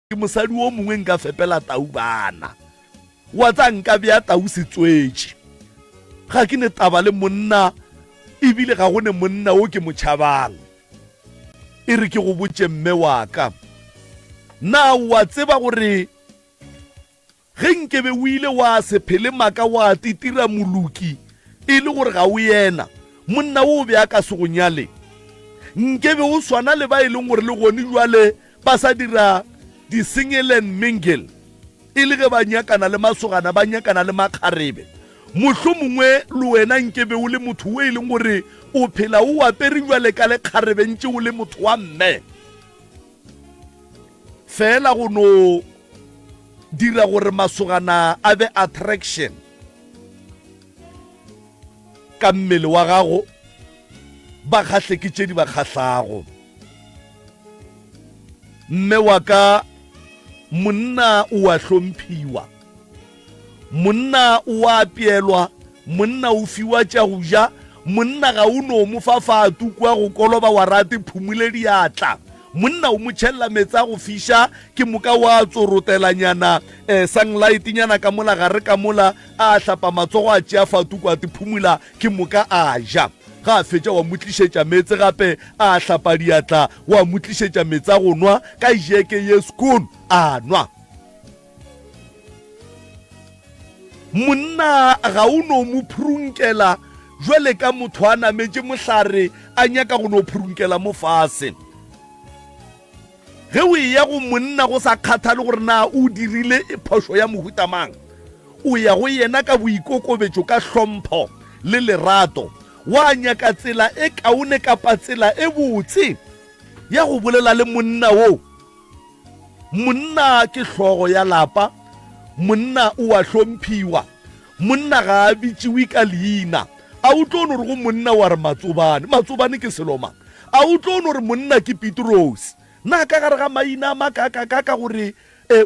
ke mosadi o mongwe nka fepela tau bana wa tsa nka bya tau setswetše ga ke ne taba le monna ebile ga go ne monna o ke motšhabang e re ke go botše mme wa ka na wa tseba gore ge nkebe o ile wa se phele maka wa titira moluki e le gore ga o yena monna o be a ka se go nyale nkebe o swana le ba e leng gore le gone jwale ba sa dira di single and mingle e le ge ba nyakana le masogana ba nyakana le makgarebe mohlomongwe le wena nkebe o le motho o e leng gore o phela o apere jwale ka le kgarebe ntse o le motho wa mme fela go no dira gore masogana a be attraction ka mmele wa gago ba kgahle ke tšedi ba kgahlago mme wa ka monna o a hlomphiwa monna o a apeelwa monna o fiwa tša go ja monna ga o no mo fa fatu kwa go koloba wa rate phumule diatla monna o mo tšhella metsa go fiša ke moka wa tsorotelanyana sunlight nyana ka mola gare ka mola a hlapa matsogo a tšea fatu kwa te phumula ke moka a ja ga a fetša wa motlišetša metse gape a hlapa diatla wa motlišetša metsa go nwa ka jeke ye skoon a nwa monna ga o no mo phurunkela jwale ka motho a nametše mohlare a nyaka go no phurunkela mo fase ge o ya go monna go sa kgathale gore na o dirile phošo ya mohutamang o ya go yena ka boikokobetšo ka hlompho le lerato wa nyaka tsela e kaone kapa tsela e botse ya go bolela le monna wo monna ke hlogo ya lapa monna o a hlomphiwa monna ga a bitšiwe ka leina a o tlo no re go monna wa re matsobane ke seloma a o tlo no re monna ke Petros na ka gare ga maina makaka gore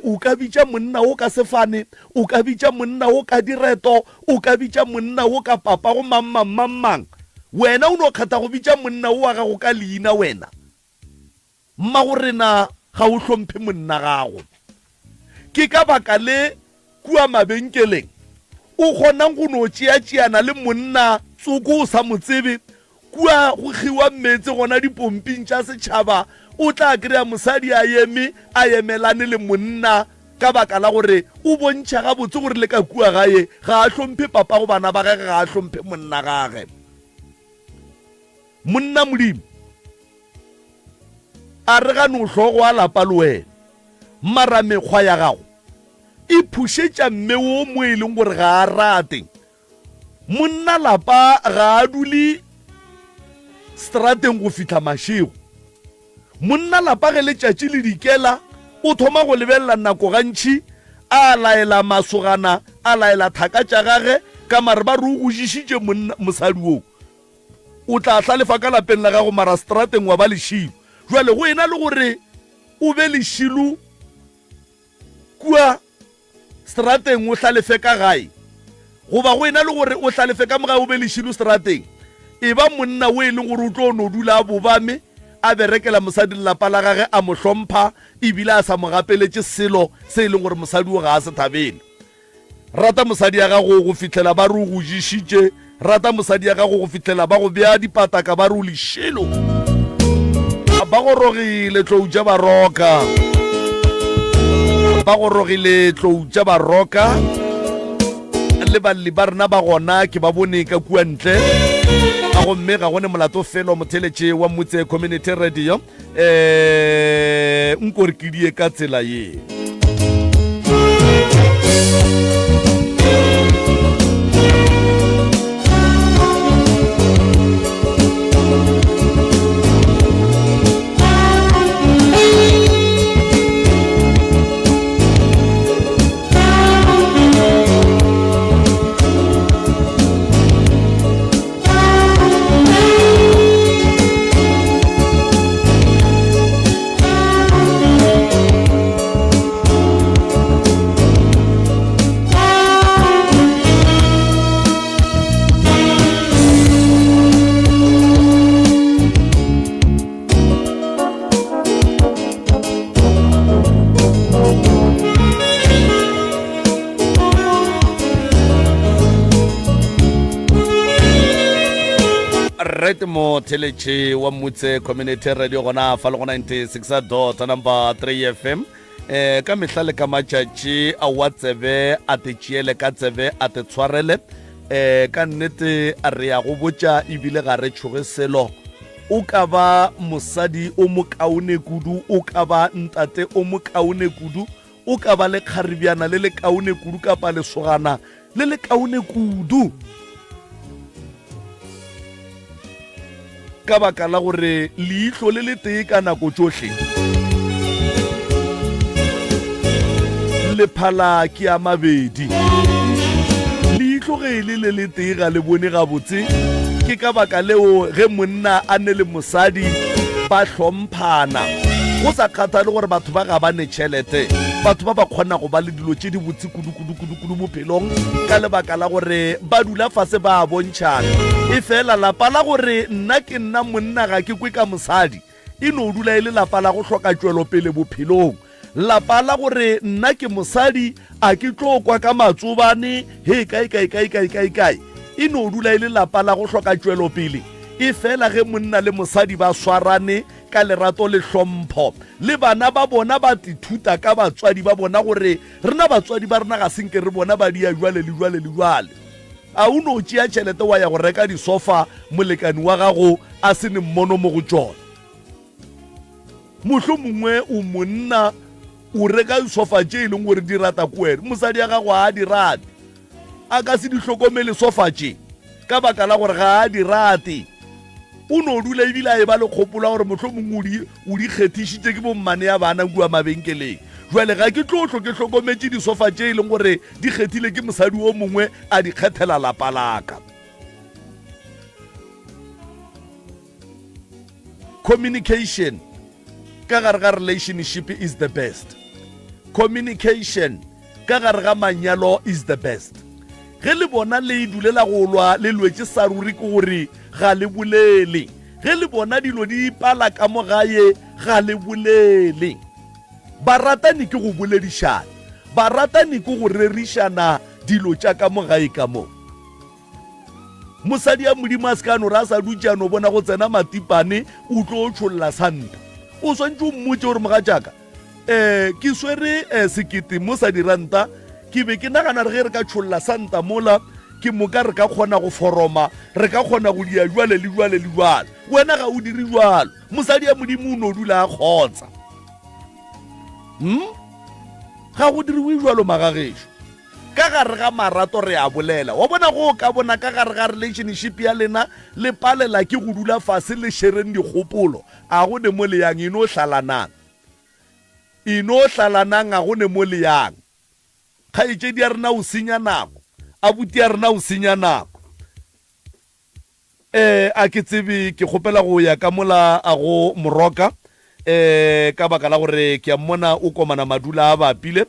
o ka bitša monna o ka sefane o ka bitša monna o ka direto o ka bitša monna o ka papa go mamang wena o no kgatha go bitša monna o wa gago ka leina wena mma gore na ga o hlomphe monna gago ke ka baka le kua mabenkeleng o kgonang go no tšeatšeana le monna tsoko o sa motsebe kua go khiwa mmetse gona dipomping tša setšhaba o tla kry-a mosadi a emelane le monna ka baka la gore o bontšha gabotse gore le ka kua gae ga a hlomphe papa go bana ba gage ga a hlomphe monna gage monna modimo a re ga no hlogo a lapa le wena mara mekgwa ya gago e phušetša mme wo mo e leng gore ga a rate monna lapa ga a dule strateng go fitla mašego monna lapa ge letšatši le dikela o thoma go lebelela nako gantši a laela masogana a laela thaka tša gage ka mare ba re o gošišitše mosadi woo o tla hlalefa ka lapeng la gago mara strateng wa ba lešilo jwale go ena le gore o be lešilo kua strateng o hlalefe ka gae goba go ena le gore o hlalefe ka mogae o be lešilo strateng e ba monna o e leng gore o tlo no dula a bobame a berekela mosadi lelapa la gage a mo hlompha ebile a sa mo gapeletše selo se e leng gore mosadi o ga a se thabele rata mosadi ya gago go fihlela ba re o go jišitše rata mosadi ya gago go fihlela ba go bea dipataka ba re o lešilo ba go rogile tloutša baroka ba go rogile tloutša baroka le balli ba rena ba gona ke ba bone ka kua ntle a go mme ga gone molato felo motheletše wa motse community radio nkore ke die ka tsela ye Alright, mo teleche wa mutse community radio gona fa le go 96 number 3 FM ka mehlale ka matšatši a watsebe a te tšeele ka tsebe a te tshwarele ka nnete a re ya go botša ebile ga re tšhoge selo o ka ba mosadi o mo kaone kudu o ka ba ntate o mo kaone kudu o ka ba le kgaribjana le le kaone kudu kapa lesogana le le kaone kudu ka baka la gore leihlo le le tee ka nako tsohle le phala ke a mabedi leihlo ge le le tee ga le bone gabotse ke ka baka leo ge monna a ne le mosadi ba hlomphana go sa kgathale gore batho ba ga ba ne tšhelete batho ba ba kgona go ba le dilo tše di botse kudu bophelong ka lebaka la gore ba dula fase ba bontšhana e fela lapa la gore nna ke nna monna ga ke kwe ka mosadi e no dula e le lapa la go hloka tšwelopele bophelong lapa la gore nna ke mosadi a ke tlo kwa ka matsobane he kae e no dula e le lapa la go hloka tšwelopele e fela ge monna le mosadi ba swarane ka lerato le hlompho le bana ba bona ba tithuta ka batswadi ba bona gore rena batswadi ba rena ga senke re bona ba dia jwale a o no tšea tšhelete wa ya go reka disofa molekani wa gago a se ne mmono mo go tšona mohlomongwe o monna o reka disofa tše e leng gore di rata ko wena mosadi ya gago a di rate a ka se di hlokomele sofa tše ka baka la gore ga a di rate o no dula ebile a e ba le kgopola gore mohlomongwe o di kgethišitše ke bommane ya bana kua mabenkeleng jwale ga ke tlotlo ke hlokometše disofa tše e leng gore di kgethile ke mosadi o mongwe a di kgethela lapa laka communication ka gare ga relationship is the best communication ka gare ga manyalo is the best ge le bona le dulela go lwa le lwetse saruri ke gore ga le bolele ge le bona dilo di pala ka mo gae ga le bolele baratani ke go boledišana baratani ke go rerišana dilo tša ka mo gae ka mo mosadi ya modimo a se ka no re a sa dutšano bona go tsena matipane o tlo o tšholola santa o swantse o mmotse gore moga jaaka ke swere sekete mo sa diranta ke be ke nagana re ge re ka tšholola santa mola ke moka re ka kgona go foroma re ka kgona go dia jwale wena ga o dire jwalo mosadi ya modimo o no dula a kgotsa ga go diriwe jwalo magagešo ka gare ga marato re a bolela wa bona go ka bona ka gare ga relationship ya lena le palela ke go dula fase le shereng dikgopolo a go ne mo le yang ino hlalanang a go ne mo le yang kgaetšedi ya rena o senya nako abuti ya rena o senya nako a ke tsebe ke kgopela go ya ka mola a go moroka ka baka la gore ke a mmona o komana madula a bapile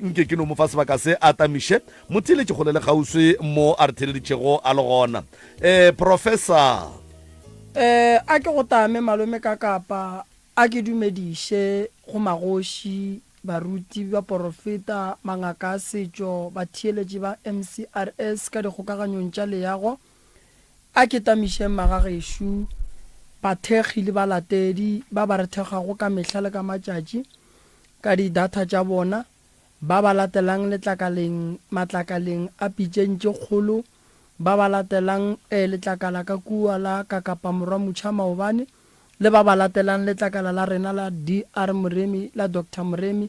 nke ke no mo fa sebaka se atamiše motheletše kgole le kgauswi mo a re theleditšego a le gona professor a ke go tame malome ka kapa a ke dumediše go magoši baruti ba porofeta mangaka a setšo batheeletši ba MCRS ka dikgokaganyong tša leago a ke tamiše magagešo bathekgi le balatedi ba ba re thekgago ka mehla le ka matšatši ka di-data tša bona ba ba latelang matlakaleng a pitšentše kgolo ba ba latelang letlakala ka kua la ka kapa morwa motšha maobane le ba ba latelang letlakala la rena la DR Moremi la Dr Moremi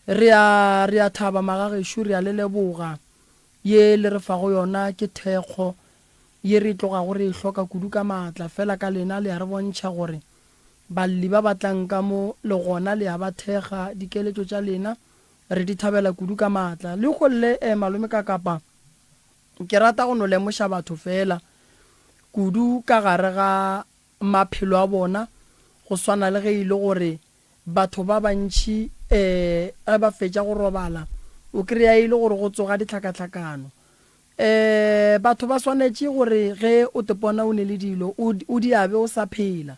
re a thaba magagešo re a le leboga ye le re fago yona ke thekgo ye re tloga gore e hloka kudu ka maatla fela ka lena le a re bontšha gore balli ba batlang ka mo le gona le a ba thekga dikeletšo tša lena re di thabela kudu ka maatla le golle malome ka kapa ke rata go no lemoša batho fela kudu ka gare ga maphelo a bona go swana le ge ile gore batho ba bantši ba fetša go robala o kry-a ile gore go tsoga ditlhakatlhakano batho ba swanetše gore ge o te pona o ne le dilo o di abe o sa phela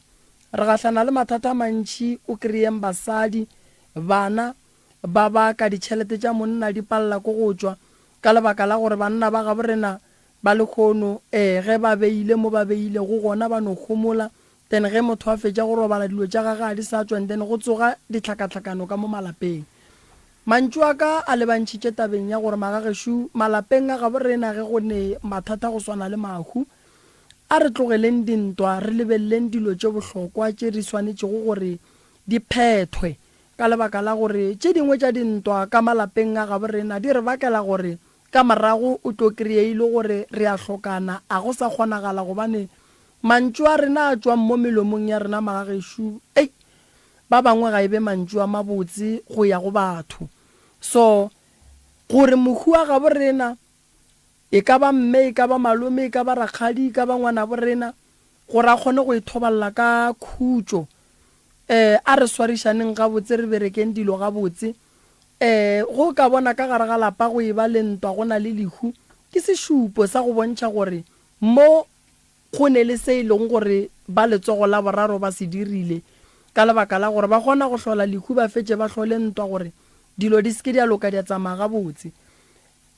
re gahlana le mathata mantši o kry-eng basadi bana ba ka ditšhelete tša monna di palela ko go tšwa ka lebaka la gore banna ba gaborena ba lekgono ge ba beile mo ba beile go gona ba no gomola then ge motho a fetša go robala dilo tša gagwe a di sa tswang then go tsoga ditlhakatlhakano ka mo malapeng mantšu a ka a le bantšhitše tabeng ya gore magagešo malapeng a gabo rena ge go ne mathata go swana le mahu a re tlogeleng dintwa re lebeleleng dilo tše bohlokwa tše di swanetšego gore di phethwe ka lebaka la gore tše dingwe tša dintwa ka malapeng a gabo rena di re bakela gore ka morago o tlo kry-ile gore re a hlokana a go sa kgonagala gobane mantšu a rena a tswang mo melomong ya rena magagešo ba bangwe ga ebe mantšu a mabotse go ya go batho so gore mohu a gabo rena e ka ba mme e ka ba malome e ka ba rakgadi e ka ba ngwana bo rena gore a kgone go ithobalela ka khutšo a re swarišaneng gabotse re berekeng dilo gabotse go ka bona ka gare ga lapa go e ba le ntwa go na le lehu ke sešupo sa go bontšha gore mo go ne le se e leng gore ba letsogo la boraro ba se dirile ka lebaka la gore ba kgona go hlola lehu ba fetse ba hlole ntwa gore dilo di seke di a loka di a tsamaya gabotse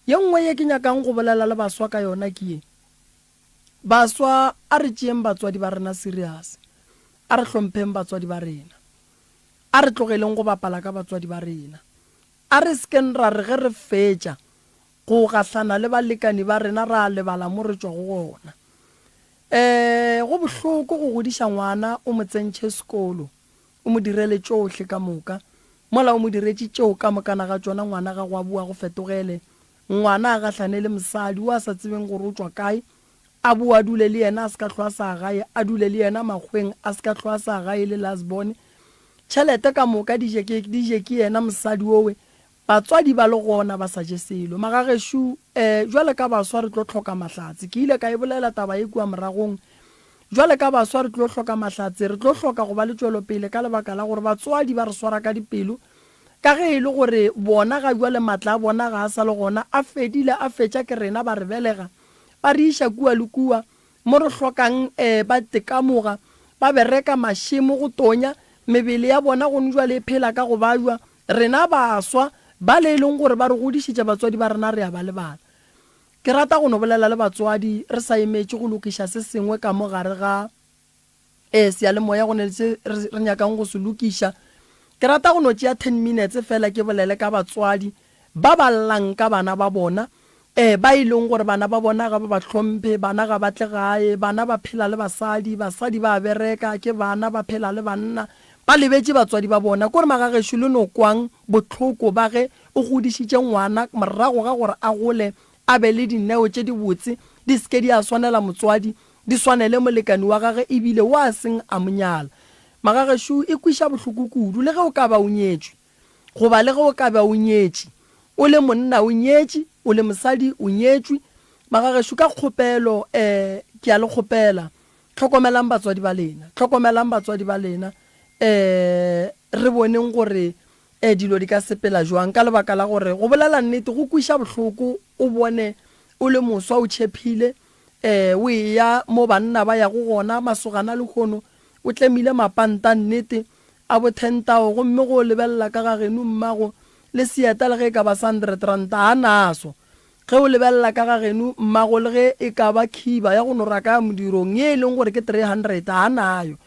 ye nngwe ye ke nyakang go bolela le baswa ka yona ke ye baswa a re tšeeng batswadi ba rena serious a re hlompheng batswadi ba rena a re tlogeleng go bapala ka batswadi ba rena a re sken ra re ge re fetša go gahlana le balekani ba rena ra lebala mo re tswa go gona go bohloko go godiša ngwana o mo tsentšhe sekolo o mo direle tšohle ka moka mola o mo diretše tšeo ka mokana ga tsona ngwana ga go a bua go fetogele ngwana a gahlane le mosadi o a sa tsebeng gore o tswa kae a bua a dule le yena a se ka tlhoa sa gae a dule le yena makgweng a se ka tlhoa sa gae le lasbone tšhelete ka moka di je ke yena mosadi owe batswadi ba le gona ba sa je selo magagešo jwale ka baswa re tlo tlhoka mahlatse ke ile ka e bolela taba e kua moragong jwale ka baswa re tlo tlhoka mahlatse re tlo hloka go ba le tšwelopele ka lebaka la gore batswadi ba re swara ka dipelo ka ge e le gore bona ga jwale matla a bona ga a sa le gona a fedile a fetša ke rena ba re belega ba re iša kua le kua mo re hlokang ba tekamoga ba bereka mašemo go tonya mebele ya bona go jwale e phela ka go bajwa rena baswa ba le leng gore ba re godišitše batswadi ba rena re a ba le bana ke rata go no bolela le batswadi re sa emetše go lokiša se sengwe ka mo gare ga seyalemoya go ne re nyakang go se lokiša ke rata go no tšea 10 minutes fela ke bolele ka batswadi ba ba llang ka bana ba bona ba e leng gore bana ba bona ga ba hlomphe bana ga batle gae bana ba phela le basadi ba bereka ke bana ba phela le banna ba lebetse batswadi ba bona gore magagešo le no kwang botlhoko ba ge o godišitše ngwana morago ga gore a gole a be le dineo tše di botse di seke di a swanela motswadi di swanele molekani wa gage ebile wa seng a monyala magagešo e kwiša bohloko kudu le ge o ka ba o nyetšwe goba le ge o ka ba o nyetše o le monna o nyetše o le mosadi o nyetšwe magagešo ka kgopelo ke a le kgopela tlhokomelang batswadi ba lena re boneng gore dilo di ka sepela jwang ka lebaka la gore go bolela nnete go kwiša bohloko o bone o le moswa o tšhephile o ya mo banna ba ya go gona masogana le kgono o tlemile mapanta nnete a bo 10,000 gomme go lebelela ka gageno mmago le seeta le ge e ka ba 100 ranta a naso ge o lebelela ka gageno mmago le ge e ka ba khiba ya go no raka modirong ye e leng gore ke 300 a nayo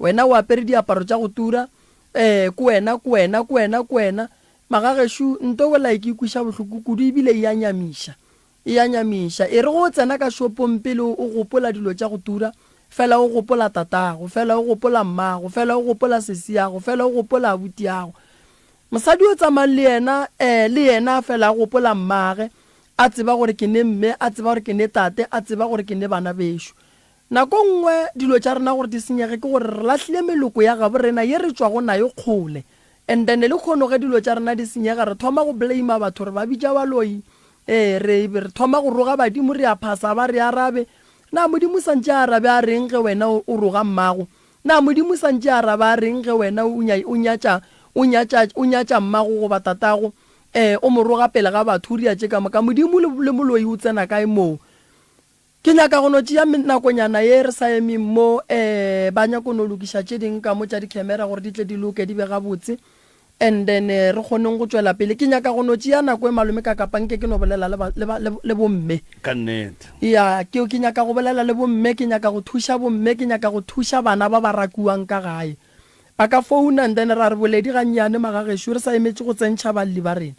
wena o apere diaparo tša go tura ko wena magagešo nto go like ikwiša bohloko kudu ebile e a nyamiša e re go tsena ka shopong pele o gopola dilo tša go tura fela o gopola tatago fela o gopola mmago fela o gopola sesiago fela o gopola abutiago mosadi o tsamayang le yena fela a gopola mmage a tseba gore ke ne mme a tseba gore ke ne tate a tseba gore ke ne bana bešo nako nngwe dilo tša rena gore di senyege ke gore re lahlile meloko ya gabo rena ye re tswa go nayo kgole and then le kgono ge dilo tša rena di senyega re thoma go blame batho re ba bitša baloi re thoma go roga badimo re a phasa ba re arabe na modimo santše a arabe a reng ge wena o roga mmago na modimo santše a arabe a reng ge wena o nyatša mmago goba tatago o mo roga pele ga batho o ria tše ka moka modimo le moloi o tsena kae moo ke nyaka go no tšea nakonyana ye re sa emeng mo ba nyako no lokiša tše ding ka mo tša dikhamera gore di tle di loke di be gabotse and then re kgoneng go tswela pele ke nyaka go no tšea nako e malome ka kapanke ke no bolela le bomme ka nnete ya ke nyaka go bolela le bomme ke nyaka go thuša bomme ke nyaka go thuša bana ba ba rakuwang ka gae ba ka founa and then ra re boledi gannyane magagešo re sa emetse go tsentšha balli ba rena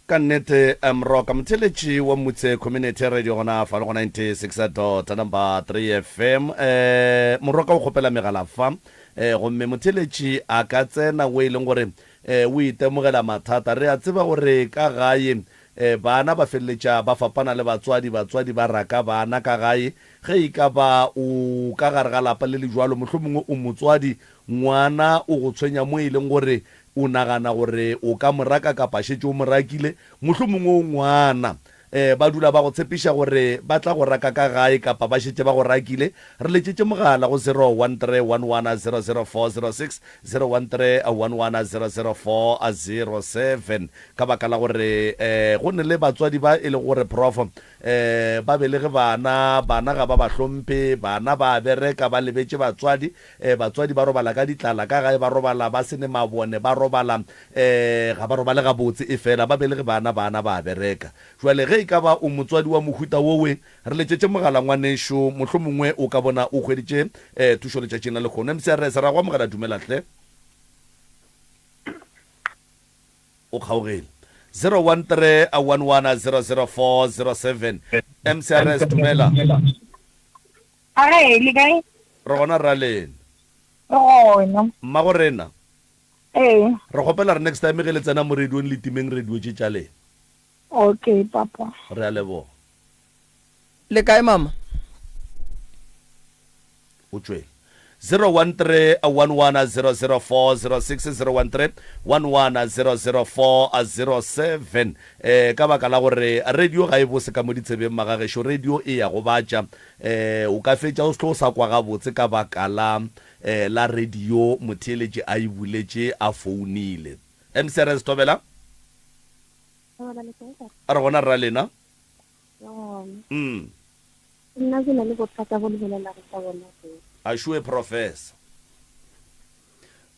ka nnete mroka motheletši wa motse community radio gona fa le go 96 number 3 fm moroka o kgopela megala fa gomme motheletši a ka tsena o e leng gore o itemogela mathata re a tseba gore ka gae bana ba feleletša ba fapana le batswadi ba raka bana ka gae ge e ka ba o ka gare ga lapa le le jwalo mohlomongwe o motswadi ngwana o go tshwenya mo e leng gore o nagana gore o ka moraka ka pašetse o morakile mohlomongwe o ngwana ba dula ba go tshepiša gore ba tla go raka ka gae kapa ba šetse ba go rakile re letšetse mogala go 01311004006 01311004007 ka baka la gore go ne le batswadi ba e le gore prof ba belege bana ga ba ba hlompe bana ba bereka ba lebetse batswadi ba robala ka ditlala ka gae ba robala ba sene mabone ba robala ga ba robale ga botse e fela ba belege bana ba bereka jwale ge ka ba o motswadi wa mohuta wowe re letšetse mogala ngwanešo mohlomongwe o ka bona o hweditše thušo letšatšing la lekgono mcrs ra gwa mogala dumelatle o kgaogele 01311004007 mcrs dumela le kae re gona ra lena gona mmago rena re kgopela re next time ge le tsena mo radiong le timeng radio tše tša lena okay papa re a lebo le kae mama o tswe 01311004006 01311004007 ka baka la gore radio ga e bose ka mo ditsebeng magagešo radio e ya go batša o ka fetša o selo sa kwa gabotse ka baka la radio motheletše a e buletše a founile mcrs tobela a re gona rra lena nna ke na le bothata bo lebelela go sa bona a šue professor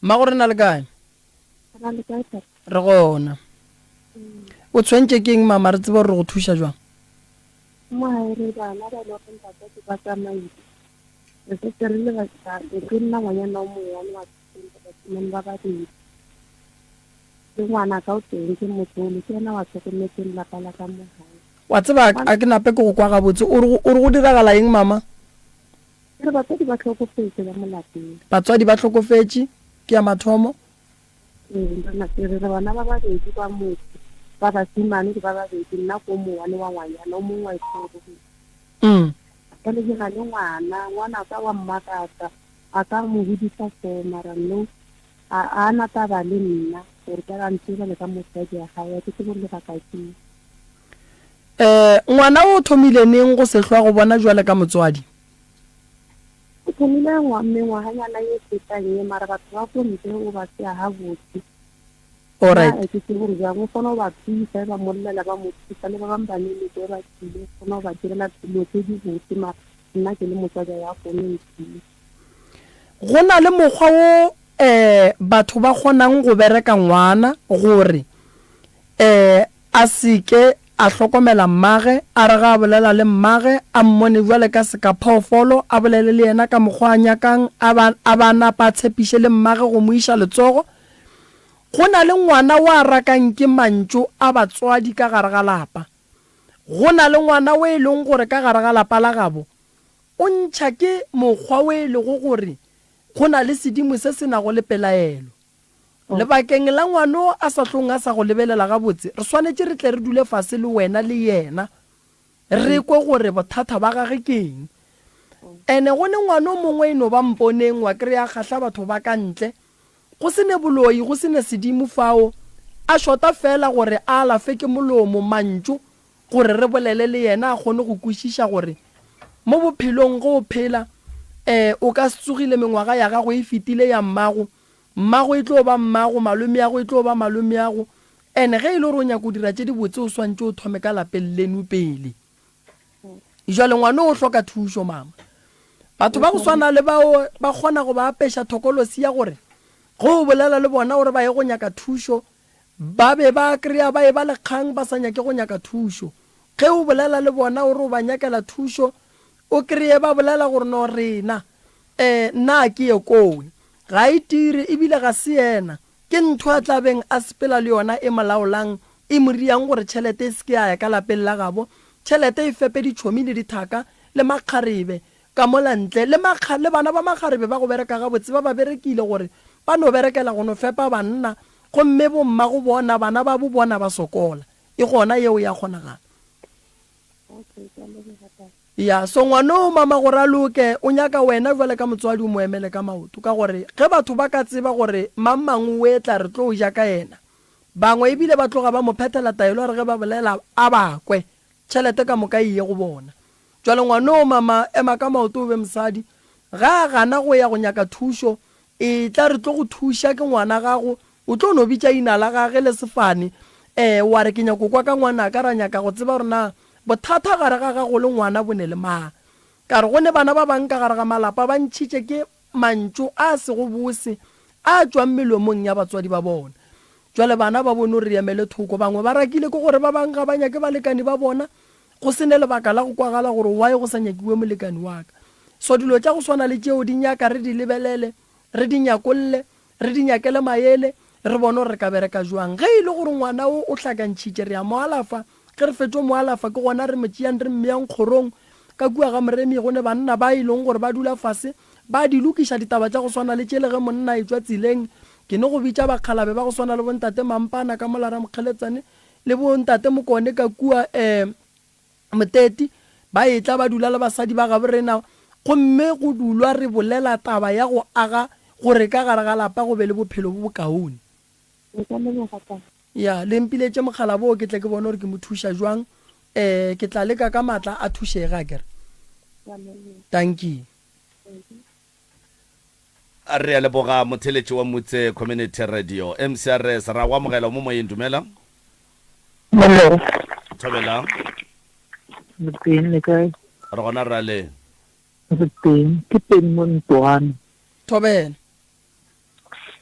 mma gore na le kae le kae re gona o tshwentse keng mama re tseba gore go thuša jwang mo ha re bana ba lo go nta ke ba tsamaile re se re le ba ke nna ngwana o mongwe wa tsena ba ba di ke ngwana ka o teng ke motsolo ke na wa tsokometse la pala ka mo hae wa tseba a ke nape ke go kwa gabotse o re go diragala eng mama re batswadi ba tlhokofetse ba molapeng batswadi ba tlhokofetse ke ya mathomo re bana ba babedi ba motho ba basimane ke ba babedi nna ko mongwe le wa ngwanyana o mongwe wa itshogo ka le ga le ngwana ka wa mmakatsa a ka mo hudisa se mara no a na taba le nna gore ka ra ntse le ka motsadi ya gae ke go le bakatsi ngwana o thomile neng go sehlwa go bona jwale ka motswadi o thomile ngwa hanyana ye setanye mara batho ba go ntse o ba se ha botse alright ke go ja go kgona ba tsisa ba mollela ba motsisa le ba bamba le le ba tsile kgona ba direla dilo tse di botse ma nna ke le motsadi ya go ntse go na le mokgwa o batho ba kgonang go bereka ngwana gore a seke a hlokomela mmage a re ga a bolela le mmage a mmone jwale ka seka phaofolo a bolele le yena ka mokgwa a nyakang a ba napa tshepiše le mmage go mo iša letsogo go na le ngwana wa rakang ke mantšo a batswadi ka gare ga lapa go na le ngwana o e leng gore ka gare ga lapa la gabo o ntšha ke mokgwa o e lego gore go na le sedimo se se nago le pelaelo lebakeng la ngwano a sa hlong a sa go lebelela gabotse re swanetse re tle re dule fase le wena le yena re kwe gore bothata ba gage keng ene go ne ngwana o mongwe eno ba mponeng wa kry-a kgatlha batho ba ka ntle go se ne boloi go se ne sedimo fao a shota fela gore a alafe ke molomo mantšu gore re bolele le yena a kgone go kwešiša gore mo bophelong go o phela o ka se tsogile mengwaga ya gago e fetile ya mmago e tlo ba mmago malome yago e tlo ba malome yago ene ge e le gore o nyaka go dira tše di botse o swantse o thome ka lapeng leno pele jwale ngwana o hloka thušo mama batho ba go swana le bao ba kgona go ba apeša thokolosi ya gore go bolela le bona gore ba ye go nyaka thušo ba be ba kry-a ba e ba lekgang ba sa nyake go nyaka thušo ge o bolela le bona gore o ba nyakela thušo o kry-e ba bolela gore no rena nna ke ye kowe ga e tire ebile ga se yena ke ntho a tlabeng a sepela le yona e molaolang e mo riang gore tšhelete e seke a ya ka lapeng la gabo tšhelete e fepe ditšhomi le dithaka le makgarebe ka molantle le bana ba makgarebe ba go bereka gabotse ba ba berekile gore ba no berekela go no fepa banna gomme bomma go bona bana ba bo bona ba sokola e gona yeo ya kgonagala ya so ngwana o mama gore a loke o nyaka wena jwale ka motswadi o mo emele ka maoto ka gore ge batho ba ka tseba gore mang mangwe o etla re tlo o ja ka yena bangwe ebile ba tloga ba mo phethela taelo re ge ba bolela a bakwe tšhelete ka moka iye go bona jwale ngwana o mama ema ka maoto o be mosadi ga a gana go ya go nyaka thušo e tla re tlo go thuša ke ngwana gago o tlo no bitša ina la gage le sefane wa re ke nyako kwa ka ngwana ka ra nyaka go tseba gore na bothata gare ga gago le ngwana bo ne le mang ka re go ne bana ba bang ka gare ga malapa ba ntšhitše ke mantšu a sego bose a tšwang melomong ya batswadi ba bona jwale bana ba bone re emele thoko bangwe ba rakile ke gore ba bang ga ba nyake balekani ba bona go se ne lebaka la go kwagala gore wae go sa nyakiwe molekani wa ka so dilo tša go swana le tšeo di nyaka re di lebelele re di nyakolle re di nyakele maele re bone gore re ka bereka jwang ge e le gore ngwana o hlakantšhitše re ya mo alafa ge re fetšo mo alafa ke gona re metšeang re mmeyang kgorong ka kua ga moremi gone banna ba e leng gore ba dula fase ba di lokiša ditaba tša go swana le tšele ge monna e tswa tseleng ke ne go bitša bakgalabe ba go swana le bontate mampana ka molara mokgeletsane le bontate mokone ka kua moteti ba e tla ba dula le basadi ba gabe rena gomme go dulwa re bolela taba ya go aga gore ka gare ga lapa go be le bophelo bo bokaone ya le mpiletše mogala boo ke tle ke bone gore ke mo thuša jwang ke tla leka ka matla a thušega kere thank you a re a leboga motheletši wa motse community radio mcrs ra go amogela mo moyeng dumela Hello. thobela Le kae? re gona ra le Ke teng mo Ntwana. thobela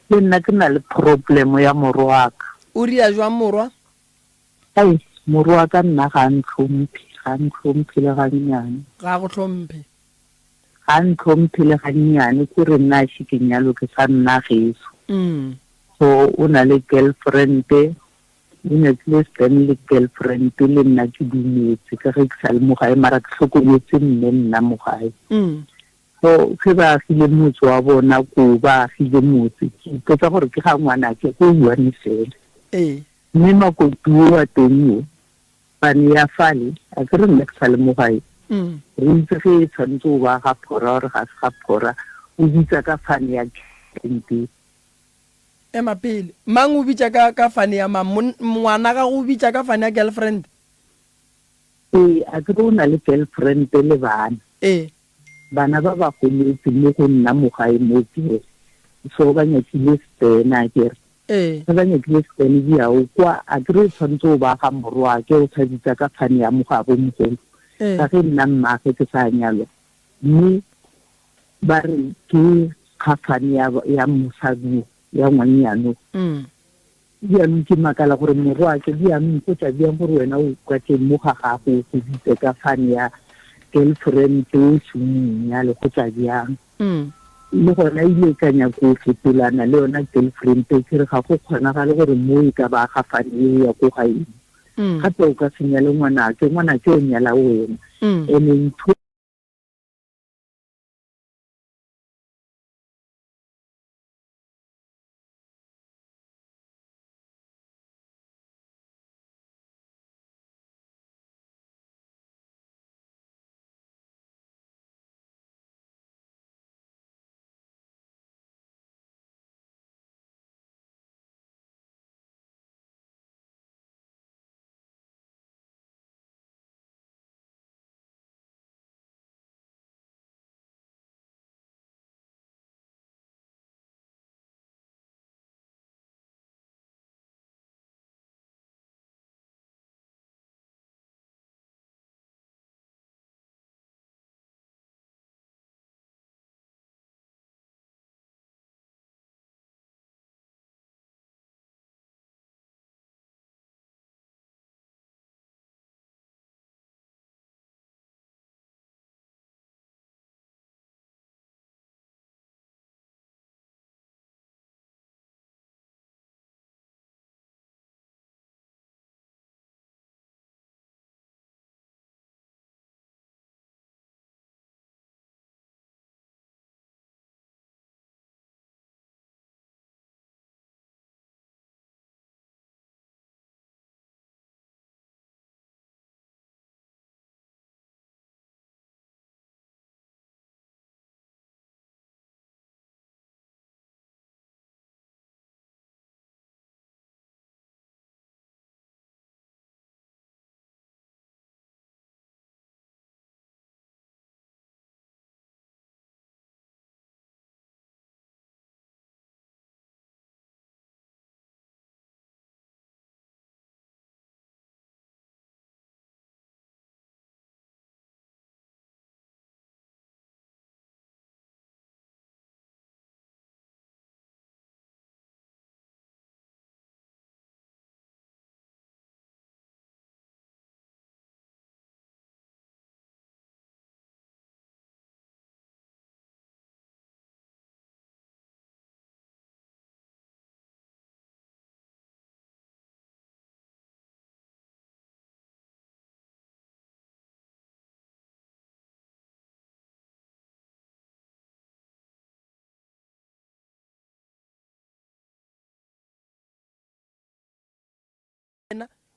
Le nna ke na le problem ya morwaka. o ria jwang morwa Ai, morwaka nna ga ntlhomphe le ga nnyane. ga go tlhomphe Ga ntlhomphe le ga nnyane ke re nna a šikenyalo ke sa nna geso. So o na le girlfriend o nyakile Stan le girlfriend le nna ke dumetse ka ge ke sa le mo gae mara ke tlhokometse mme nna mo gae. So ke ba file motse wa bona ko ba file motse ke ipotsa gore ke ga ngwana ke go buane fela mme makotuo wa teng yo bane ya fale a ke re nna ke sa le mo gae re itse ge e tshwanetse o ba ga phora gore ga se ga phora o bitsa ka fane ya girlfriend ema pele mang o bitša ka fane ya mang ngwana ga go bitša ka fane ya girlfriend a ke re o na le girlfriend le bana ba ba goletse mo go nna mo gae mo tse so ba nyakile stena ke re ba nyakile stena diao kwa a ke re tshwanetse o ba ga morwa ke o tshaditsa ka fane ya mogabo mogolo ka ge nna mmage ke sa nyalo mme ba re ke kgafane ya mosadi ya ngwanyano dianong ke makala gore morwa ke dianong go tsa diang gore wena o kwa teng mo ga gago go ditse ka fane ya girlfriend o semonya le go tsa diang le gona ile ka nyako fetolana le yona girlfriend ke re ga go kgonagale gore mo e ka ba ga fane ya go gae gape o ka senya le ngwana ke o nyala wena ene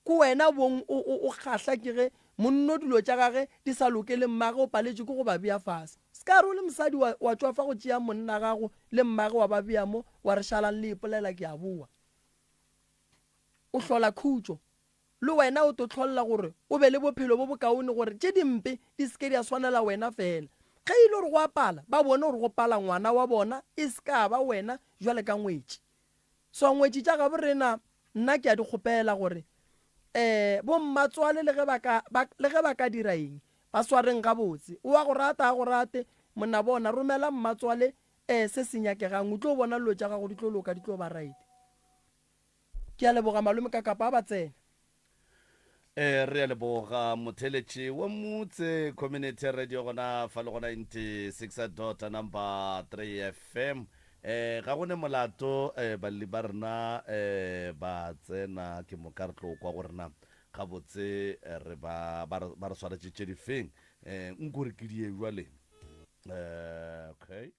ko wena bong o kgahla ke ge monno dilo tša gage di sa lokele mmage o paletše ke go ba bea fase ska re o le mosadi wa tswafa go tšea monna gago le mmage wa ba bea mo wa re šalang le ipolela ke a boa o hlola khutšo le wena o to tlholla gore o be le bophelo bo bokaone gore tše dimpe di seke di a swanela wena fela ge ile gore go apala ba bone gore go pala ngwana wa bona e ska ba wena jwale ka ngwetši so ngwetši tša gabo rena nna ke a di kgopela gore bo mmatswale le ge ba ka dira eng ba swareng gabotse o wa go rata a go rate monna bona romela mmatswale se se nyakegang o tlo bona dilo tša gago di tlo loka di tlo ba right ke a leboga malome ka kapa a ba tsena re a leboga motheletši wa motse community radio gona fa le gona 96 number 3 FM ga gone molato balli ba rena ba tsena ke mo ka re tlo kwa go rena ga botse re ba re swaretše tše difeng nkore ke die jwale okay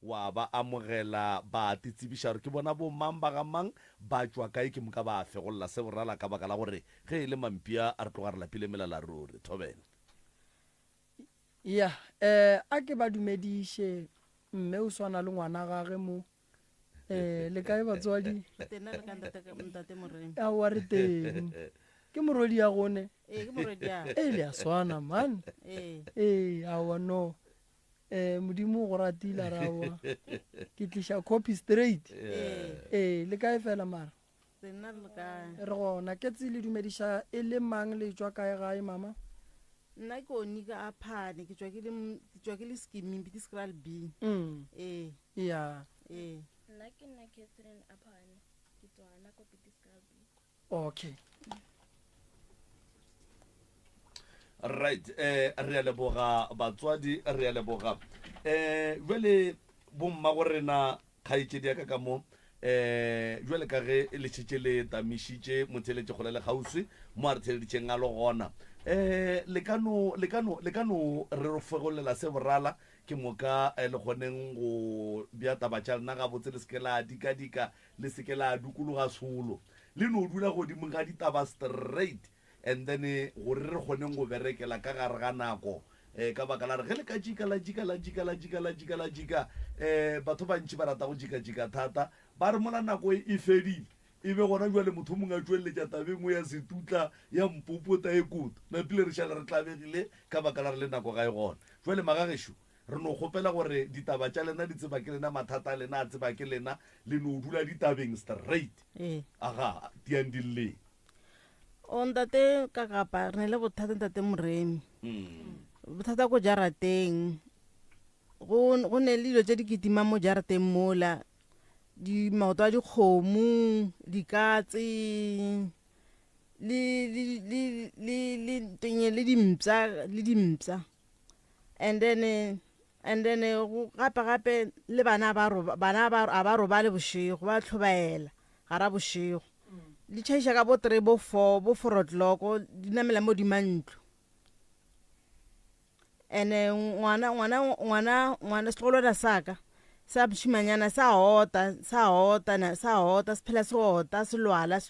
wa ba amogela ba titsebiša gore ke bona bo mang ba ga mang ba tswa kae ke moka ba fegolola se borala ka baka la gore ge e le mampia a re tloga re lapile melala ruri Thobela. ya a ke ba dumediše mme o swana le ngwana gage mo le kae batswadi a wa re teng ke morodi ya gone le a swana man awa no modimo go ratile rawa ke tliša copy straight le kae fela mara re gona ke tse le dumediša e le mang le tswa kae gae mama nna ke oni ka aphane ke tswa ke le skimming ke skral b ya nna ke nna Catherine aphane ke tswa na ko skral b. okay right re a leboga batswadi re a leboga jwale bomma go rena kgaitsedi ya ka mo jwale ka ge le tšhetše le tamišitše motheletše kgole le kgauswi mo a re theleditšeng a le gona le kano re re fegolela se borala ke moka le kgoneng go bja tabatša lena gabotse le seke la dika-dika le seke la dukologa solo le no dula godimo ga ditaba straight and then gore re kgoneng go berekela ka gare ga nako ka baka la re ge le ka jika batho bantši ba rata go jika thata ba re mola nako e fedile e be gona jwale motho mongwe a tšweletša tabengwe ya setutla ya mpopota e kutu napile re šala re tlabegile ka baka la re le nako ga e gona jwale magagešo re no kgopela gore ditaba tša lena di tseba ke lena mathata a lena a tseba ke lena le no dula ditabeng straight aga tiandilleng o ntate ka kapa re ne le bothata ntate Moremi bothata ko jarateng go ne le dilo tse di kitima mo jarateng mola di maoto a dikgomo dikatse le dimpsa and then go gape le bana a ba robale bošego ba tlhobaela gara bošego di tšhaiša ka bo 3 bo 4 bo 4 o'clock di namela mo dimantlo ene ngwana setlogolwana saka sa bšimanyana sa hota se phela se hota se lwala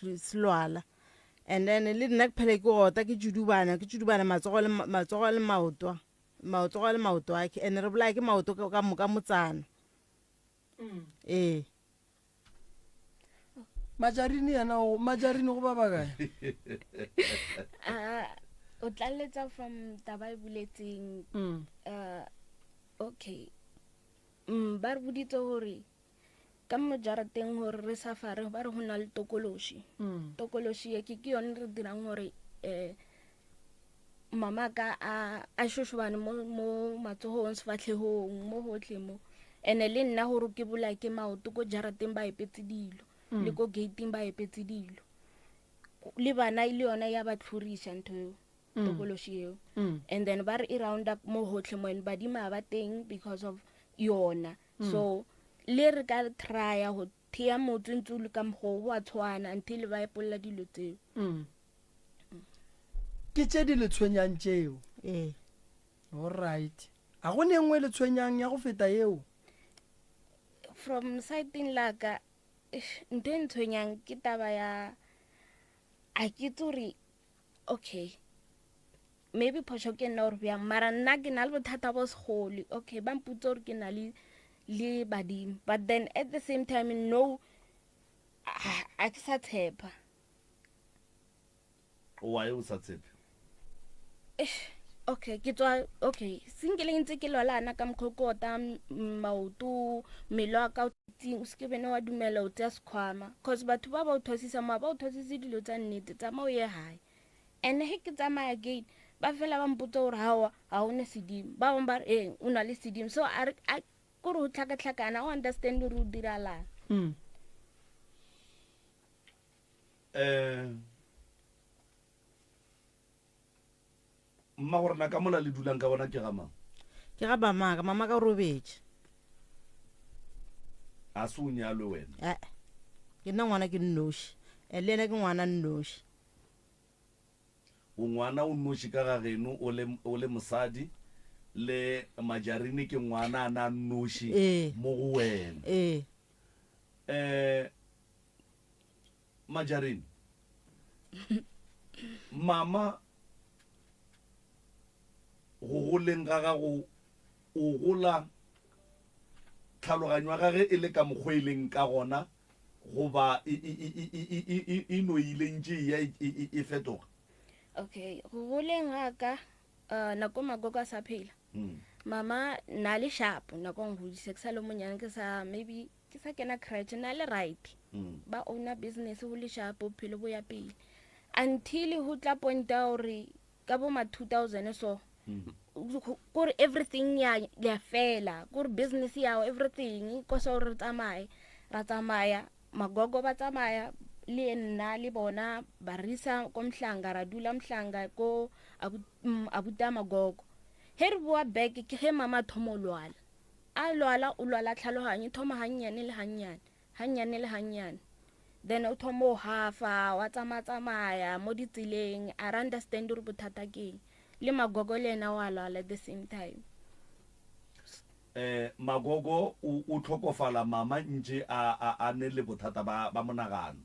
and then le nna ke phela ke hota ke judubana matsogo le maoto ake ene re bolaya ke maoto ka moka motsana majarini go ba bakae o tlaletsa from taba e buletseng okay ba re boditse gore ka mo jarateng gore re safare ba re go na le tokološi e ke yone re dirang gore mama ka a shoshobane mo matsogong sefatlhegong mo gotlhe mo ene le nna gore ke bola ke maoto ko jarateng ba epetse dilo le ko gating ba epetse dilo le bana ile yona ya ba tlhoriša ntho eo tokološi eo and then ba re e round up mo gotlhe moen badima ba teng because of yona so le re ka trya go thea motsentsolo ka mgo go a tshwana until ba epolla dilo tseo ke tše di le tshwenyang tšeo alright a go ne nngwe le tshwenyang ya go feta eo from sighting laka ntho e ntshwenyang ke taba ya a ke tsore okay maybe phoso ke nna gore bjang mara nna ke na le bothata bo segole okay ba mputse gore ke na le badimo but then at the same time no a ke sa tshepa why o sa tshepe okay ke tswa okay sinkeleng ntse ke lwalana ka mokgokota maoto mmele wa ka o se ke bene wa dumela o tseya sekhwama cause batho ba o thosisa ba o thosise dilo tsa nnete tsa mo ye hae and he ke tsamaya again ba fela ba mpotsa gore ha o ne sedimo ba bang ba re o na le sedimo so a kore o tlhakatlhakana o understand gore o diralang mma gore na ka mola le dulang ka bona ke ga mang ke ga mama ka robetse a se o nyalwe wena ke nna ngwana ke nnoši le ena ke ngwana nnoši o ngwana o nnoši ka ga geno o le mosadi le Majarini ke ngwana a na noši mo go wena Majarini mama go goleng ga gago o gola tlhaloganyo ya gage e le ka mokgweleng ka gona goba e noileng tšea e fetoga. Okay, go goleng ga ka nako magogo a sa phela mama na le sharp nako ng hodise ke sa le monyane ke sa maybe ke sa kena crutch na le right ba owner business go le sharp phelo bo ya pele until ho tla point hore ka bo ma 2000 so kore everything ya fela kore business ya everything ko so re tsamaya magogo ba tsamaya le nna le bona ba risa ko mhlanga ra dula mhlanga ko abuta magogo her boa back ke he mama thomolwala a lwala o lwala tlhalohanye thoma hanyane le hanyane then o thomo hafa wa tsamaya mo ditseleng a understand re bothata ke le magogo le na wa lwala at the same time. Magogo o tlhokofala mama nje a ne le bothata ba monagano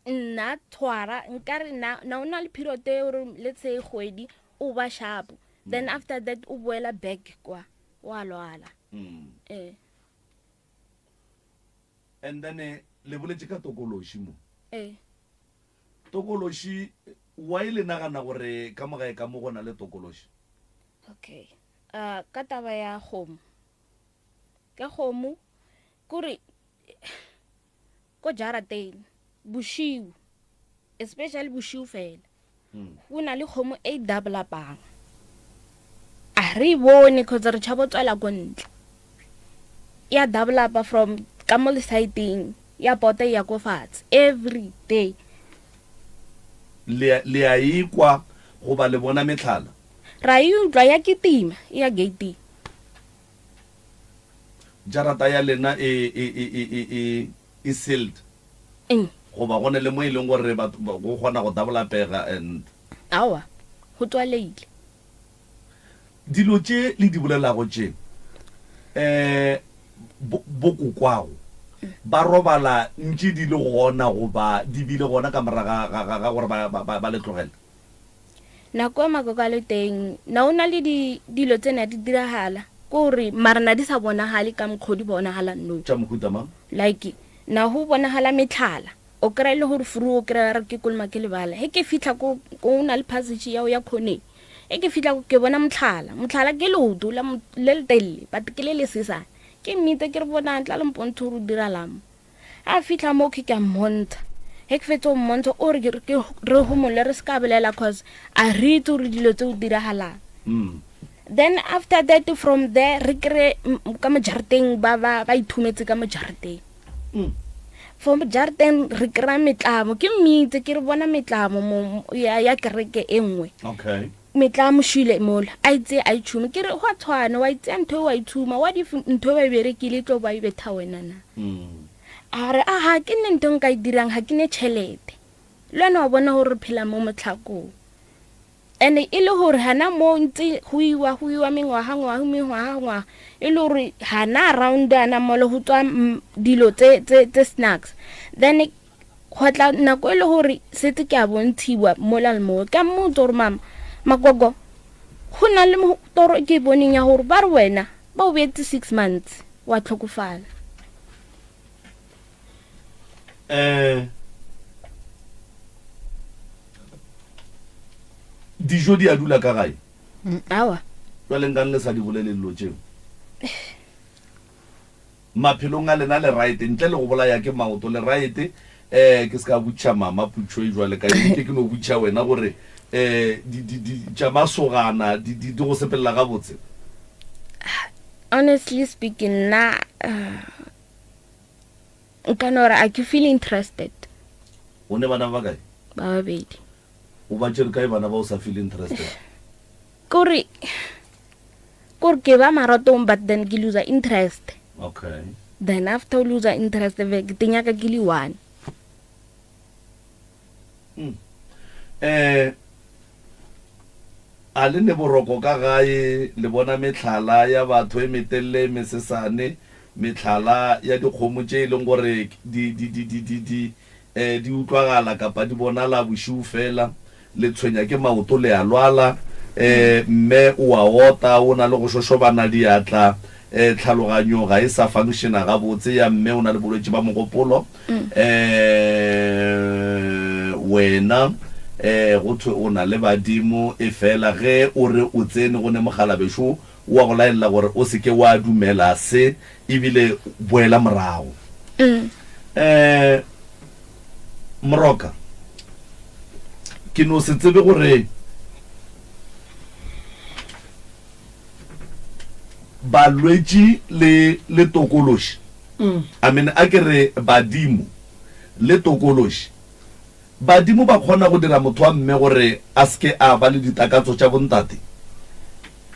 nna tshwara nkare na ona le period e re let's say kgwedi o ba sharp then after that o boela back kwa wa lwala and then le boletse ka tokoloshi mo tokoloshi wa ile nagana gore ka mogae ka mo gona le tokoloshi. Okay ka taba ya kgomo ka kgomo kore ko jarateng bushiu especially bushiu fela go na le kgomo e double upang a re bone cause re tshabo tswela go ntle ya double up from kamole sighting ya bota ya go fats every day le a ikwa go ba le bona metlhala ra yudwa ya kitima ya gate jarata ya lena e sealed go ba gone le mo ileng gore go gona go double pega and awa go tswaleile dilo tše le di bolelago tše bokokwago ba robala ntše di le gona goba di bile gona ka moraga ga gore ba le tlogela nako magogo le teng na ona le dilo tsena di diragala kore marana di sa bonagale ka mkhodi bonagala no tša mohuta mang like na ho bonagala metlhala o kry le gore furu o kry re ke kolma ke lebala he ke fitla ko una le passage ya o ya khone e ke fitla ke bona motlhala ke lodo la le telle but ke le sesa ke mmite ke re bona ntla le mpontsho ro dira lam a fitla mo ke ka monta he ke fetso monta o re re homolle re ska belela cause a re tso re dilo tse o dirahala then after that from there re kre ka mojarteng ba ithumetse ka mojarteng from jarten re kra metlamo ke mmite ke re bona metlamo mo ya kereke engwe okay metlamo shile mola a itse a ithume ke re go tshwana wa itse ntho wa ithuma wa di ntho ba berekile tlo ba ibetha wena na are ha ke nne ntong ka dirang ha ke ne chelete lwana wa bona hore phela mo motlhako ene ile hore hana mo ntse go iwa mengwa ile hore hana around ana mo le go tswa dilo tse snacks then khotla nako ile hore setse ke a bontshiwa mola le mo ka mo tsore mama magogo go na le mo toro ke boning ya hore ba re wena ba o betse 6 months wa tlhokofala dijo di a dula ka gae awa jwale nka le sa di bolelelo tšeo maphelong a lena le right ntle le go bolaya ke maoto le right ke se ka butša mama putšo e jwale ka ke no butša wena gore tša masogana di go sepelela ga botse. Honestly speaking na nkanora I can feel interested o ne bana ba kae ba babedi o ba tšere kae bana ba o sa feel interested kore ke ba maratong but then ke lose interest. Okay. Then after lose interest ke tenya ka ke le one a le ne boroko ka gae le bona metlhala ya batho e metelle mesesane metlhala ya dikgomo tše e leng gore di utlwagala kapa di bonala bosiu fela le tshwenya ke maoto le a lwala mme o a ota o na le go shoshobana diatla tlhaloganyo ga e sa functiona ga botse ya mme o na le bolwetse ba mogopolo wena go thwe o na le badimo e fela ge o re o tsene go ne mogala besho wa go laela gore o seke wa dumela se ebile boela morago Moroka ke no se tsebe gore balwetši le tokološi I mean a ke re badimo le tokološi badimo ba kgona go dira motho wa mme gore a seke a ba le ditakatso tša bontate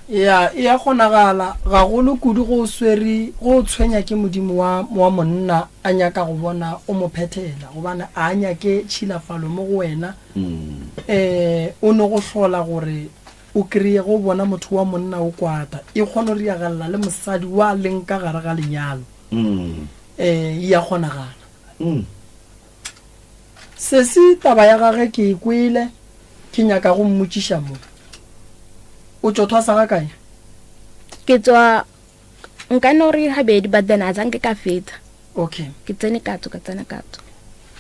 ya kgonagala ga go le kudu go swere go tshwenya ke modimo wa monna a nyaka go bona o mo phethela gobane a nyake tšhilafalo mo go wena o ne go hlola gore o kreye go bona motho wa monna o kwata e kgona re yagalla le mosadi wa leng ka gare ga lenyalo ya kgonagala se se taba ya gage ke ikwele ke nyaka go mmotšiša mo o tšothwa sa ga kae ke tswa nka no re habedi but then a zange ka feta okay ke tsene katso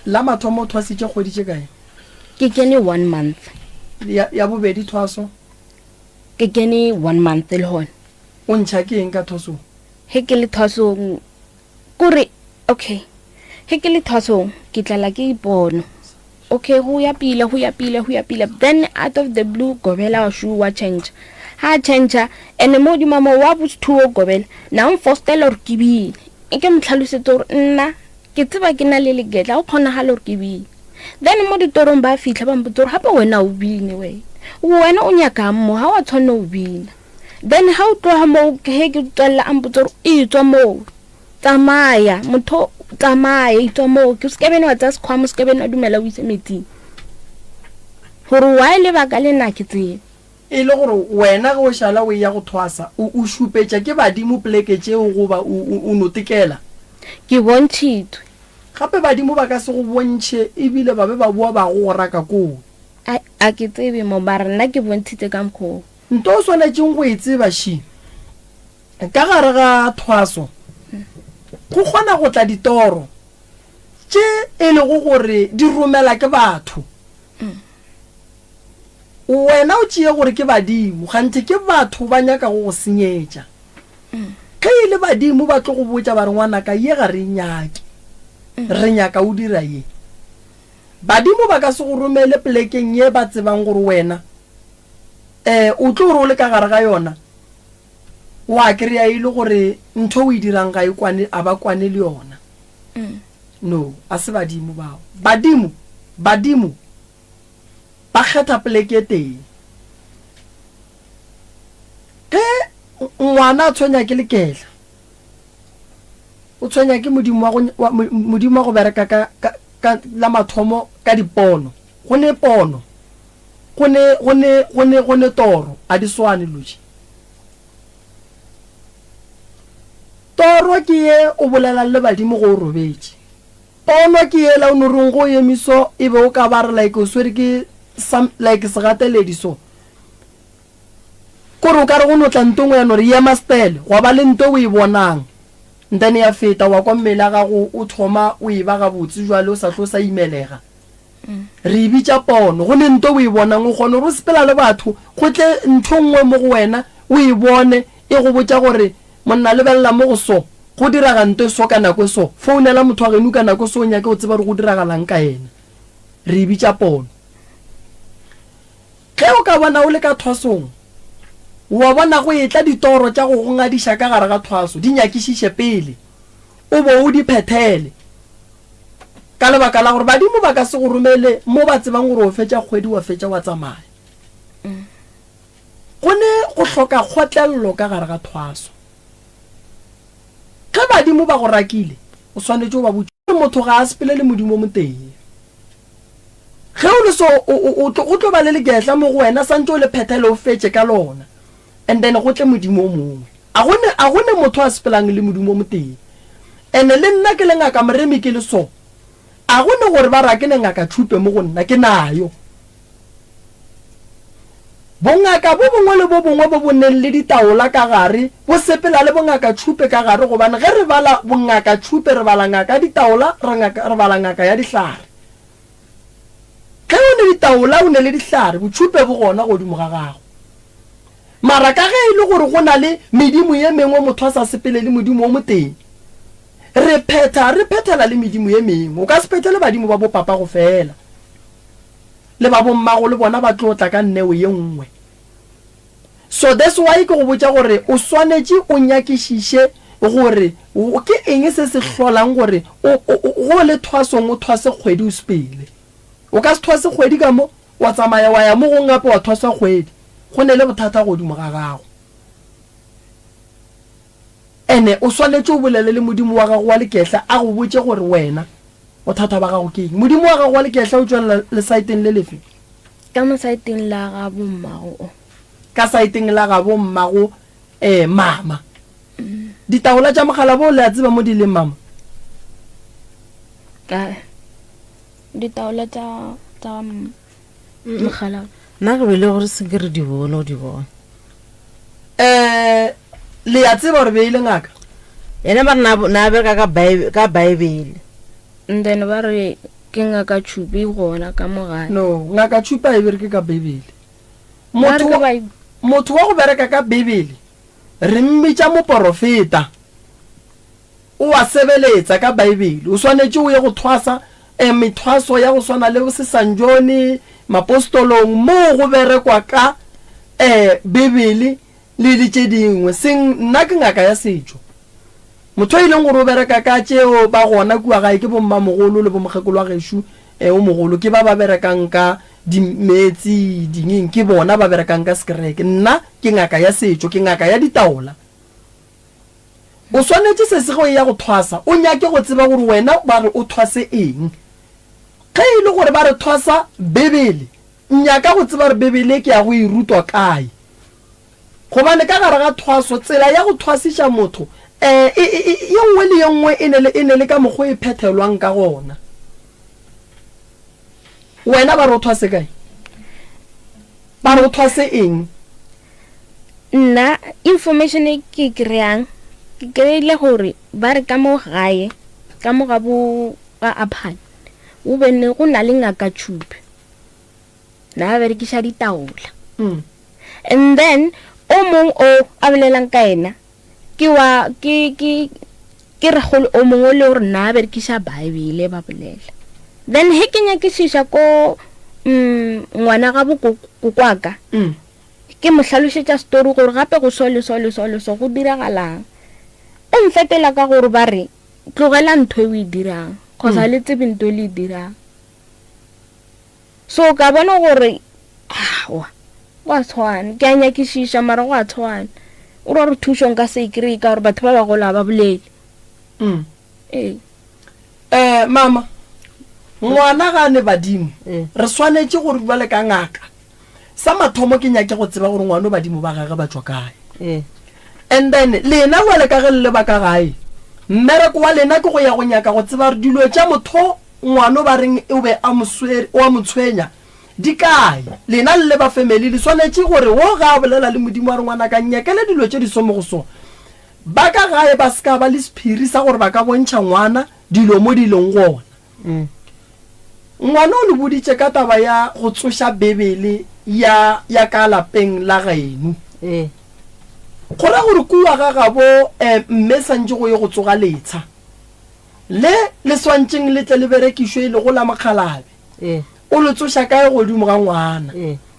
la mathomo thwasitše kgwedi tše kae ke kene 1 month ya bobedi thwaso ke kene 1 month le hona o ntšha ke eng ka thwasong he ke le thwasong kore okay he ke le thwasong ke tlala ke ipono okay go ya pila then out of the blue gobela wa shu wa change ha change ene mo di mama wa buthu gobela na mfostela re kibile e ke mtlhalosetse gore nna ke tseba ke na le legetla o khona ha lor kibile then mo di torong ba fitla ba mbutsore hape wena o bine wena o nyaka mo ha wa tshwana o bina then how to ha mo ke ke tsalla ambutsore e tswa mo tsamaya motho tsamaya e tswa mo ke se ke bene wa tsa sekhwamo se ke bene dumela o ise meeting gore wa ile ba ka le nna ke tsebe e le gore wena go shala o ya go thwasa o shupetša ke badimo pleke tšeo goba o notekela ke bontšhitwe gape badimo ba ka se go bontšhe ebile ba be ba bua ba go raka koo a ke tsebe mo ba re nna ke bontshitse ka mokgwa nto o swanetseng go e tseba shi ka gare ga thwaso go kgona go tla ditoro tše e le go gore di romela ke batho wena o tšee gore ke badimo gantse ke batho ba nyaka go senyetša ge e le badimo ba tlo go botša ba re ngwanaka ye ga re nyake re nyaka o dira ye badimo ba ka se go romele plekeng ye ba tsebang gore wena o tlo gore o le ka gare ga yona wa kry-a e le gore ntho o e dirang ga a ba kwane le yona no a se badimo bao badimo ba kgetha pleke teng ge ngwana a tshwenya ke leketla o tshwenya ke modimo wa go bereka ka la mathomo ka dipono go ne pono go ne toro a di swane loji toro ke ye o bolela le badimo go robetse pono ke ye la o no reng go emiso e be o ka ba re like o swere ke like se gateledi so kore o ka re go no tla ntong ya no re ya mastele go ba le nto o e bonang ntane ya feta wa kwa mmela ga go o thoma o e ba ga botse jwale o sa tlosa imelega re bitša pono go ne nto o e bonang o kgone go sepela le batho go tle ntho nngwe mo go wena o e bone e go botša gore monna lebelela mo go so go diraga nto so ka nako so founela motho wa geno ka nako so o nyake o tseba re go diragalang ka ena re bitša pono ge o ka bona o le ka thwasong wa bona go etla ditoro tša go ngadiša ka gare ga thwaso di nyakišiše pele o bo o di phethele ka lebaka la gore badimo ba ka se go romele mo ba tsebang gore o fetša kgwedi wa fetša wa tsamaya go ne go hloka kgotlelelo ka gare ga thwaso ge badimo ba go rakile o swanetše o ba botse motho ga a sepele le modimo mo teng ge o le so o tlo ba le legetla mo go wena santse o le phethele o fetse ka lona and then go tle modimo o mongwe a gone motho a sepelang le modimo o moteng ene le nna ke le ngaka moremi ke le so a gone gore ba ra ke ne ngaka thupe mo go nna ke nayo bongaka bo bongwe le bo bongwe bo boneng le ditaola ka gare bo sepela le bongaka thupe ka gare gobane ge re bala bongaka thupe re bala ngaka ditaola re bala ngaka ya dihlare ge o ne ditaola o ne le dihlare bothupe bo gona godimo ga gago mara ka ge ile gore go na le medimo ye mengwe motho a sa sepele le modimo o moteng re phethela le medimo ye mengwe o ka se phethele badimo ba bo papa go fela le ba bo mmago le bona ba tlotla ka nneo ye nngwe so that's why ke go botsa gore o swanetse o nyakishishe gore ke eng se se hlolang gore go le thwasong o thwase kgwedi o sepele o ka se thwase kgwedi ka mo wa tsamaya wa ya mo go ngape wa thwasa kgwedi go ne le bothata godimo ga gago ene o swanetse o bolele le modimo wa gago wa leketla a go botse gore wena bothata ba gago ke eng modimo wa gago wa leketla o tswela le saiteng le lefe ka mo saiteng la ga bommago ka saiteng la ga bommago mama ditaola tša mogala bo le a tseba mo di leng mama ka ditaola tša mogala nna ke bele gore se ke re di bone o di bone le a tseba gore beile ngaka ene ba na bereka ka baebele then ba re ke ngaka Chupi gona ka mogae no ngaka Chupi e bereke ka Bibele motho wa go bereka ka Bibele re mmitša moprofeta o a sebeletsa ka Bibele o swanetse o ye go thwasa methwaso ya go swana le se Sanjoni mapostolong mo go berekwa ka Bibele le ditše dingwe seng nna ke ngaka ya setšo motho ile go bereka ka tšeo ba gona kua gae ke bomma mogolo le bomogekolo wa gešo o mogolo ke ba berekang ka dimetsi dingeng ke bona ba berekang ka skreke nna ke ngaka ya setšo ke ngaka ya ditaola o swanetse se se go ya go thwasa o nyake go tseba gore wena ba re o thwase eng ge ile gore ba re thwasa Bibele nyaka go tseba re Bibele ke ya go irutwa kae gobane ka gare ga thwaso tsela ya go thwasisha motho ye nngwe le ye nngwe e ne le ka mokgwa e phethelwang ka gona wena ba re o thwase kae ba re o thwase eng nna information e ke kry-ang ke kry-ile gore ba re ka mo gae ka mo ga bo ga Aphane o bene go na le ngaka Chupi na ba berekisha ditaola and then o mong o a bolelang ka ena ke re golo o mongwe le gore na berekisha Bibele ba bolela then he ke nyakishisha ko ngwana ga bokokwaka ke mo hlalosetša story gore gape go so go diragalang o mfetela ka gore ba re tlogela ntho e o e dirang kgotsa le tsebe ntho e le e dirang so ka bona gore wa tshwana ke a nyakishisha mara go a tshwana o re thušo nka se ikry ka gore batho ba ba gola ba bolele mama ngwana ga ne badimo re swanetse gore bua le ka ngaka sa mathomo ke nyake go tseba gore ngwana badimo ba gage ba tswa kae and then lena wa le ka ge le ba ka gae mmereko wa lena ke go ya go nyaka go tseba re dilo tša motho ngwana ba reng o be a motshwenya di kae lena le ba family le swanetse gore wo ga bolela le modimo wa re ngwana ka nyakele dilo tše di somo go so ba ka gae ba ska ba le spirit sa gore ba ka bontšha ngwana dilo mo dilong gona ngwana o le boditše ka taba ya go tsoša Bibele ya ka lapeng la gaeno gore gore kua ga gabo mme santse go ye go tsoga letsha le swantšeng le tle le berekišwe le go la makgalabe o le tsoša kae godimo ga ngwana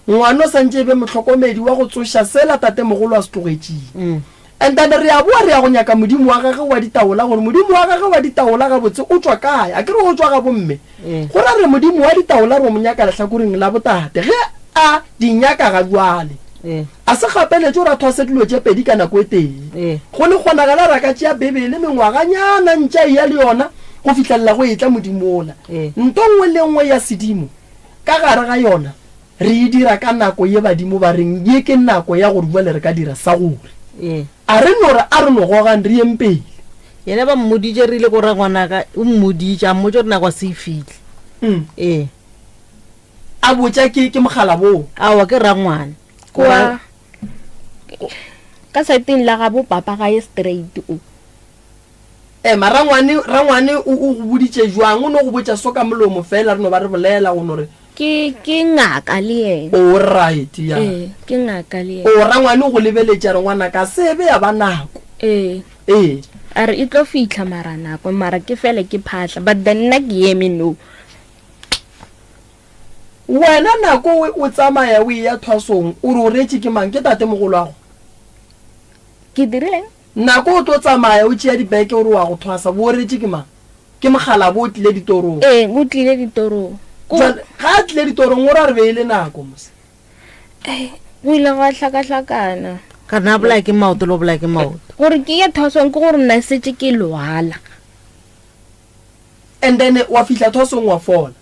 ngwana o santse be motlhokomedi wa go tsoša sela tate mogolo a se tlogetšeng and then re a boa re ya go nyaka modimo wa gage wa ditaola gore modimo wa gage wa ditaola ga botse o tswa kae a ke re go tswa ga bomme go ra re modimo wa ditaola re mo nyaka lehlakoreng la botate ge a di nyaka ga jwale a se gapeletse gore a thwase dilo tše pedi ka nako e teng go le kgonagala ra ka tšea Bibele mengwaganyana ntša ya le yona go fitlhelela go etla modimo ola nto nngwe le nngwe ya sedimo ka gare ga yona re e dira ka nako ye badimo ba reng ye ke nako ya gore bua le re ka dira sa gore a re no re a re no gogang re yempele yena ba mmoditse re ile gore ngwanaka o mmoditse a mmotse re nako se fitlhe a botsa ke mogala bo awa ke ra ngwana kwa ka saeteng la ga bo papa ga ye straight o rangwane o go boditse jwang o no go botsa so ka molomo fela re no ba re bolela go no re ke ngaka le yena o right ya ke ngaka le o rangwane go lebeletša re ngwana ka sebe ya ba nako a re e tlo fitlha mara nako mara ke fele ke phatla but then nna ke eme no wena nako o tsamaya o ya thwasong o re o retse ke mang ke tate mogolwago ke dirileng nako o tlo tsamaya o tšea dibeke o re wa go thwasa bo retse ke mang ke mogala bo o tlile ditorong o tlile ditorong ga a tlile ditorong o re a re beile nako mose o ile ga hlakahlakana ka na bola ke maoto lo bola ke maoto gore ke ya thwasong ke gore nna setse ke lwala and then wa fihla thwasong wa fola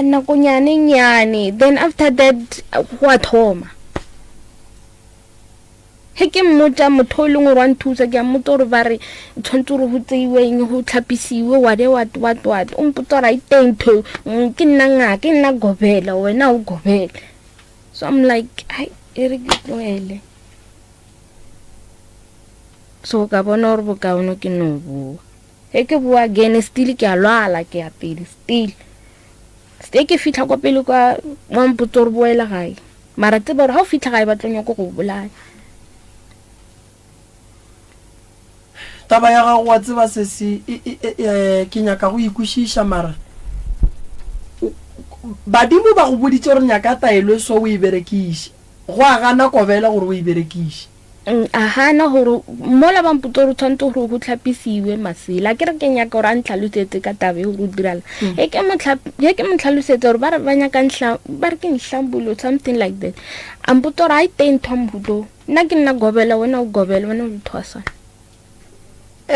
nako nyane then after that wa thoma he ke mmotsa motho le ngwe wa nthusa ke a mmotsa gore ba re tshwantse gore go tseiweng go tlhapisiwe what o mpotsa gore a itentho ke nna ngaka ke nna gobela wena o gobela so I'm like e re ke tlogele so ka bona gore bokaone ke no bua he ke bua again still ke a lwala ke a pele still ke fitla kwa pele kwa wa mpotsa gore boela gae mara tseba gore ga o fitlha gae ba tlonya go go bolaya taba ya gago wa tseba sesi ke nyaka go ikwešiša mara badimo ba go boditse gore nyaka taelo so o e berekiše go a gana kobela gore o e berekiše a gana gore mola ba mpotsa gore tshwanetse gore go tlhapisiwe masela ke re ke nyaka gore a ntlhalosetse ka tabe gore o dirala he ke motlhalosetse gore ba re ba nyaka ba re ke ntlhambulo something like that a mpotsa gore a iteng thwambuto nna ke nna gobela wena o gobela wena o dithwasana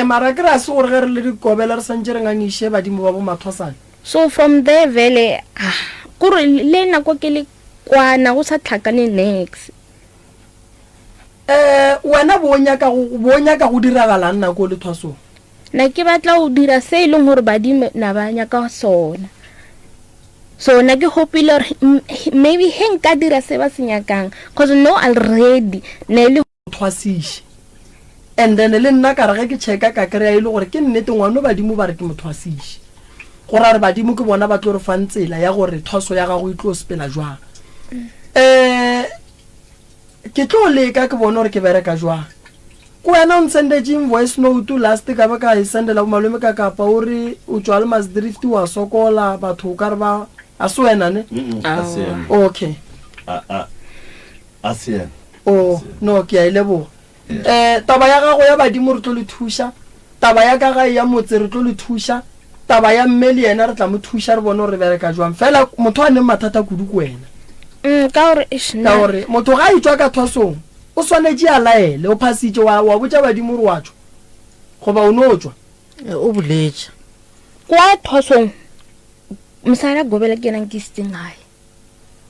mara ke ra se gore ge re le dikobela re santse re ngangiše badimo ba bo mathwasane so from there vele kore le nako ke le kwana go sa tlhakane next wena bo nyaka go diragalang nako le thwasong na ke batla go dira se e leng gore badimo na ba nyaka sona so na ke hopile gore maybe he nka dira se ba se nyakang because no already ne le thwasiše and then le nna ka re ke checka ka kry-a e le gore ke nnete ngwana badimo ba re ke mothwasiše gore a re badimo ke bona ba tlo re fang tsela ya gore thwaso ya gago e tlo sepela jwang ke tlo leka ke bona gore ke bereka jwang ko wena o nsendetse voice note last ka ba ka e sendela bo malome ka kapa o re o tswa le Masdrift wa sokola batho ka re ba a se wena ne okay Asian no ke a ile bo taba ya gago ya badimo re tlo le thuša taba ya ka ga ya motse re tlo le thuša taba ya mme le yena re tla mo thuša re bone re bereka jwang fela motho a neng mathata kudu ko wena ka gore motho ga itswa ka thwasong o swanetse a laele o phasitše wa botša badimo re wa tswa goba o no tswa o boletse kwa thwasong mosala gobela ke nang ke setseng gae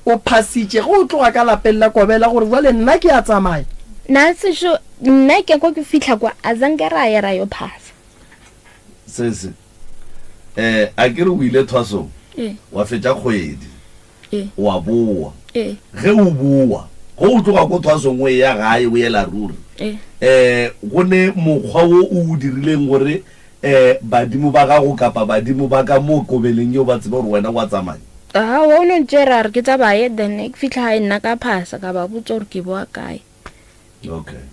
o phasitše go o tloga ka lapeng la kobela gore jale nna ke a tsamaya na sešo nna ke kwa ke fitlha kwa a zanke ra yo phasa sese a ke re o ile thwasong wa fetša kgwedi wa boa ge o boa go o tloga ko thwasong o ya gae o yela ruri go ne mokgwa wo o dirileng gore badimo ba gago kapa badimo ba ka mo kobeleng yo ba tseba gore wena wa tsamaya wa o no ntšera re ke tsabaye then ke fitlha gae nna ka phasa ka ba botsa gore ke boa kae okay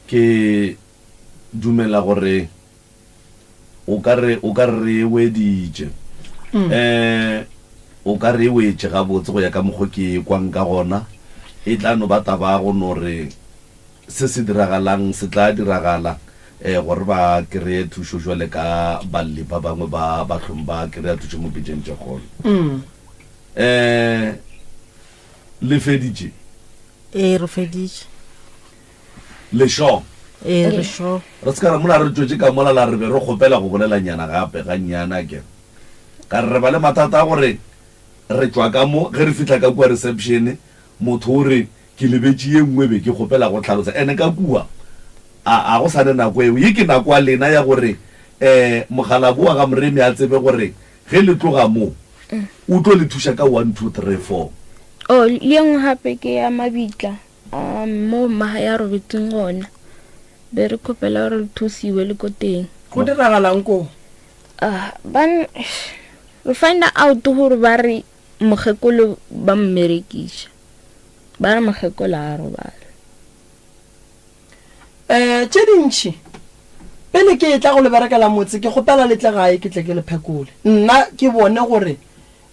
ke dumela gore o ka re weditše o ka re wetse ga botse go ya ka mokgo ke kwang ka gona e tla no ba taba go no re se se diragalang se tla diragala gore ba kry-e thušo jwale ka balli ba bangwe ba tlhong ba kry-a thušo mo pitšeng tše kgolo le feditše re feditše lešo re sure re se ka ra mona re tswetse ka molala re be re kgopela go bolelanyana gape ga nnyana ke ka re ba le mathata a gore re tswa ka mo ge re fitlha ka kua reception motho o re ke lebetse ye nngwe be ke kgopela go tlhalosa ene ka kua a go sane nako eo ye ke nako a lena ya gore mogala boa ga moremi a tsebe gore ge le tloga mo o tlo le thuša ka 1 2 3 4 o le nngwe gape ke ya mabitla mo maga ya robetseng gona be re kgopela gore le thusiwe le ko teng go diragalang ko re find out gore ba re mogekolo ba mmerekiša ba re mogekolo a robala tše dintšhi pele ke tla go le berekela motse ke gopela letle gae ke tle ke le phekole nna ke bone gore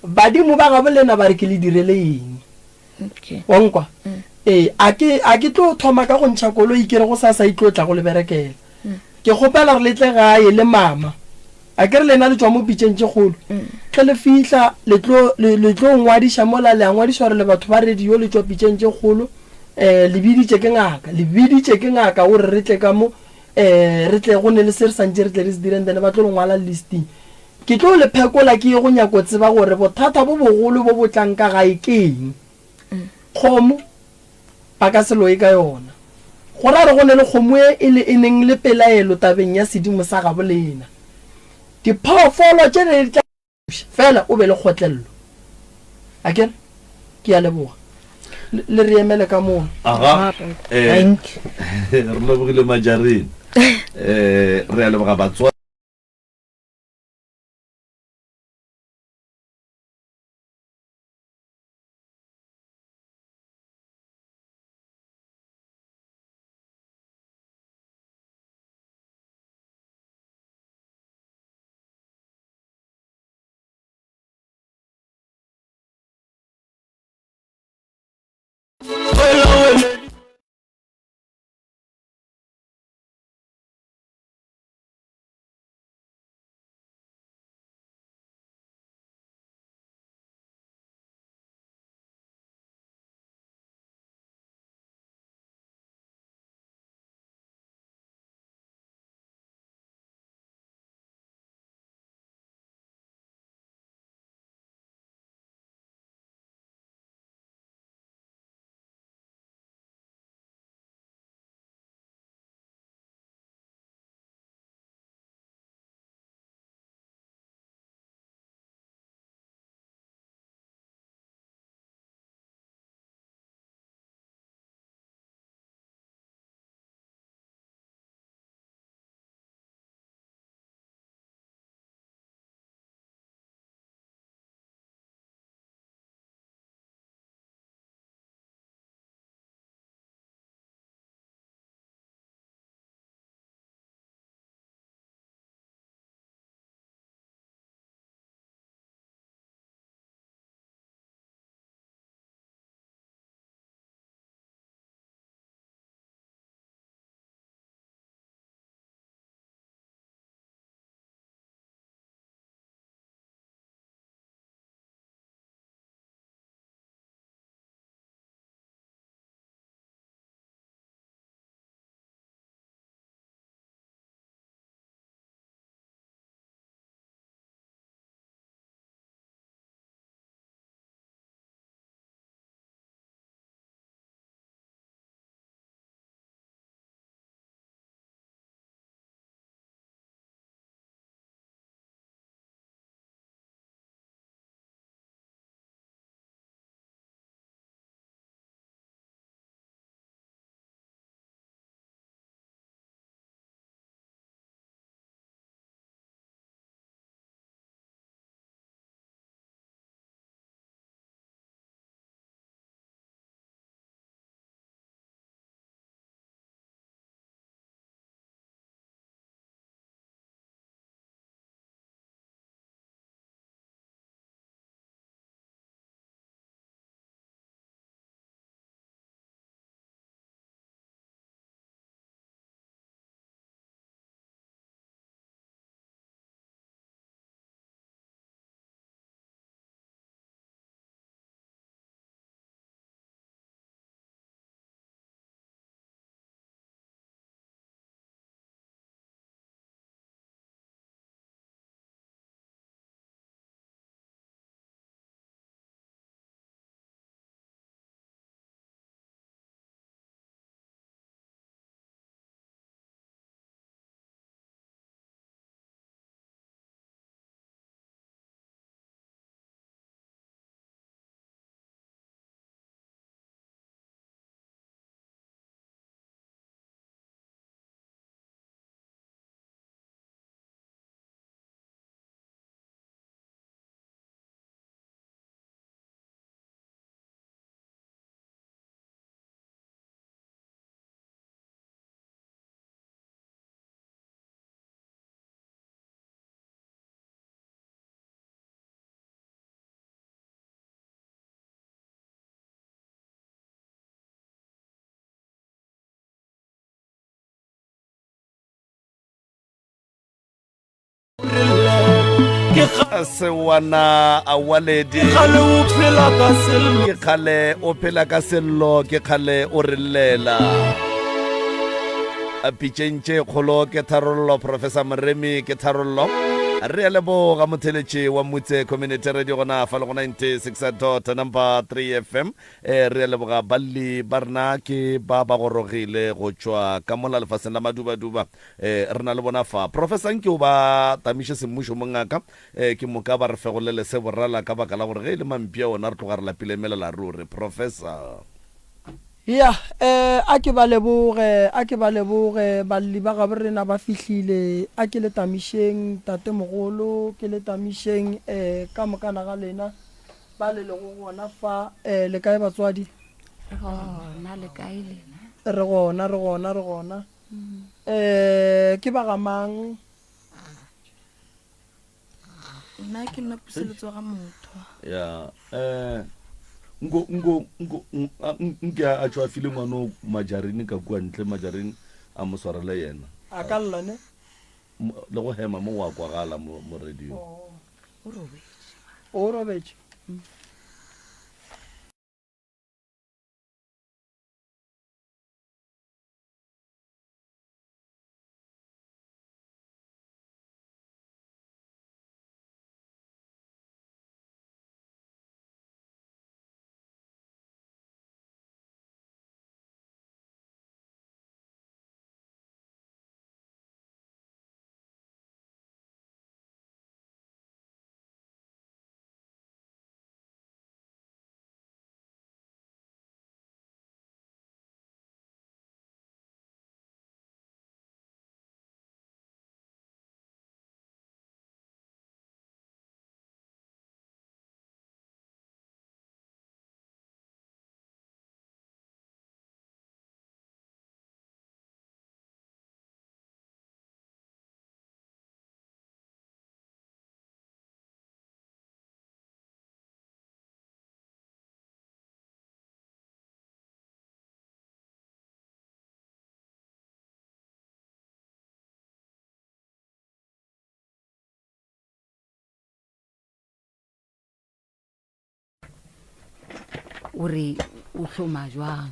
badimo ba gabo lena ba re ke le direle eng wankwa a ke tlo thoma ka go ntšha koloi ke re go sa itlo tla go le berekela ke gopela re letle gae le mama a ke re lena le tswa mo pitšeng tše kgolo ge le fihla le tlo ngwadiša mola le a ngwadiša gore le batho ba radio le tswa pitšeng tše kgolo le biditše ke ngaka gore re tle ka mo re tle go ne le se re santse re tle re se direng then ba tlo le ngwala listing ke tlo le phekola ke ye go nyako tseba gore bothata bo bogolo bo botlang ka gae ke eng kgomo ba ka seloe ka yona go ra re go ne le kgomo e neng le pelaelo tabeng ya sedimo sa gabo lena diphoofolo tše ne di fela o be le kgotlello a kere ke ya leboga le re emele ka moo re lebogile majareng re a leboga batswa sewana a waledi ke khale o phela ka sello ke khale o re llela a pitšentše kgolo ke tharollo professor Moremi ke tharollo re ya leboga motheletši wa motse community radio gona fa le go 96 number 3 FM re ya leboga balli ba rena ke ba ba gorogile go tšwa ka mola lefaseng la madubaduba re na le bona fa professor nke o ba tamiše semmušo mongaka ke moka ba re fegolele se borala ka baka la gore ge e le mampia ona re tloga re lapile melela ruri professor ya a ke ba leboge balli ba ga rena ba fihlile a ke le tamišeng tate mogolo ke le tamišeng ka mokana ga lena ba le lego gona fa le kae batswadi re gona ke ba gamang nna ke nna puseletso ga motho ya nke a tšwa file ngwano majarini ka kua ntle majarini a mo swarele yena a ka llane le go hema mo wa kwagala mo radio o robetše ore o hloma jwang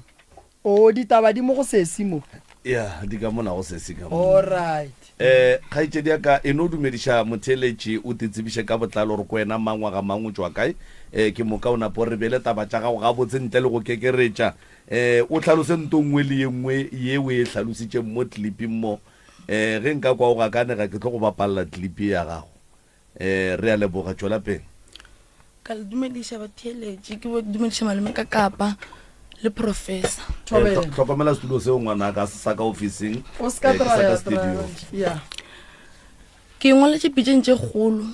o ditaba di mo go sesi mo ya di ka mona go sesi ka all right kgaitsedi ya ka e no dumediša motheletši o titsebiše ka botlalo gore ko wena mangwa ga mangwe tswa kae ke moka o napo re bele taba tša gago ga botse ntle le go kekeretša o tlhalose nto nngwe le yengwe ye o e tlhalositše mo cliping mo ge nka kwa o gakanega ke tlo go bapalela clipi ya gago re ya leboga tšwela pele ka le dumediša batheeletši ke dumediša malome ka kapa le professor tlhokomela studio seo ngwana ka se sa ka officing ke ngwaletše pitšeng tše kgolo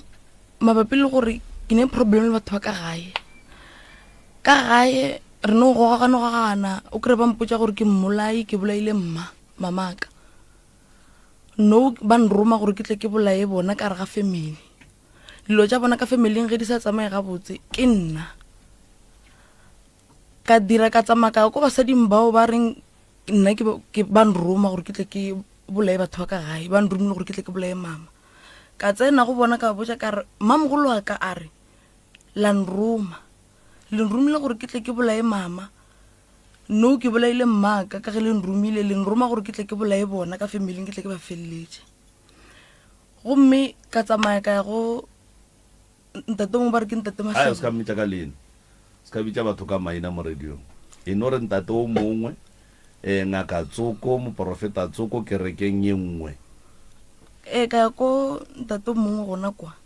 mabapi le gore ke ne problem le batho ba ka gae re no gogagana o kry ba mpotša gore ke mmolai ke bolaile mamaka no ba nroma gore ke tle ke bolae bona ka re ga family dilo tša bona ka family ge di sa tsamaye gabotse ke nna ka dira ka tsamaka ko basading bao ba reng nna ke ba nroma gore ke tle ke bolae batho ba ka gae ba nromile gore ke tle ke bolae mama ka tsena go bona ka botša ka re mamogolo wa ka a re la nroma le nromile gore ke tle ke bolae mama no ke bolaile mmaka ka ge le nromile le nroma gore ke tle ke bolae bona ka family ke tle ke ba feleletše gomme ka tsamaya ka go ntate mo ba re ke ntate Mahleng ska mmitša ka lene ska bitša batho ka maina mo radio e no re ntate o mongwe ngaka Tsoko moprofeta Tsoko kerekeng ye nngwe ka ko ntate o mongwe gona kwa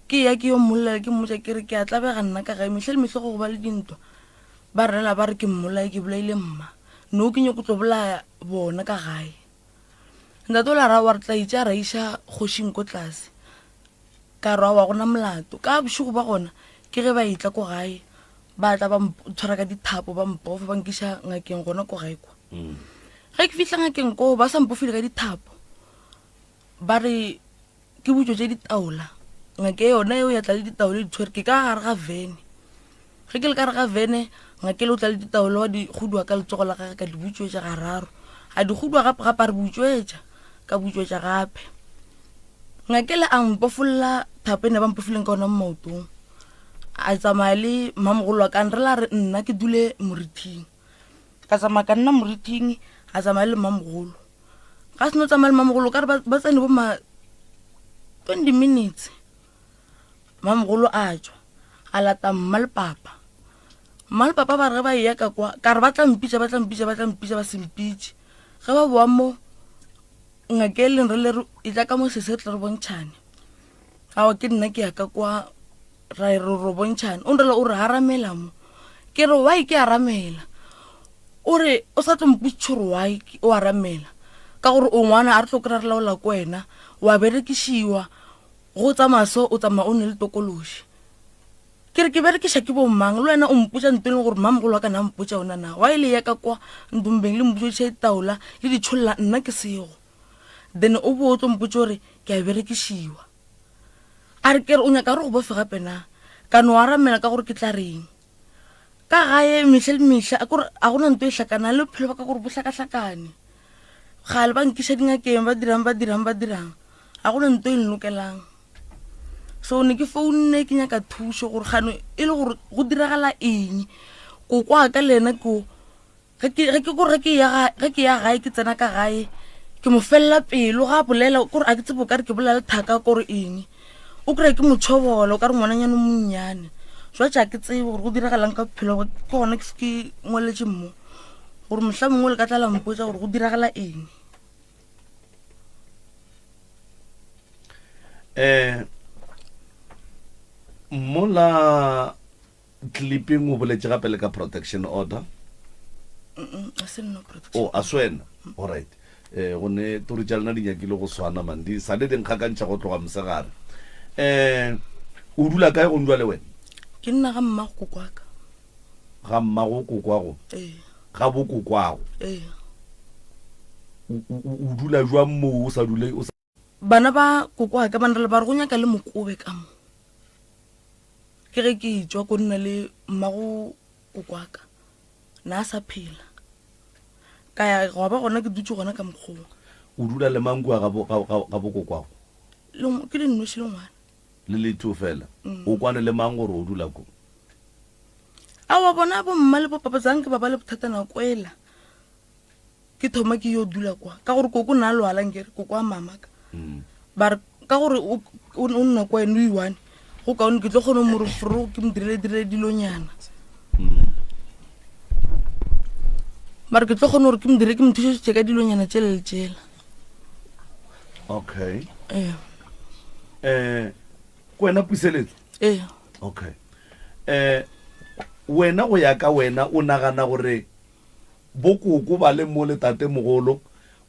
ke ya ke yo mmolela ke mmotša ke re ke a tlabega nna ka gae mehlele metlhogo go ba le dintwa ba rela ba re ke mmolai ke bolaile mma no ke nyako tlo bolaya bona ka gae ntate o la ra wa re tla itša ra iša kgošing ko tlase ka ra wa gona molato ka bošego ba gona ke ge ba itla ko gae ba tla ba tshwara ka dithapo ba mpofa ba nkiša ngakeng gona ko gae kwa ge ke fihla ngakeng ko ba sa mpofile ka dithapo ba re ke butswetše ditaola ngake yona eo ya tla le ditaola di tshwere ke ka gare ga vene ge ke le ka gare ga vene ngake le o tla le ditaola wa di kgudiwa ka letsogo la gage ka di butswetša gararo a di kgudiwa gape-gape a re butswetša ka butswetša gape ngakele a mpofolola thapo ne ba mpofileng ka ona mo maotong a tsamaya le mmamogolo wa ka re la re nna ke dule morithing ka tsamaya ka nna morithing a tsamaya le mmamogolo ga se no tsamaya le mmamogolo ka re ba tsene bo ma 20 minutes mmamogolo a tswa a lata mma le papa ba re ba ya ka kwa ka re ba tla mpitsa ba sempitse ge ba boa mo ngakeleng re le e tla ka mo sesetla re bontšhane ga ke nna ke ya ka kwa ra ro bontšhane o ndela o re haramela mo ke re why ke haramela o re o sa tlompitshuro why o haramela ka gore o ngwana a re tlo kra re laola ko wena wa berekishiwa go tsamaso o tsama o ne le tokoloshi ke re ke berekisha ke bo mang le wena o mputsa ntweng gore mmamogolo wa ka na mputsa ona na why le ya ka kwa ndumbeng le mputsa taola le ditsholla nna ke sego then o bo tlo mputsa gore ke a berekishiwa a re ke re o nyaka re go bofe gape na ka no aramela ka gore ke tla reng ka gae mihla le mihla a gona nto e hlakana le bophelo ba ka gore bo hlakahlakane gale ba nkisa dingakeng ba dirang a gona nto e nlokelang so ne ke founne ke nyaka thuso gore gano e le gore go diragala eng ko kwa ka lena ko ge ke ya gae ke tsena ka gae ke mo fella pelo ga bolela gore a ke tsebo ka re ke bolela thaka gore eng o kry ke motšhobolo o ka re ngwananyane monnyane jwa tša ke tsebe gore go diragalang ka bophelo ke gona ke ngweletse mo gore mohla mongwe le ka tla lampotsa gore go diragala eng mola clipping o boletse gape le ka protection order a swena alright go ne tori tša lena di nyakile go swana man di sa le dinkgakantšha go tloga mosegare o dula kae go ndwa le wena ke nna ga mmago kokwaka ga mmago kokwago ga bo kokwago o dula jwang mo o sa dule o bana ba kokwaka ba nrele ba re go nyaka le mokobe ka mo ke ge ke tswa ko nna le mmago kokwaka na sa phela ka ya go ba gona ke dutse gona ka mokgwa o dula le mangwa ga bo kokwago ke le nnoši le ngwana le le two fela o kwane le mang gore o dula ko a wa bona bo mma le papa tsang ke ba le bothata na kwela ke thoma ke yo dula kwa ka gore koko na lwala ngere koko a mamaka ba ka gore o nna kwa eno iwane go ka one ke tlo gone mo refro ke mo direle dilonyana ba re ke tlo gone gore ke mo thuse ka dilonyana tšele le tšela okay kwena puseletso okay wena go ya ka wena o nagana gore bokoko ba le mo le tate mogolo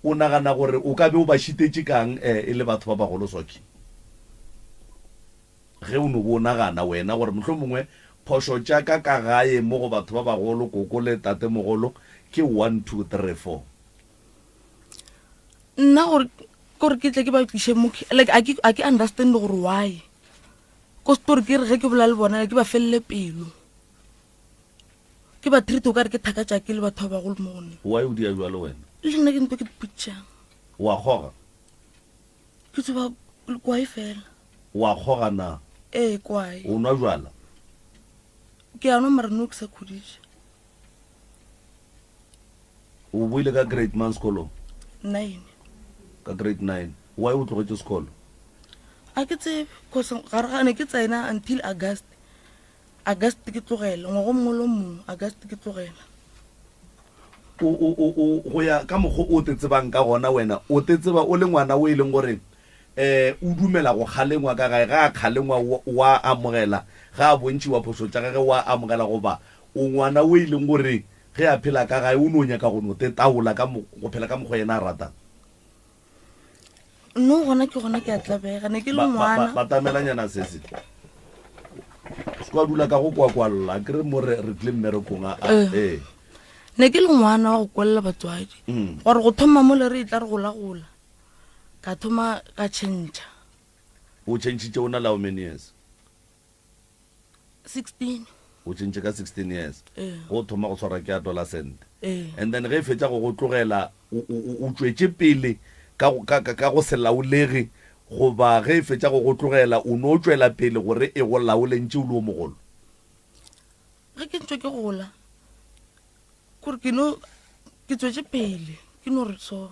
o nagana gore o ka be o ba šitetse kang e le batho ba bagolo soki ge o no bo nagana wena gore motlho mongwe phoso tša ka gae mo go batho ba bagolo koko le tate mogolo ke 1 2 3 4 nna gore ke tle ke ba tliše mo like a ke understand gore why ko story ke re ge ke bola le bona ke ba felle pelo ke ba treat o ka re ke thaka tša ke le batho ba bagolo mo gone why o dia jwa le wena le nna ke nto ke diputšang wa goga ke tseba kwai fela wa goga na kwai o nwa jwala ke a nwa mara no ke sa khuditše o boile ka grade man sekolo 9 ka grade 9 why o tlogetse sekolo a ke tsebe cause ga re gane ke tsena until August ke tlogela ngwago mongwe le mongwe August ke tlogela go ya ka mokgwa o te tsebang ka gona wena o te tseba o le ngwana o e leng gore o dumela go kgalengwa ka gae ga a kgalengwa wa amogela ga a bontšhiwa phoso tša gage wa amogela goba o ngwana o e leng gore ge a phela ka gae o no nyaka go no te taola go phela ka mokgwa yena a ratang no gona ke a tlabega ne ke le ngwana batamelanyana sese se kwa dula ka go kwakwalla ke re mo re tle mmerekong ne ke le ngwana wa go kwalela batswadi gore go thoma mo le re tla re golagola ka thoma ka change o change o na la how many years 16 o change ka 16 years go thoma go tshwara ke adolescent and then ge fetša go tlogela o tswetse pele ka go se laolege goba ge e fetša go go tlogela o no tswela pele gore e go laolentše o le o mogolo? ge ke ntse ke gola kore ke tswetse pele ke no re so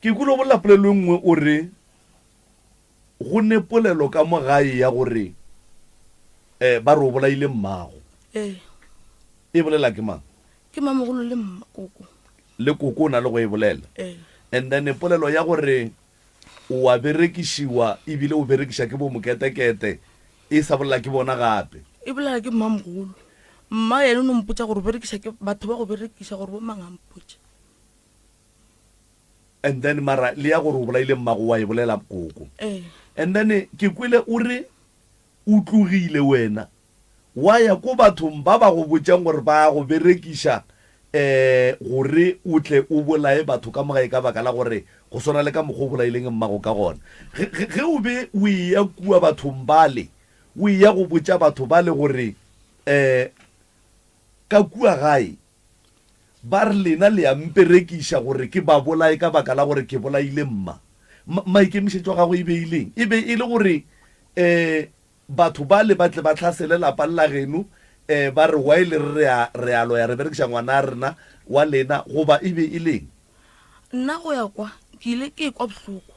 ke kulo bola polelo nngwe o re go ne polelo ka mo gae ya gore ba re o bolaile mmago. E bolela ke mang? ke mamogolo le koko. Le koko o na le go e bolela. And then polelo ya gore o a berekišiwa ebile o berekiša ke bo moketekete e sa bolela ke bona gape. E bolela ke mamogolo. Mma yena o no mpotsa gore o berekiša ke batho ba go berekiša gore bo mang a mpotsa. And then mara le ya gore o bolaile mmago wa e bolela koko. And then ke kwele o re o tlogile wena wa ya ko bathong ba ba go botsang gore ba go berekiša gore o tle o bolae batho ka mogae ka baka la gore go swana le ka mokgwa o bolaileng mmago ka gona. Ge o be o ya kua bathong bale o ya go botsa batho ba le gore ka kua gae ba re lena le ya mperekiša gore ke ba bolae ka baka la gore ke bolaile mma. Maikemišetšo gago e beileng e be e le gore batho ba le batle ba tlhasele lapa la geno ba re wa ile re a loya re berekiša ngwana a rena wa lena goba e be e leng? Nna go ya kwa ke ile ke kwa bohloko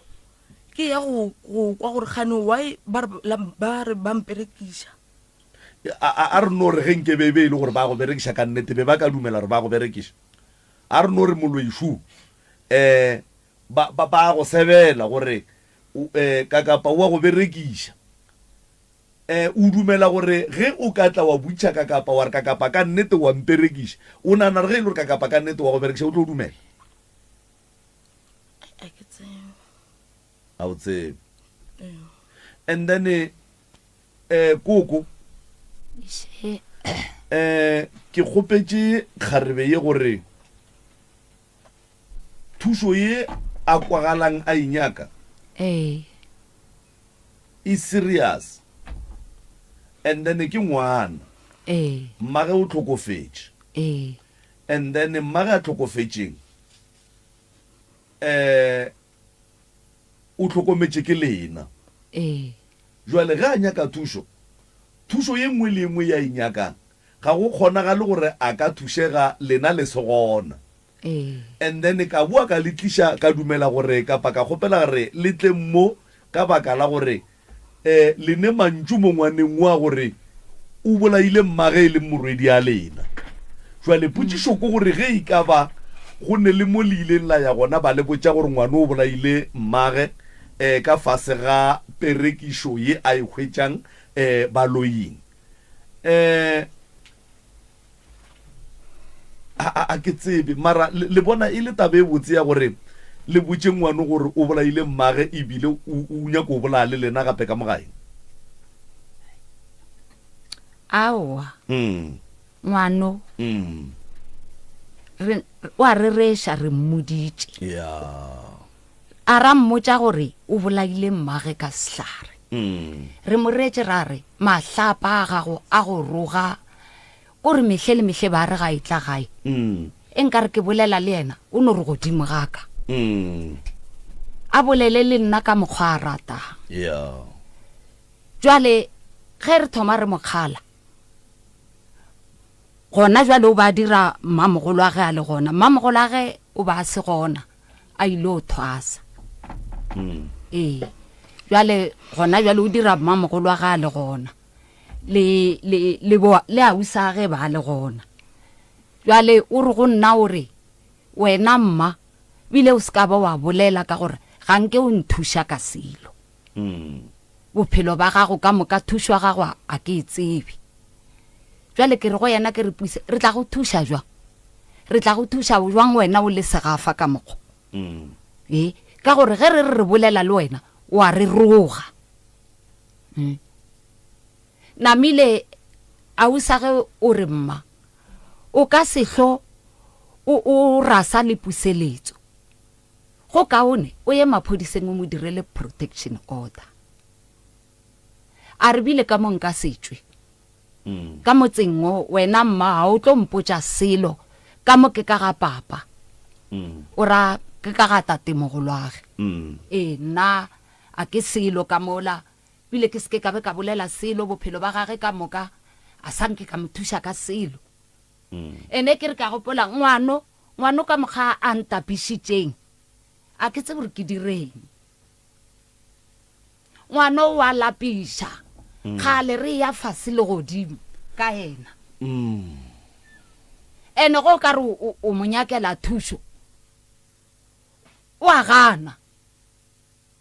ke ya go kwa gore gane why ba re ba mperekiša a re no re ge nke be e le gore ba go berekiša ka nnete be ba ka dumela gore ba go berekiša. A re no re moloišu ba go sebela gore ka kapa wa go berekiša o dumela gore ge o ka tla wa butša ka kapa wa re ka kapa ka nnete wa mperekiša o nana re ge e le gore ka kapa ka nnete wa go berekiša o tlo dumela? A o tsebe. And then koko ke kgopetše kgarebe ye gore thušo ye a kwagalang a inyaka e serious. And then ke ngwana mmage o tlhokofetše and then mmage a tlhokofetšeng o tlhokometše ke lena jwale ge a nyaka thušo ye nngwe le nngwe ya inyakang ga go kgonagale gore a ka thušega lena le segona. And then ka bua ka le tliša ka dumela gore kapa ka kgopela gore le tle mo ka baka la gore le ne mantšu mo ngwaneng wa gore o bolaile mmage e le morwedi a lena. Jwale potšišo ko gore ge e ka ba go ne le mo le ileng la ya gona ba le botša gore ngwane o bolaile mmage ka fase ga perekišo ye a e hwetšang baloing a ke tsebe mara le bona e le tabe e botse ya gore le botše ngwane gore o bolaile mmage ebile o nyaka o bolaya le lena gape ka mogae? Aowa ngwano wa re reša re mmoditše a ra mmotša gore o bolaile mmage ka sehlare re mo reetše ra re mahlapa a gago a go roga kore mehle le mehle ba re ga itla gae e nka re ke bolela le yena o no re godimo gaka a bolele le nna ka mokgwa a ratang jwale ge re thoma re mokgala gona jwale o ba dira mmamogolo a ge a le gona mmamogolo a ge o ba se gona a ile o thwasa jwale gona jwale o dira mmamogolo a ge a le gona le ausa ge ba le gona jwale o re go nna o re wena mma bile o se ka ba wa bolela ka gore ga nke o nthuša ka selo bophelo ba gago ka moka thušwa gago a ke e tsebe jwale ke re go yena ke re puse re tla go thuša jwang re tla go thuša jwang wena o le segafa ka mokgo ka gore ge re bolela le wena wa re roga namile ausa ge o re mma o ka sehlo o rasa le puseletso go kaone o ye maphodiseng o mo direle protection order a re bile ka mo nka setswe ka motseng o wena mma ha o tlo mpotša selo ka mo ke ka ga papa o ra ke ka ga tate mogolwage nna a ke selo ka mola bile ke seke ka be ka bolela selo bophelo ba gage ka moka a sanke ka mothuša ka selo ene ke re ka gopola ngwano ka mokga a ntapišitšeng a ke tse gore ke direng ngwano wa lapiša kgale re ya fase le godimo ka ena ene go ka re o monyakela thušo wa gana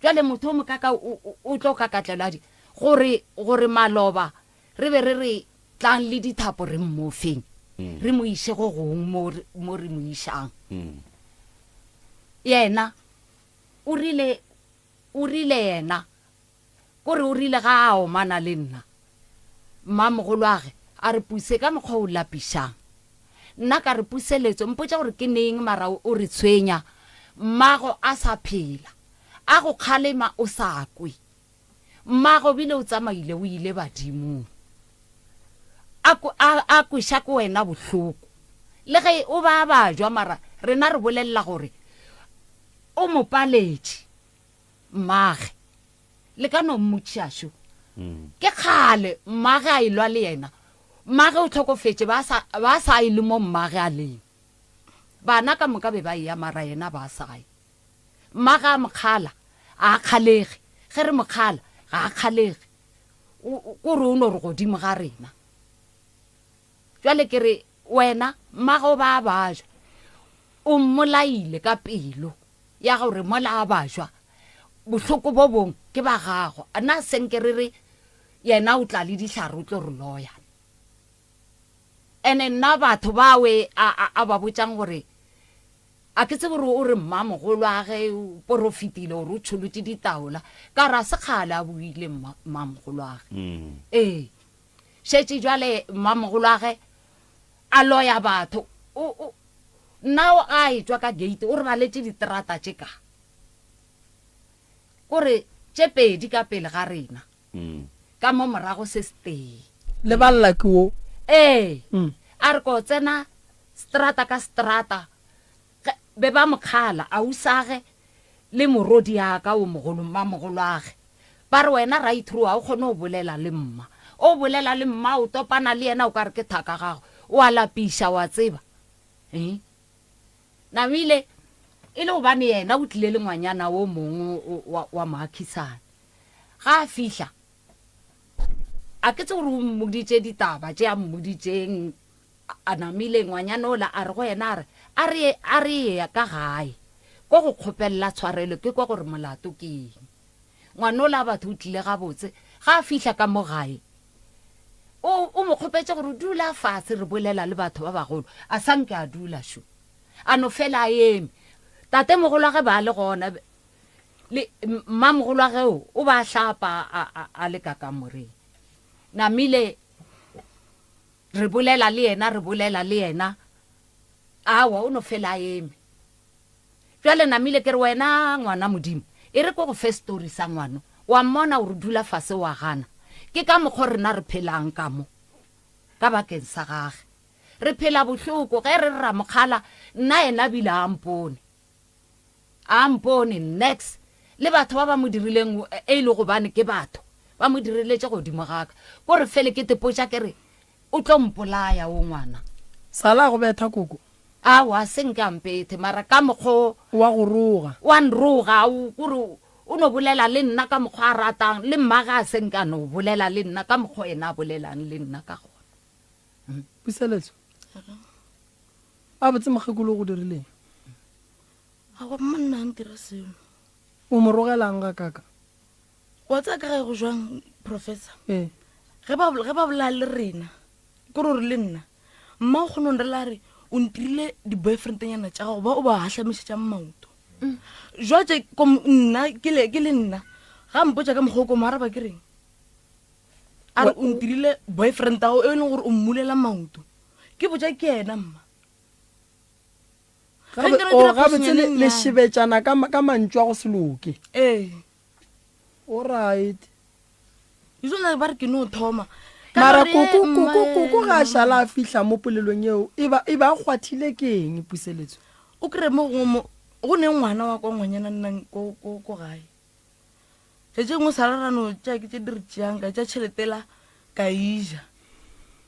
jale motho o mokaka o tlo kakatleladi gore maloba re be re tlang le dithapo re mmofeng re mo ise go gong mo re mo išang yena o rile yena kore o rile ga a omana le nna mmamogolo age a re puse ka mokgwa o lapišang nna ka re puseletso mpotsa gore ke neng mara o re tshwenya mmago a sa phela a go kgalema o sa kwe mmago bile o tsamaile o ile badimong a kweša ko wena bohloko le ge o ba jwa mara rena re bolelela gore o mopaletše mmage le ka no mmotšišašo ke kgale mmage a ilwa le yena mmage o tlhokofetše ba sa ile mo mmage a leng bana ka moka be ba ya mara yena ba sae mmage a mokgala a kgalege ge re mokgala ga a kgalege kore o no re godimo ga rena jwale ke re wena mmage o ba bajwa o mmolaile ka pelo ya gore mola a bajwa bohloko bo bong ke ba gago a na senke re re yena o tla le dihlare o tlo re loya ene nna batho bawe a ba botsang gore a ke tse gore o re mmamogolo a ge o porofitile gore o tšholotse ditaola ka ra sekgale a buile mmamogolo a ge šetše jwale mmamogolo a ge a loya batho nna a etswa ka gate o re baletše diterata tše ka kore tše pedi ka pele ga rena ka mo morago se stay le balla ke wo a re ko tsena strata ka strata be ba mokgala a usage le morodi yaka o mogolo mmamogolo age ba re wena right through a o kgone o bolela le mma o topana le yena o ka re ke thaka gago o a lapiša wa tseba namile e le gobane yena o tlile le ngwanyana wo mongwe wa maakhisane ga a fihla a ke tse gore o mmoditše ditaba tše a mmoditšeng a namile ngwanyana ola a re go yena a re ya ka gae ko go kgopelela tshwarelo ke kwa gore molato ke eng ngwana ola batho o tlile gabotse ga a fihla ka mo gae o mo kgopetse gore dula fatshe re bolela le batho ba bagolo a sanke a dula sho a no fela a eme tate mogolo wa ge ba le gona le mmamogolo wa ge o ba hlapa a le ka kamoreng namile re bolela le yena awa o no fela eme jwale namile ke re wena ngwana modimo e re ko go first story sa ngwana wa mmona o re dula fase wa gana ke ka mokgwa rena re phelang ka mo ka bakeng sa gage re phela bohloko ge re ra mokgala nna ena bile a mpone next le batho ba mo dirileng e le go bane ke batho ba mo diriletse godimo gaka go re fele ke tepotsa ke re o tlo mpolaya o ngwana sala go betha koko awa senka mpete mara ka mokgwa wa go roga wa nroga o gore o no bolela le nna ka mokgwa a ratang le mmaga a senka no bolela le nna ka mokgwa ena a bolelang le nna ka gona puseletso a botse mogekolo go dirileng a go monna ntira seo o mo rogelang ga kaka wa tsa ka ge go jwang professor ge ba bola le rena ke re le nna mma o kgone re la re o ntirile di-boyfriendnyana tša gago ba o ba gahlamišetša maoto jwatse nna ke le nna ga mpotsa ka mokgoko moaraba ke reng a re o ntirile boyfriend ao e leng gore o mmulela maoto ke botsa ke ena mma gabotse le šebetšana ka mantšwa go se loke alright isona ba re ke no thoma mara koko ga a šala a fihla mo polelong eo e ba a kgwathile ke eng puseletso o kry mo go ne ngwana wa kwa ngwanyana nnang ko gae tse ngwe sararano tša ke tše di re tšeang ka tša tšheletela ka ija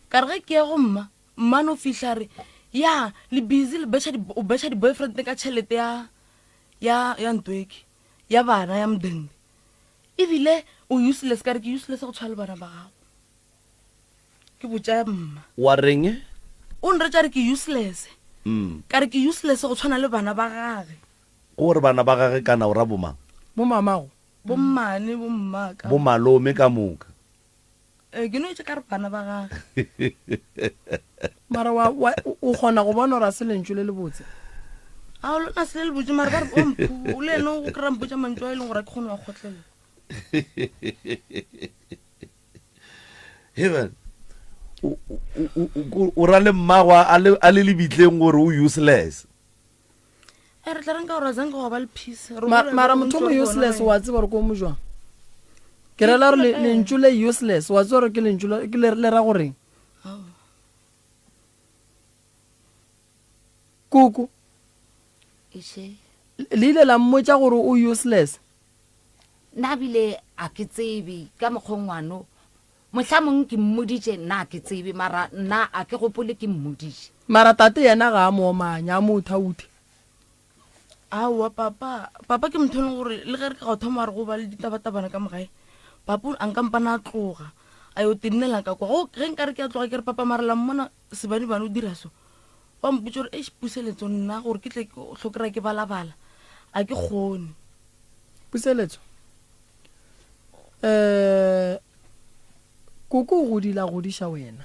ka re ge ke ya go mma no fihla re ya le busy o betšha di-boyfriend ka tšhelete ya ntweke ya bana ya modende ebile o useless ka re ke useless go tshwa le bana ba gago ke botša mma wa reng o nre tša re ke useless ka re ke useless go tshwana le bana ba gage gore bana ba gage kana o ra bomang bo mamago bo mmane bo mmaka bo malome ka moka ke no itse ka re bana ba gage mara o kgona go bona gore a se lentso le le botse a o lona se le le botse mara ba re o le ene go kry-a mpotsa mantso a e leng gore a ke kgone wa kgotlela heaven o ra le mmagwa a le lebitleng gore o useless re tla reng ka gore a zanke go ba le peace mara motho mo useless wa tseba gore ko mo jwang ke rela gore lentso le useless wa tseba gore ke lentso le ra goreng kuku le ile la mmotsa gore o useless nna bile a ke tsebe ka mokgongwano mohlomong ke mmoditše nna ke tsebe mara nna a ke gopole ke mmoditše mara tate yena ga a moomanya a mo uthaute aowa papa ke motho leng gore le ge re ka go thoma re go ba le ditabatabana ka mogae papa a nkampana a tloga a yo tennela ka kwa go ge nka re ke a tloga ke re papa marela mmona sebane bane o dira so wa mpotsa gore puseletso nna gore ke tle ke tlhokera ke balabala a ke kgone puseletso koko o godila godiša wena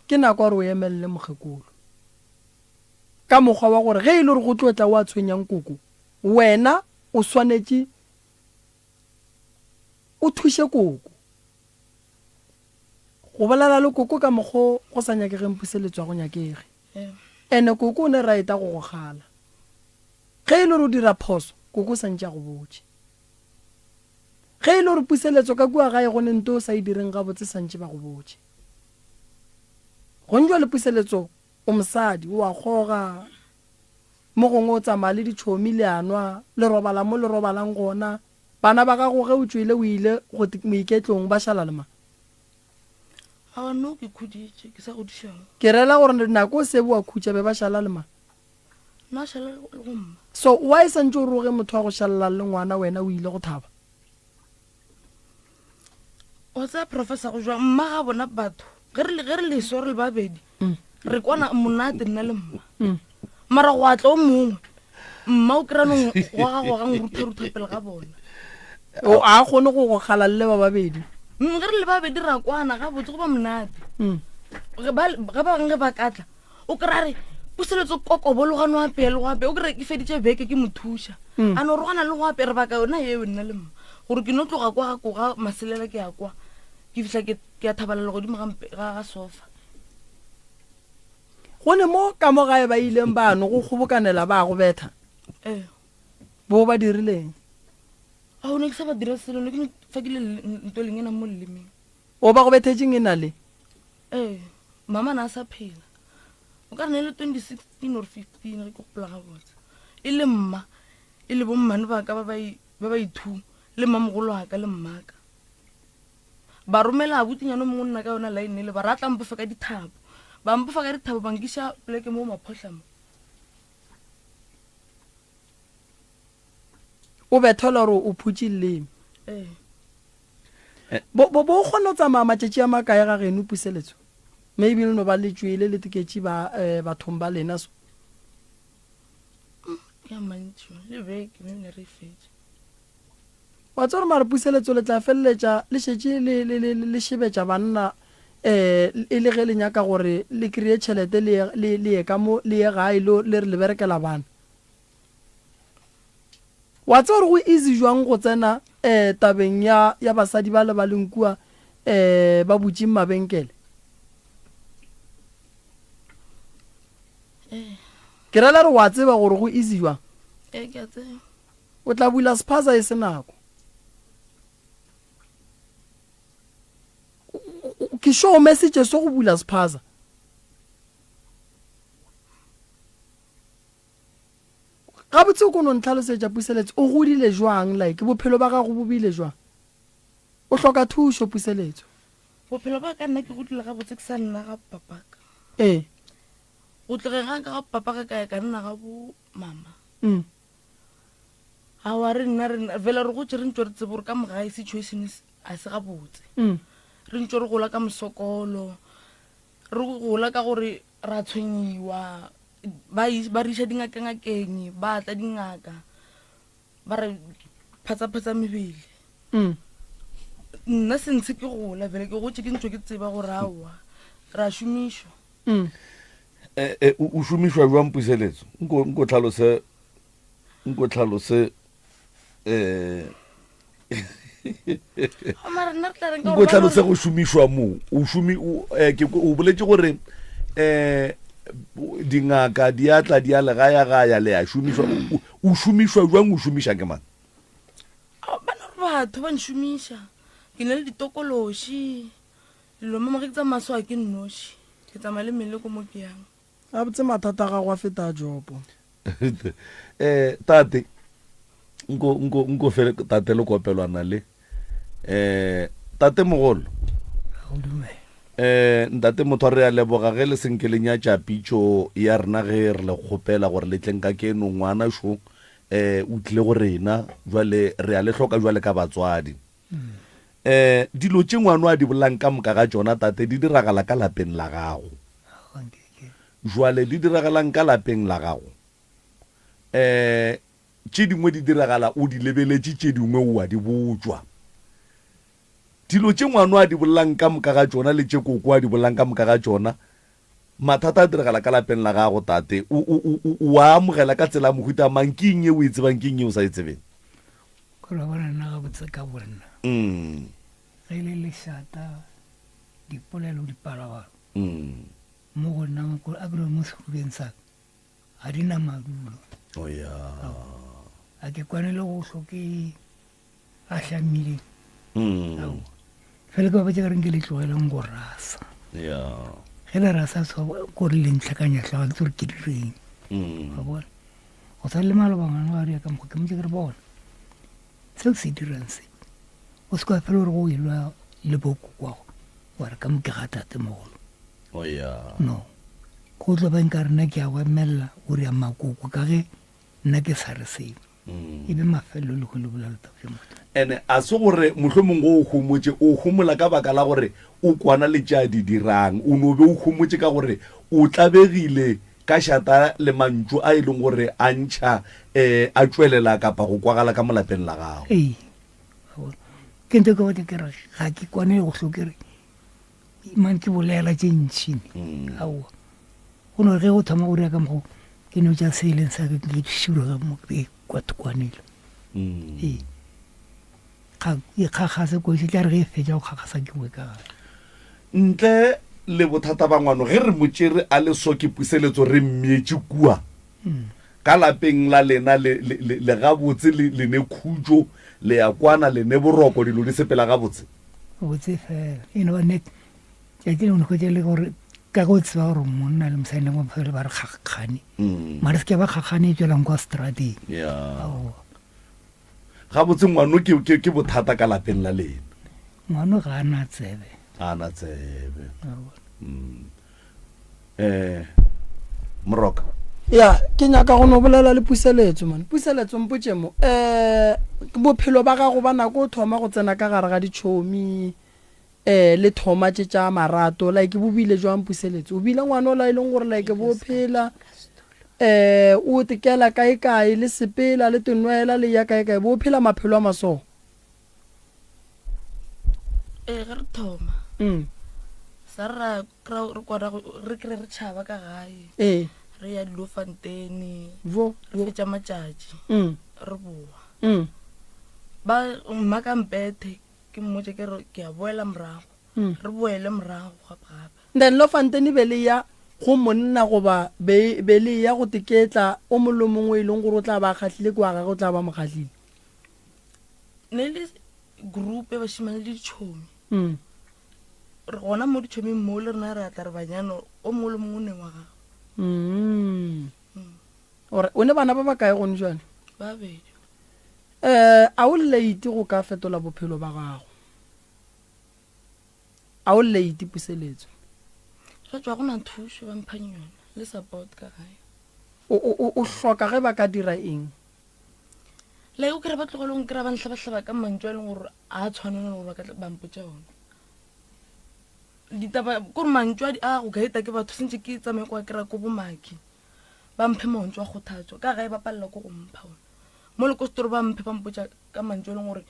ke nako gore o emelele mokgekolo ka mokgwa wa gore ge e le gore go tlotla o a tshwenyang koko wena o swanetse o thushe koko go bolela le koko ka mokgwa go sa nyakegeng puseletswa go nyakege ene koko o ne ra eta go go gala ge e le gore o dira phoso koko sa ntša go botse ge e le gore puseletso ka kua gae go ne nto o sa e direng gabotse sa ntše ba go botse go njwa le puseletso o mosadi o a kgoga mo gongwe o tsamaya le ditšhomi le anwa le robala mo le robalang gona bana ba gago ge o tswile o ile go moiketlong ba šala lema no ke khuditše ke sa godišang ke rela gore nako o sebe wa khutša be ba šala lema nna šala gomma so wa e santse o roge motho wa go šalela le ngwana wena o ile go thaba o tsa professor go jwa mma ga bona batho ge re le so re le babedi re kwana monate nna le mma mara go atla o mongwe mma o kry-anong wa gago gang rutharutha pele ga bona o a kgone go go gala le ba babedi ge re le babedi ra kwana ga botse go ba monate ge bangwe ba katla o kry-a re puseletso kokobologane wa pele go ape o kry-a ke feditše beke ke mothuša a no re gana le go ape re baka yona eo nna le mma gore ke no tloga kwa ga koga maselela ke ya kwa ke fihla ke ya thabalela godimo ga sofa gone mo ka mo gae ba ileng bano go kgobokanela ba go betha bo ba dirileng a o ne ke sa ba dira selo ne ke fa ke le nto leng ena mo lelemeng o ba go bethetseng e na le mama na a sa phela o ka re ne le 2016 or 15 re ke gopola ga botse e le mma e le bommane ba ka ba ba ithu le mmamogolo wa ka le mmaka ba romela abutinyano mongwe nna ka yona line le ba ratla mpofa ka dithabo ba mpofa ka dithabo bankiša pleke mo maphotlamo o bethola gore o phutse leleme bo kgone o tsamaya matšatši a makae ga geno puseletso maybe le no ba letswele le tiketše bathong ba lena so ya mantši le beke mme ne re fetse wa tsore mare puseletso le tla feleletša le šetše le šebetša banna e le ge le nyaka gore le kry-e tšhelete le ye ka mo le ye gae le re le berekela bana wa tsore go easy jwang go tsena tabeng ya basadi ba le ba leng kua ba butšeng mabenkele ke rela re wa tseba gore go easy jwang o tla bula spaza e se nako ke show message so go bula spaza ga botse o kono ntlhalosetsa Puseletso o godile jwang like bophelo ba gago bo bile jwang o hloka thuso Puseletso bophelo ba ka nna ke godile ga botse ke sa nna ga papaka o tlogega ka ga papaka ka ya ka nna ga bo mama ga wa re nna vela re go tse re ntse re tsebe gore ka mogae situation a se ga botse re ntse re gola ka mosokolo re gola ka gore ra tshwenyiwa ba re isha dingakeng ba tla dingaka ba re phatsa mebele nna sentse ke gola vele ke gotse ke ntse ke tseba gore awa ra shumishwa o shumishwa jwang Puseletso nko tlhalose nko tlhalose go shumishwa mo o boletse gore dingaka di atla di a legaya le a shumishwa o shumishwa jwang o shumisha ke mang bana re batho ba nshumisha ke ne le ditokološi dilo mama ke tsa maswa ke nnoši ke tsamaya le mmele ko mo ke yang a botse mathata ga go a feta jopo tate nko fele tate le kopelwana le tate mogolo ntate motho re a leboga ge le senkeleng ya tša pitšo ya rena ge re le kgopela gore le tleng ka keno ngwana šo o tlile go rena jwale re a le hloka jwale ka batswadi dilo tše ngwana a di bolang ka moka ga tšona tate di diragala ka lapeng la gago jwale di diragalang ka lapeng la gago tše dingwe di diragala o di lebeletše tše dingwe o a di botswa dilo tše ngwana a di bolang ka moka ga tšona le tše koko a di bolang ka moka ga tšona mathata a diragala ka lapeng la gago tate o a amogela ka tsela mohuta mang ke eng e o e tsebang ke eng e o sa e tsebeng kola bona nna ga botse ka borena ge le lešata dipolelo dipalabalo mo go nna a bile mo sefubeng saka ga di na madulo a ke kwane le go hloke a hlamile fele ka ba tša ka reng ke le tlogeleng go rasa ge le rasa kore le ntlhakanyatlaga ntse gore ke direng ga bona go sa le malobangane wa rea ka mokgo ke motse ke re bona seo se dirang se o se ka fela gore go elwa le bokokwago wa re ka moke ga tate mogolo no go tlo beng ka rena ke a go emelela o rea makoko ka ge nna ke sa re seo e be mafelelo le go le bola letafo motho ene a se gore mohlomong go o humotse o humola ka baka la gore o kwana le tša di dirang o no be o humotse ka gore o tlabegile ka šata le mantšu a e leng gore a ntšha a tšwelela kapa go kwagala ka molapeng la gago ke ntse ke bote ke re ga ke kwane go hlokere man ke bolela tše ntšhine aowa go no ge go thoma go rea ka mogo ke no tša seeleng sa ke ke širo ka mo ke kwatukwanelo ikgagase koše tla re ge e fetša go kgagasa ke bue ka gare ntle le bothata ba ngwano ge re motšere a le so ke Puseletso re mmietše kua ka lapeng la lena le gabotse le ne khutšo le ya kwana le ne boroko dilo di sepela gabotse botse fela eno ba net tšatši le monekgwetše le gore ka go tseba gore monna le mosadi le mophele ba re kgakgane mare se ke ba kgakgane e tswelang kwa strateng gabotse ngwano ke bothata ka lapeng la lena ngwano ga a na tsebe Moroka ya ke nyaka go no bolela le Puseletso man Puseletso mpotše mo bophelo ba gago ba nako o thoma go tsena ka gare ga ditšhomi le thoma tše tša marato like bo bile jwang Puseletso o bile ngwana o la e leng gore like bo phela o tekela kae le sepela le tenwela le ya kae bo phela maphelo a maso ge re thoma sa re kwana re kry re tšhaba ka gae re ya Dilofonteine re fetša matšatši re boa ba mma ka mpethe ke mmotse ke re ke a boela morago re boele morago gape then Dilofonteine be le ya go monna goba be le ya go teketla o mollo mongwe e leng gore o tla ba kgahlile kwa gagwe o tla ba mo kgahlile ne le group e bashimane le ditšhomi re gona mo ditšhoming mo le rena re atla re banyano o mongwe le mongwe o ne wa gago ore o ne bana ba ba kae gone jwane ba bedi a o late go ka fetola bophelo ba gago a o late puseletso ga tswa go na thuso ba mphang yona le support ka gae o hloka ge ba ka dira eng le o kry-a ba tlogolong kry-a ba ntlhabatlhaba ka mantso a leng gore a tshwanela gore ba ka bampotsa ona ditaba kore mantso a go gaeta ke batho sentse ke tsamaye kwa kry-a ko bomaki ba mphe mantso a kgothatso ka gae ba palela ko go mpha ona mo le ko setoro ba mphe ba mpotsa ka mantso a leng gore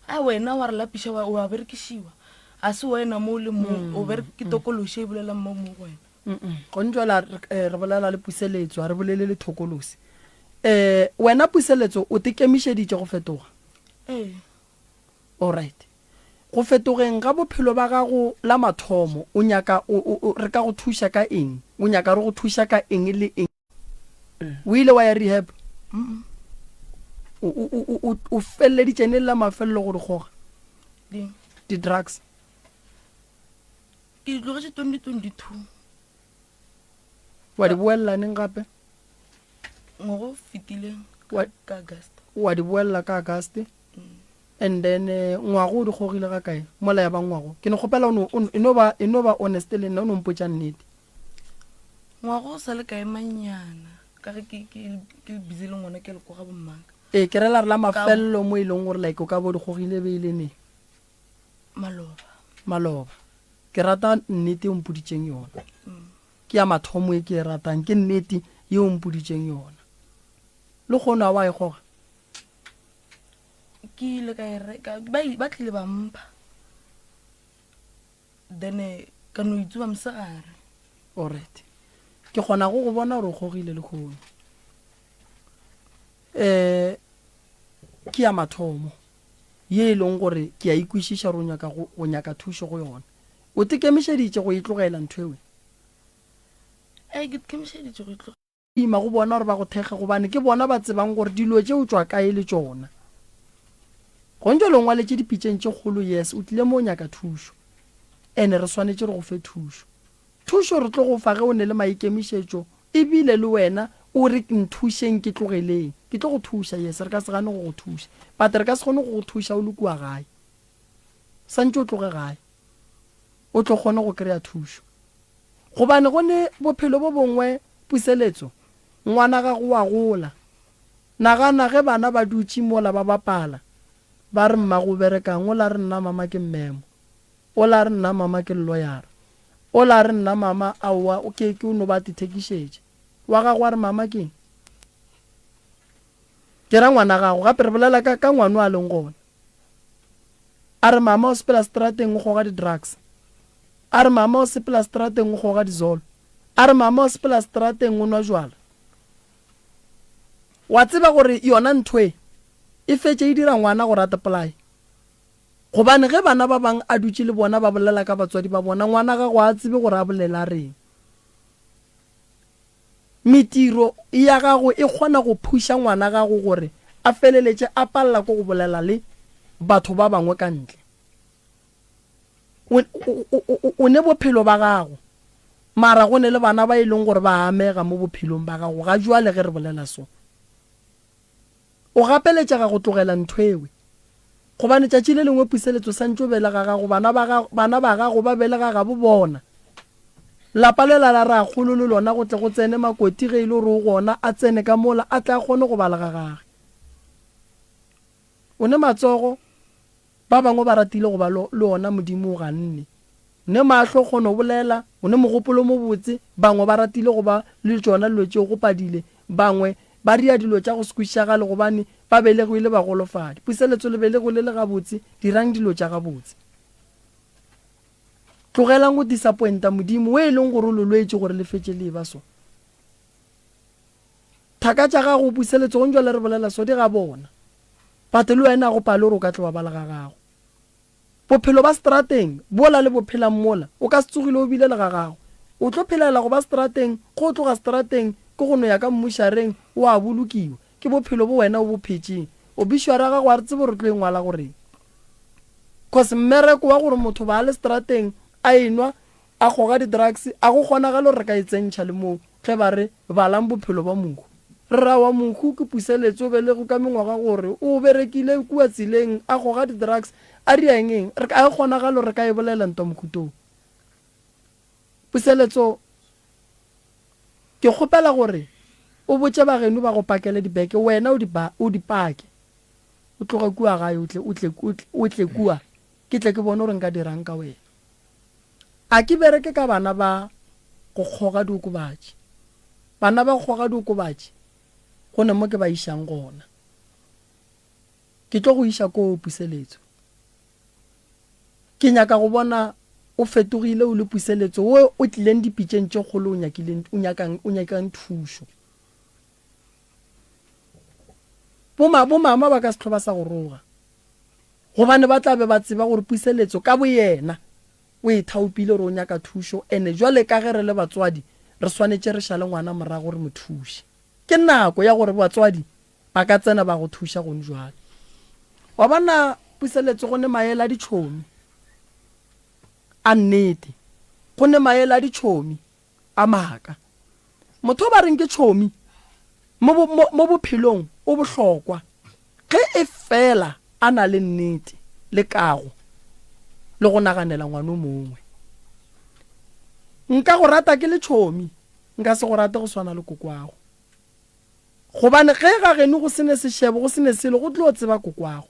a wena wa re lapisa o a berekisiwa a se wena mo le mo o ke tokolosi e bolelang mo mo wena go ntjwala re bolela le puseletso re bolele le thokolosi wena puseletso o tekemišeditše go fetoga alright go fetogeng ga bophelo ba gago la mathomo o nyaka re ka go thuša ka eng o nyaka re go thuša ka eng le eng o ile wa ya rehab o feleleditšene le la mafelelo go di goga di-drugs ke tlogetse 2022 wa di boelaneng gape ngwago fetileng ka August wa di boela ka August and then ngwago o di gogile ga kae mola ya ba ngwago ke ne gopela eno ba honest le nna o no mpotsa nnete ngwago sa le kae manyana ka ge ke busy le ngwana ke le ko ga bommaka ke rela re la mafelelo mo e leng gore like o ka bo di gogile be ile ne maloba ke rata nnete o mpoditseng yona ke ya mathomo e ke e ratang ke nnete ye o mpoditseng yona le gona wa e goga ke ile ka e reka ba tlile ba mpha then ka no itse ba msagare alright ke gona go bona gore o gogile le khono ke ya mathomo ye e leng gore ke a ikwishisha go nyaka thuso go yona o tekemišeditše go itlogela nthwewe ke tekemišeditše go itlogela ima go bona gore ba go thekga gobane ke bona ba tsebang gore dilo tše o tswa kae le tsona go ntse lengwa le tše dipitšeng tše kgolo yes o tlile mo o nyaka thuso ene re swanetše re go fe thuso re tlo go fa ge o ne le maikemišetšo ebile le wena o re nthušeng ke tlogeleng ke tlo go thuša yes re ka se gane go go thuša but re ka se kgone go go thuša o le kua gae santse o tloge gae o tlo kgone go kry-a thuso gobane gone bophelo bo bongwe puseletso ngwana gago wa gola nagana ge bana ba dutše mola ba bapala ba re mma go berekang o la re nna mama ke mmemo o la re nna mama ke lawyer o la re nna mama aowa o ke o no ba tithekišetše wa gago a re mama ke ra ngwana gago gape re bolela ka ngwana a leng gona a re mama o sepela strateng o goga di-drugs a re mama o sepela strateng o goga dizolo a re mama o sepela strateng o nwa jwala wa tseba gore yona nthwe e fetse e dira ngwana go rata polai gobane ge bana ba bang a dutse le bona ba bolela ka batswadi ba bona ngwana ga go a tsebe gore a bolela reng metiro ya gago e kgona go phusha ngwana gago gore a feleletse a palla go go bolela le batho ba bangwe ka ntle o ne bophelo ba gago mara go ne le bana ba e leng gore ba amega mo bophelong ba gago ga jwa le ge re bolela so o gapeletša ga go tlogela nthwewe gobane tšatši le lengwe puseletso santse o belega gago bana ba gago ba belega ga bo bona lapa le la ra kgolo le lona go tle go tsene makoti ge ile gore o gona a tsene ka mola a tla kgone go balega gage o ne matsogo ba bangwe ba ratile go ba le ona modimo ga nne ne maahlo kgone go bolela o ne mogopolo mo botse bangwe ba ratile go ba le tsona dilo tšeo go padile bangwe ba ria dilo tša go squishaga le gobane ba belego ile ba golofadi puseletso le belego le le gabotse dirang dilo tša gabotse tlogelang go disappointa modimo we e leng gore o lolwetse gore le fetse le ba so thaka tša gago puseletso go ntšwa le re bolela so di ga bona bate le wena go pale gore o ka tlo ba balaga gago bophelo ba strateng bola le bophelang mola o ka se tsogile o bile le ga gago o tlo phelela go ba strateng go tloga strateng ke go no ya ka mmushareng o a bolokiwa ke bophelo bo wena o bophetšeng o bishwara ga go a re tsebe gore tlo e ngwala gore cause mmereko wa gore motho ba le strateng a enwa a goga di-drugs a go kgonagale gore re ka e tsentšha le moo ge ba re balang bophelo ba moko rra wa mohu ke puseletso be le go ka mengwaga gore o berekile kua tsileng a goga di-drugs a riangeng re ka kgonagalo re ka e bolela nto mokhutong puseletso ke kgopela gore o botse bageno ba go pakele dibeke wena o di pake o tloga kua gae o tle kua ke tle ke bone gore nka dirang ka wena a ke bereke ka bana ba go kgoga diokobatši bana ba go kgoga diokobatši go ne mo ke ba išang gona ke tlo go iša ko puseletso ke nyaka go bona o fetogile o le puseletso o tlileng dipitšeng tše kgolo o nyakang thušo bomama ba ka setlhoba sa go roga gobane ba tlabe ba tseba gore puseletso ka bo yena o e thaopile gore o nyaka thušo ene jwale ka ge re le batswadi re swanetše re šale ngwana morago gore mothuši ke nako ya gore batswadi ba ka tsena ba go thuša gone jwale wa bona puseletso go ne maela ditšhomi a nnete go ne maela ditšhomi a maaka motho ba reng ke tšhomi mo bophelong o bohlokwa ge e fela a na le nnete le kago le go naganela ngwana o mongwe nka go rata ke le tšhomi nka se go rate go swana le kokwago gobane ge ga geno go sene sešebo go sene selo go tlo tseba kokwago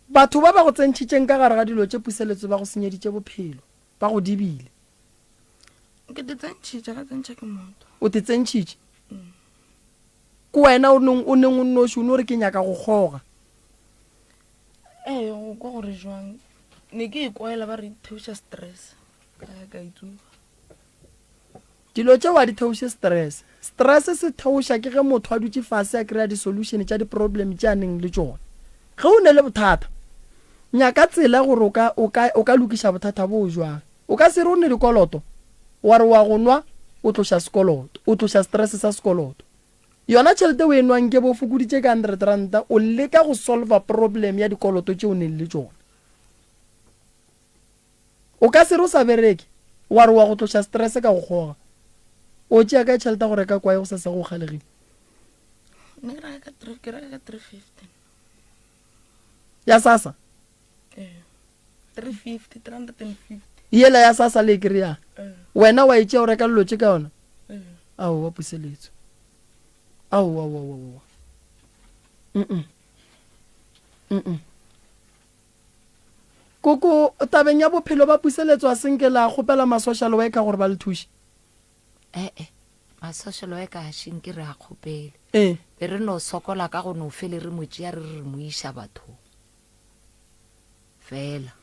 batho ba ba go tsentšhitšeng ka gare ga dilo tše puseletso ba go senyeditše bophelo ba go dibile ke te tsentšhitše ka tsentšha ke motho o te tsentšhitše ko wena o neng o nnoši o ne gore ke nyaka go kgoga go kwa gore jwang ne ke ikwaela ba re theoša stress ka itsuba dilo tše wa di theoše stress se theoša ke ge motho a dutše fase a kry-a di-solution tša di-problem tše a neng le tšone ge o ne le bothata nyaka tsela gore o ka lokiša bothata bo jwang o ka se re o ne dikoloto wa re wa go nwa o tloša sekoloto o tloša stress sa sekoloto yona tšhelete o e nwang ke bo fokoditše ka 100 ranta o leka go solva problem ya dikoloto tše o neng le tšone o ka se re o sa bereke wa re wa go tloša stress ka go kgoga o tšea ka tšhelete go reka kwae go sa sa go kgalegile ke reka ka 350 ya sasa 350 yela ya sasa le kry-a wena wa itšea o reka lelotše ka yona ao wa puseletso ao koko tabeng ya bophelo ba puseletso a senke la kgopela ma-social worker gore ba le thuše ma-social worker a šenke re a kgopele be re no sokola ka go no fele re motšea re mo iša bathong fela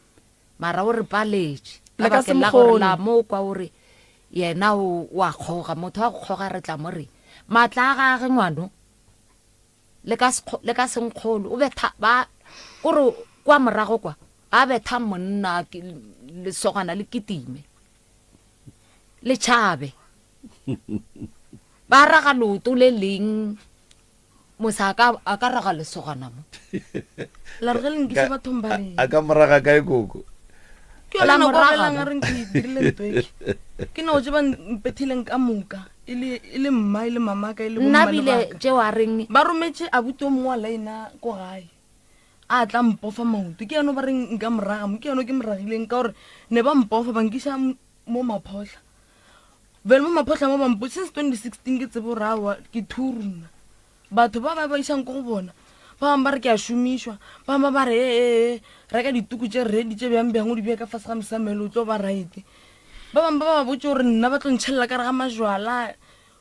mara o re paletše ka bakeng la gore la mo kwa ore yena wa kgoga motho wa go kgoga re tla mo re maatla a gage ngwano le ka senkgolo o betha ba kore kwa morago kwa a betha monna lesogana le kitime le tšhabe ba raga loto le leng mosaka a ka raga lesogana mo la re leng ke se bathong ba re a ka moraga ka ekoko ke la moraga nga reng ke dirile ntweke ke no je ba mpethileng ka moka ile mma ile mama ka ile bomma nabile je wa reng ba rometse abuto mo wa laina ko gae a tla mpofa maoto ke yano ba reng nka moraga mo ke yano ke moragileng ka gore ne ba mpofa ba nkisa mo maphohla vele mo maphohla mo ba mpo since 2016 ke tsebo rawa ke thuruna batho ba isang go bona ba ba re ke a shumishwa ba ba re reka dituku tše ready tše bjang bjang o di bja ka fase ga mesamelo o tlo ba right ba ba botse gore nna ba tlo ntšhelela ka re ga majwala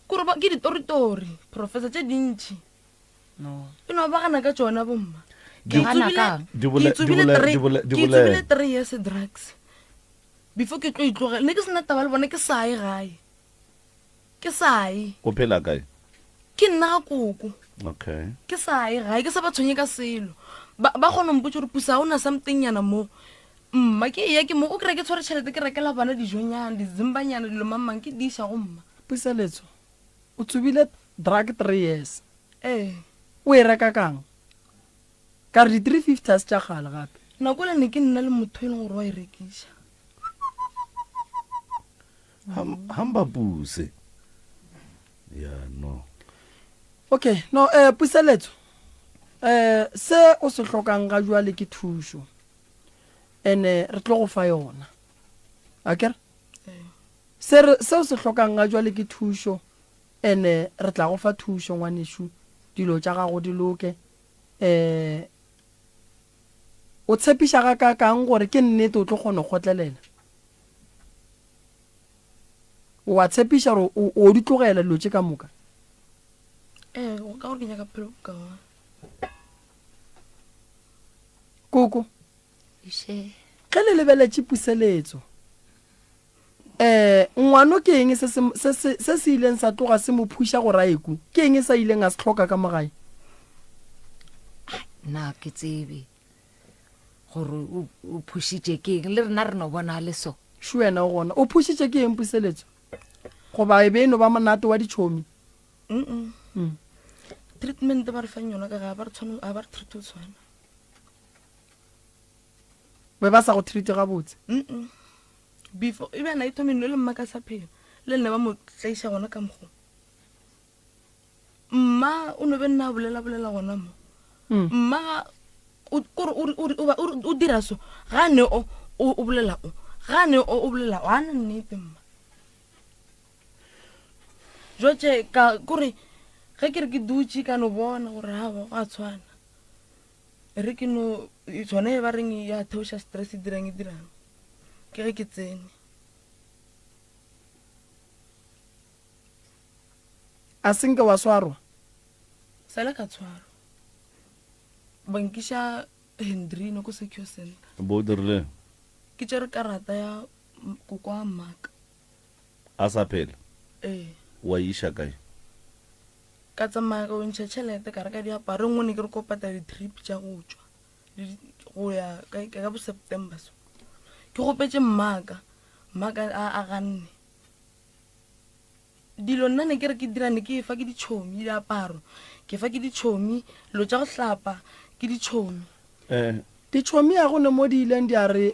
kore ke ditoritori professor tše dintšhi eno ba gana ka tšona bomma ke tsubile 3 years drugs before ke tlo itlogela ne ke sena taba le bona ke sae gae ke sae o phela kae ke nna ga koko okay ke sae gae ke sa ba tshwenye ka selo ba kgona mpotse gore pusa o na something yana mo mma ke ya ke mo o kry ke tshware tšhelete ke rekela bana dijonyana dizimbanyana dilo mamang ke diša go mma puseletso o tsubile drug 3 years o e reka kang ka re 350 a se tša gale gape nako le ne ke nna le motho e leng gore wa e rekiša hamba puse no okay no puseletso se o se hlokang ga jwa le ke thušo ene re tlo go fa yona akere se o se hlokang ga jwa le ke thušo ene re tla go fa thušo ngwaneshu dilo tša gago di loke o tshepiša ga ka kang gore ke nnete o tlo kgona go gotlelela wa tshepiša gore o di tlogela dilo tše ka moka o ka gore ke nyaka phelo ka wa koko ge le lebeletše puseletso ngwano ke eng se se ileng sa tloga se mo phuša go raeku ke eng sa ileng a se tlhoka ka mogae na ke tsebe gore o phušitše ke eng le rena re no bona le so shu wena o gona o phušitše ke eng puseletso goba e be eno ba monate wa ditšhomi treatment ba re fang yona ka ga ba re treat o tshwana be ba sa go treat ga botse before e be na ithomeno le mma ka sa phelo le nne ba mo tlaiša gona ka mgo mma o no be nna bolela gona mo mma o dira so ga ne o bolela o ga ne o bolela o ana nnete mma jotse ka kore ge ke re ke dutse ka no bona gore ha ba ga tshwana re ke no tsone ba reng ya theosha stress dirang ke ge ke tsene a senke wa swarwa sala ka tshwarwa bankiša Hendrino ko secure center bo dirile ke tsere karata ya koko wa mmaka a sa phela wa iša kae ka tsamaya ka o ntšha tšhelete ka reka diaparo ngwe ne ke re ko patala di-trip tša go tšwa go ya ka bo September so ke gopetse mmaka a ganne dilo nna ne ke re ke dirane ke fa ke ditšhomi diaparo ke fa ke ditšhomi lo tša go hlapa ke ditšhomi ditšhomi ya gone mo di ileng di a re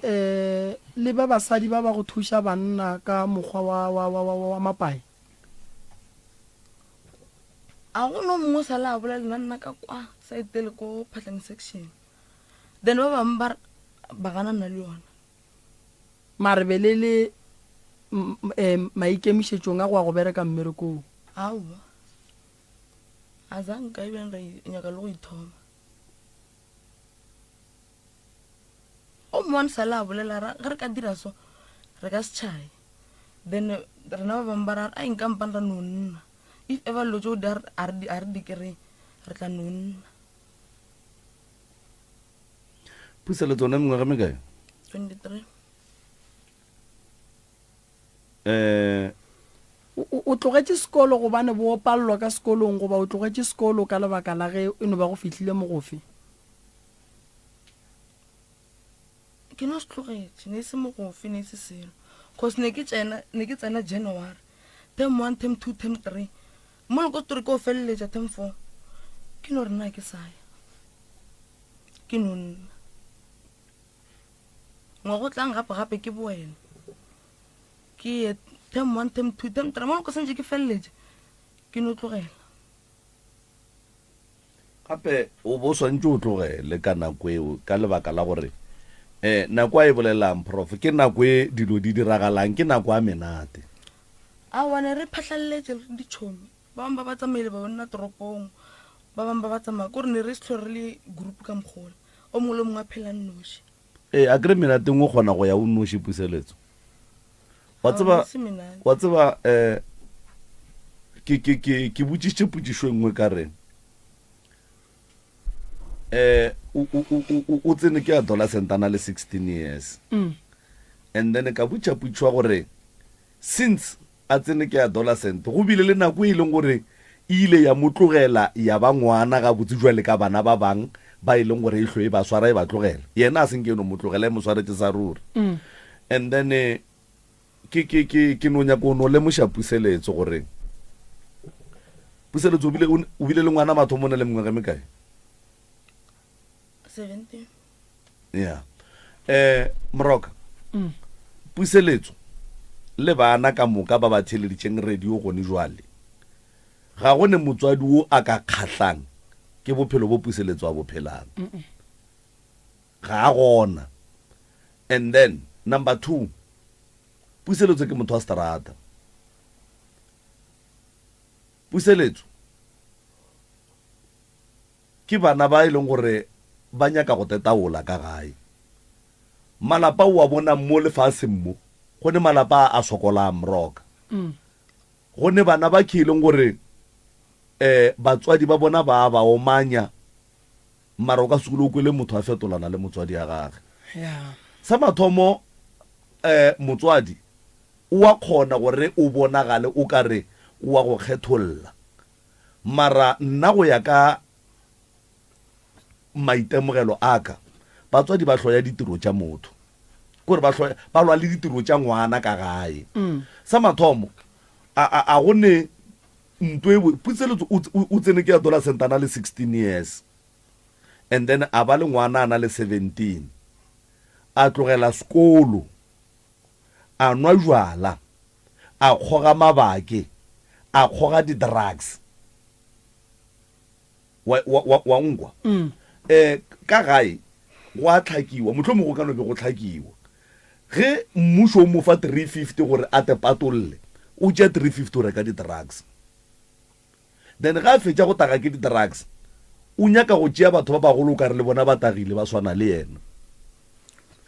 le ba basadi ba ba go thuša banna ka mokgwa wa mapae a go no mongwe sala a bolela nna ka kwa sa etele ko phatlang section then ba bangwe ba ganana le yona mare be le maikemišetšong a go a go bereka mmerekong aowa a zanka e beng re nyaka le go ithoma o mone sala a bolela ge re ka dira so re ka se tšhae then rena ba bangwe ba ra a enkampane ra nonna if ever lo tšeo a re dikere re tla nonna puseletso ne mengwe ga mekae 23 o tlogetše sekolo gobane bo opallwa ka sekolong goba o tlogetše sekolo ka lebaka la ge e no ba go fihlile mogofe ke no se tlogetše ne se mogofe ne se selo cause ne ke tsena January term 1 term 2 term 3 mo le ko tori ko feleletša term 4 ke no re nna ke saya ke nonna ngwa go tlang gape ke boela ke term 1 term 2 term 3 mo le ko sentse ke feleletša ke no tlogela gape o bo swantse o tlogele ka nako eo ka lebaka la gore nako a e bolelang prof ke nako e dilo di diragalang ke nako a menate a wane re phatlhaletse le ditšhomi ba bangwe ba ba tsamaile ba bonna toropong ba bangwe ba ba tsamaya kore ne re se tlhore le group ka mokgola o mongwe le mongwe a phelang noši a kry menateng o kgona go ya o noši puseletso wa tseba ke botsitše potsišo engwe ka reng o tsene ke adolescent ana le 16 years and then ka botšapotšwa gore since a tsene ke adolescent go bile le nako e leng gore e ile ya motlogela ya ba ngwana ga botse jwa le ka bana ba bang ba e leng gore e hlo e ba swara e ba tlogela yena a seng ke no motlogela e mo swaretse sa ruri and then ke no nya ko no le mo sha puseletso gore puseletso o bile le ngwana mathomo ne le mongwe ga mekae 17 yeah moroka puseletso le bana ka moka ba ba theleditšeng radio gone jwale ga gone motswadi o a ka kgatlhang ke bophelo bo Puseletso a bophelang ga a gona. And then number 2, Puseletso ke motho wa strata. Puseletso ke bana ba ileng gore ba nyaka go tetaola ka gae. Malapa o a bona mo lefatsheng mo gone malapa a sokola mroka. Gone bana ba khileng gore batswadi ba bona ba omanya mara o ka sekolo kwele motho a fetolana le motswadi ya gage. Sa mathomo motswadi o a khona gore o bonagale o kare o a go kgetholla, mara nna go ya ka maitemogelo aka batswadi ba hloya ditiro tša motho kore ba lwa le ditiro tša ngwana ka gae. Sa mathomo a gone ntwe Puseletso o tsene ke adolescent ana le 16 years, and then a ba le ngwana ana le 17, a tlogela sekolo, a nwa jwala, a kgoga mabake, a kgoga di-drugs. wa nkwa ka gae go a tlhakiwa, motlhomo go kano ke go tlhakiwa ge mmušo o mo fa 350 gore a te patolle o tšea 350 o reka di-drugs, then ga a fetša go taga ke di-drugs o nyaka go tšea batho ba bagolo ka re le bona ba tagile ba swana le yena,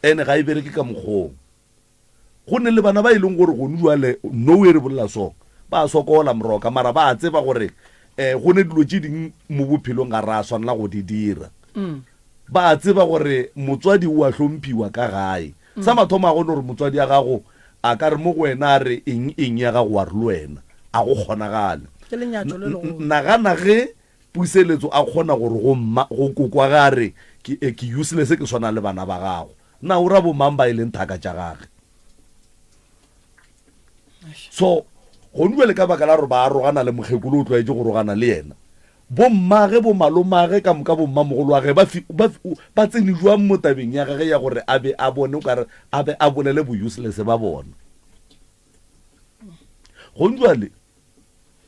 ene ga e bereke ka mokgong. Go ne le bana ba ileng gore go njuale no re bolla so ba sokola mroka, mara ba tseba gore go ne dilo tše ding mo bophelong ga ra swanela go di dira. Ba tseba gore motswadi o a hlomphiwa ka gae. Sa mathomo a gone gore motswadi ya gago a ka re mo go wena a re eng ya gago wa re le wena a go kgonagale. Nagana ge Puseletso a kgona gore go kokwa gare ke useless ke swana le bana ba gago, na o ra bo mang ba e leng thaka tša gage. So go nduele ka baka la gore ba rogana le mokgekolo o tlwaetse go rogana le yena, bo mmage bo malomage ka moka bo mmamogolo wa ge ba tsene jwang mo tabeng ya gage ya gore a be a bone o kare a be a bolele bo useless ba bona. Go nduele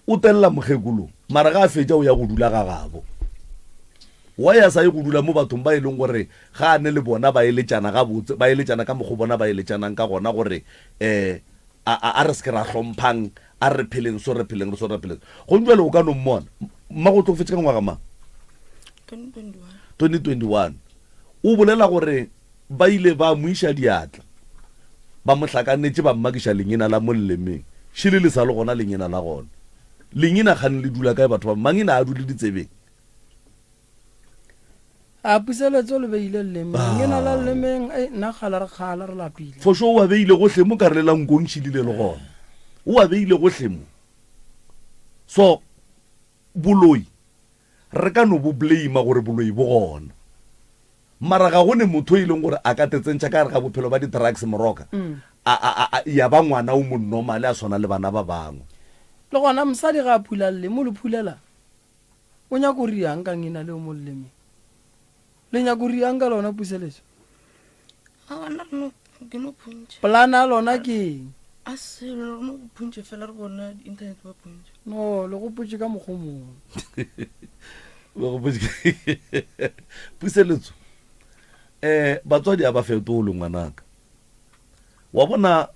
o telela mokgekolo mara ga a fetša o ya go dula ga gabo, wa ya sa ye go dula mo bathong ba e leng gore ga a ne le bona ba eletšana gabotse, ba eletšana ka mokgo bona ba eletšanang ka gona gore a re se ke ra hlomphang a re pheleng so re pheleng go ntswele o ka no mmona mma go tlo fetse ka ngwaga mang 2021 o bolela gore ba ile ba moiša diatla ba mohlakanetse ba mmakiša lenyena la mollemeng šile le sa le gona lenyena la gona lenyena gane le dula kae batho ba mangena a dule ditsebeng a Puseletso le beile lemeng ngena la lemeng nna kgala re lapile for sure wa beile gohle mo ka re la nkong šilile le gona o a beile gohle mo. So boloi re ka no bo blame gore boloi bo gona, mara ga gone motho ile gore a ka tetsentša ka re ga bophelo ba di-drugs moroka ya ba ngwana o mo normal a swana le bana ba bangwe. Le gona mosadi ga a phula le mo le phulela o nya go riang ka ngena le o mo llemeng le nya go riang ka lona Puseletso plana lona ke no le go putse ka mogomong Puseletso batswadi a ba fetole ngwanaka wa bona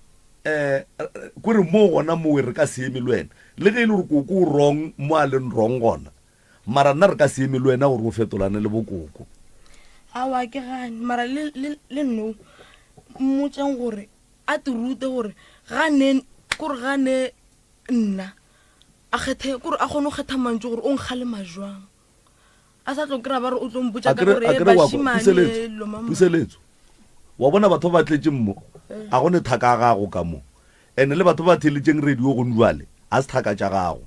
kore mo gona mo re ka seeme le wena le ge e le gore koko o wrong mo a leng wrong gona, mara nna re ka seeme le wena gore o fetolane le bokoko. Awa ke gane mara le no motseng gore a te rute gore gane gore gane nna a kgethe gore a gone go kgetha mantse gore o nkgale majwang a sa tlo kra ba re o tlo mbotsa ka gore ba shimane lo mama Puseletso wa bona batho ba tletse mmo a gone thaka gago ka mo ene le batho ba theletseng radio go ndwale a se thaka tša gago.